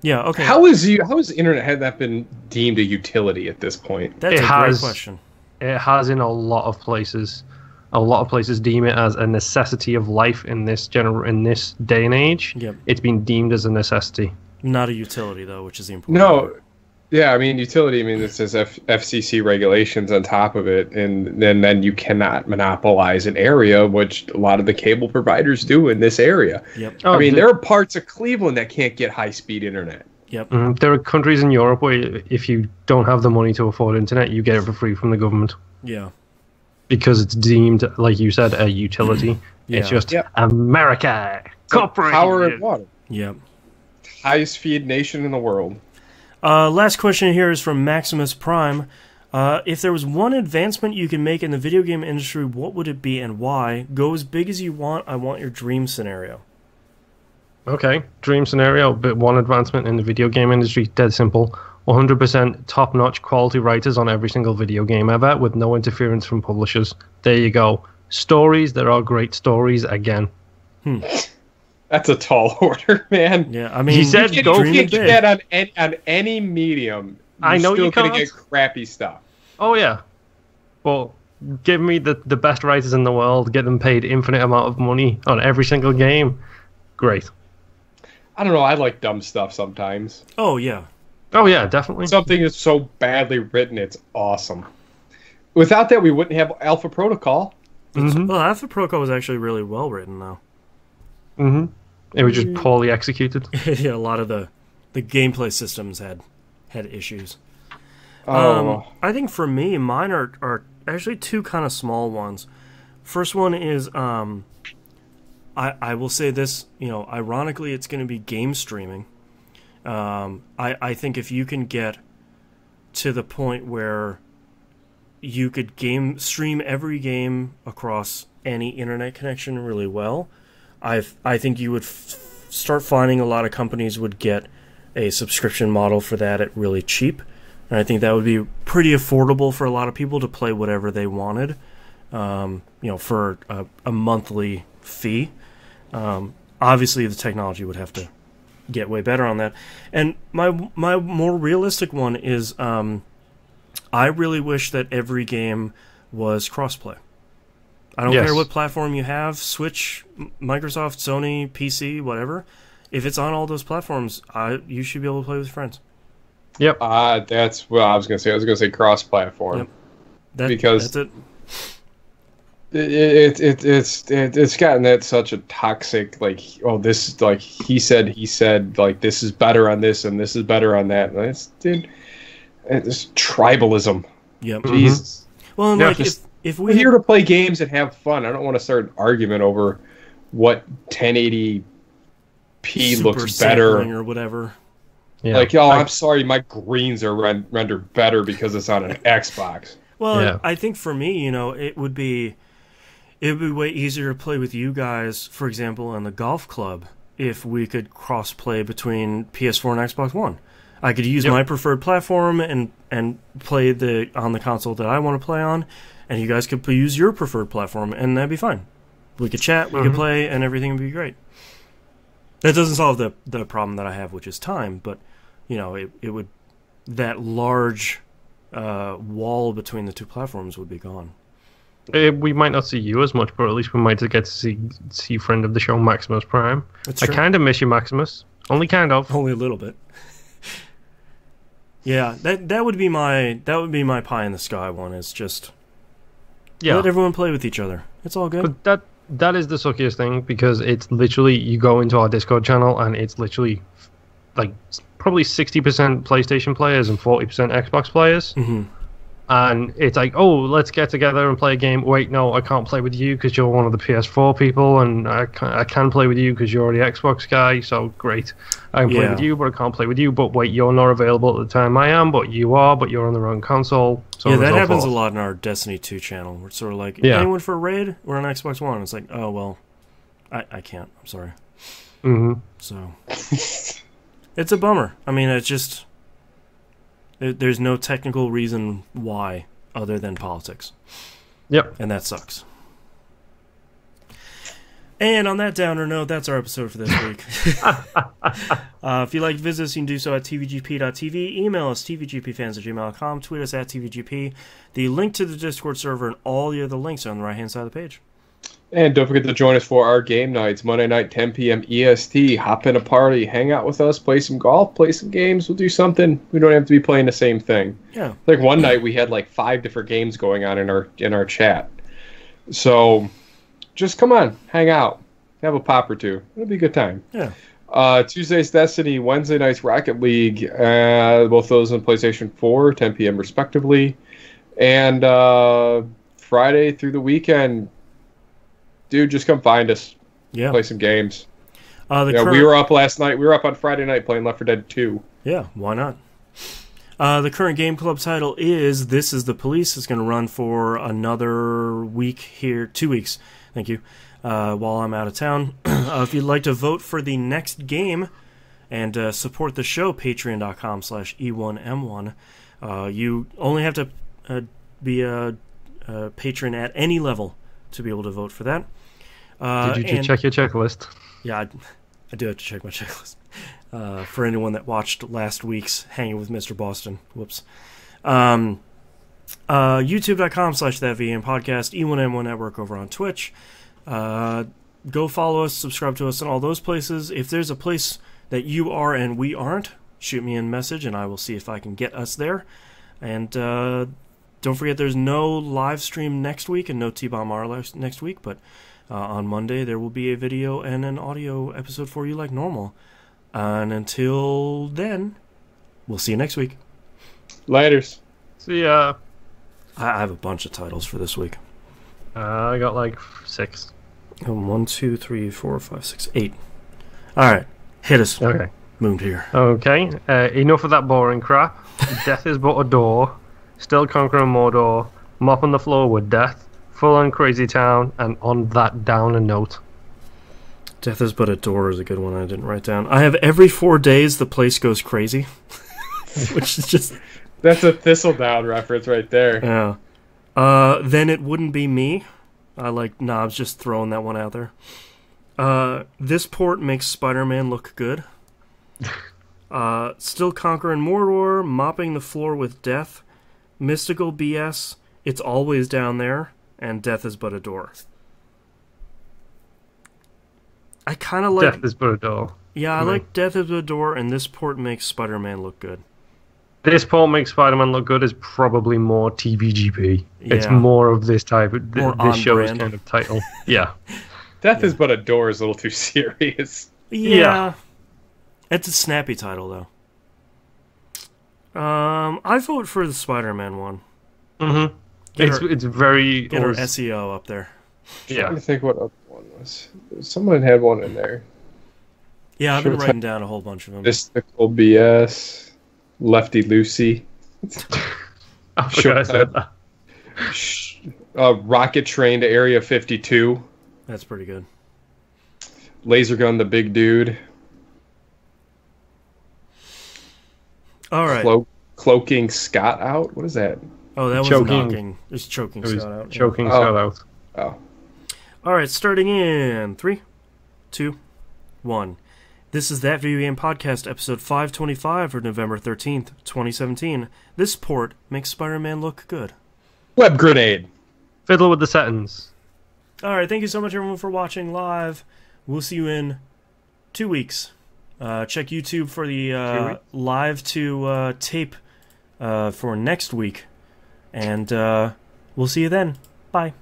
Yeah. Okay. How is the internet had that been deemed a utility at this point? That's a great question. It has in a lot of places. A lot of places deem it as a necessity of life in this day and age. Yep. It's been deemed as a necessity. Not a utility, though, which is the important part. Yeah, I mean, utility, I mean, this is FCC regulations on top of it, and then you cannot monopolize an area, which a lot of the cable providers do in this area. Yep. I mean, there are parts of Cleveland that can't get high-speed internet. Yep. There are countries in Europe where if you don't have the money to afford internet, you get it for free from the government. Yeah. Because it's deemed, like you said, a utility. It's just America, corporate power and water. Yep. Highest speed nation in the world. Last question here is from Maximus Prime. If there was one advancement you could make in the video game industry, what would it be and why? Go as big as you want. I want your dream scenario. Okay, dream scenario, but one advancement in the video game industry, dead simple. 100% top-notch quality writers on every single video game ever with no interference from publishers. There you go. Stories, there are great stories again. That's a tall order, man. Yeah, I mean, he said you go can't get that on any medium. I know still you can't. Gonna get crappy stuff. Oh yeah, but give me the best writers in the world, get them paid infinite amount of money on every single game. Great. I don't know. I like dumb stuff sometimes. Oh yeah. Oh yeah, definitely. Something is so badly written, it's awesome. Without that, we wouldn't have Alpha Protocol. Well, Alpha Protocol was actually really well written, though. It was just poorly executed. Yeah, a lot of the gameplay systems had issues. I think for me, mine are actually two kind of small ones. First one is I will say this, ironically, it's going to be game streaming. I think if you can get to the point where you could stream every game across any internet connection really well, I think you would start finding a lot of companies would get a subscription model for that at really cheap, and I think that would be pretty affordable for a lot of people to play whatever they wanted, for a monthly fee. Obviously, the technology would have to get way better on that. And my more realistic one is I really wish that every game was crossplay. I don't care what platform you have, Switch, Microsoft, Sony, PC, whatever. If it's on all those platforms, you should be able to play with friends. Yep. That's what I was going to say. I was going to say cross-platform. Yep. Because that's it. It's gotten that such a toxic, like, oh, this, like, he said, like, this is better on this and this is better on that. And it's tribalism. Yep. Jesus. Well, and like, if we're here to play games and have fun, I don't want to start an argument over what 1080p looks better or whatever. Yeah. Like, I'm sorry, my greens are rendered better because it's on an Xbox. Well, I think for me, it would be way easier to play with you guys, for example, in the golf club, if we could cross-play between PS4 and Xbox One. I could use my preferred platform and play on the console that I want to play on, and you guys could use your preferred platform, and that'd be fine. We could chat, we could play, and everything would be great. That doesn't solve the problem that I have, which is time, but it would, that large wall between the two platforms would be gone. We might not see you as much, but at least we might get to see friend of the show, Maximus Prime. I kind of miss you, Maximus. Only kind of. Only a little bit. Yeah, that would be my pie in the sky one. Is just let everyone play with each other. It's all good. But that is the suckiest thing, because it's literally, you go into our Discord channel and it's literally like probably 60% PlayStation players and 40% Xbox players. And it's like, oh, let's get together and play a game. Wait, no, I can't play with you because you're one of the PS4 people, and I can play with you because you're the Xbox guy, so great. I can play with you, but I can't play with you. But wait, you're not available at the time I am, but you are, but you're on the wrong console. So that happens a lot in our Destiny 2 channel. We're sort of like, anyone for a raid? We're on Xbox One. It's like, oh, well, I can't. I'm sorry. Mm-hmm. So, it's a bummer. I mean, it's just, there's no technical reason why other than politics. Yep. And that sucks. And on that downer note, that's our episode for this week. If you'd like to visit us, you can do so at tvgp.tv. Email us, tvgpfans@gmail.com. Tweet us at tvgp. The link to the Discord server and all the other links are on the right-hand side of the page. And don't forget to join us for our game nights, Monday night, 10 p.m. EST. Hop in a party, hang out with us, play some golf, play some games. We'll do something. We don't have to be playing the same thing. Yeah. Like one night we had like 5 different games going on in our chat. So just come on, hang out, have a pop or two. It'll be a good time. Yeah. Tuesday's Destiny, Wednesday night's Rocket League. Both those on PlayStation 4, 10 p.m. respectively. And Friday through the weekend, dude, just come find us. Yeah. Play some games. We were up last night. We were up on Friday night playing Left 4 Dead 2. Yeah, why not? The current Game Club title is This Is the Police. It's going to run for another week here. 2 weeks. Thank you. While I'm out of town. If you'd like to vote for the next game and support the show, patreon.com/E1M1. You only have to be a patron at any level to be able to vote for that. Did you check your checklist? Yeah, I do have to check my checklist. For anyone that watched last week's Hanging with Mr. Boston. Whoops. YouTube.com/ThatVN Podcast, E1M1 Network over on Twitch. Go follow us, subscribe to us in all those places. If there's a place that you are and we aren't, shoot me a message and I will see if I can get us there. And don't forget there's no live stream next week and no T-Bomb R next week, but on Monday there will be a video and an audio episode for you like normal. And until then, we'll see you next week. Laters. See ya. I have a bunch of titles for this week. I got like 6. 1, 2, 3, 4, 5, 6, 8. Alright, hit us. Okay. Mooned here. Okay, enough of that boring crap. Death is but a door. Still conquering Mordor. Mopping the floor with death. Full on crazy town. And on that downer note. Death is but a door is a good one I didn't write down. I have every 4 days the place goes crazy. Which is just... That's a Thistledown reference right there. Yeah. Then it wouldn't be me. I like Knobs just throwing that one out there. This port makes Spider-Man look good. Still conquering Mordor, mopping the floor with death. Mystical BS, it's always down there, and death is but a door. I kind of like... Death is but a door. Yeah, I like Death is but a door, and this port makes Spider-Man look good. This port makes Spider-Man look good is probably more TVGP. Yeah. It's more of this type of... This show's kind of title. Yeah. Death is but a door is a little too serious. Yeah. It's a snappy title, though. I vote for the Spider-Man one. Mm-hmm. It's very... Get our SEO up there. I'm trying to think what other one was. Someone had one in there. Yeah, I've been writing down a whole bunch of them. Mystical BS... Lefty Lucy. I forgot I said that. Rocket Train to Area 52. That's pretty good. Laser Gun the Big Dude. All right. Cloaking Scott out? What is that? Oh, that was knocking. It's choking Scott out. Choking Scott out. Oh. All right, starting in 3, 2, 1. This is That Video Game Podcast, episode 525 for November 13th, 2017. This port makes Spider-Man look good. Web grenade. Fiddle with the settings. All right, thank you so much, everyone, for watching live. We'll see you in 2 weeks. Check YouTube for the live to tape for next week. And we'll see you then. Bye.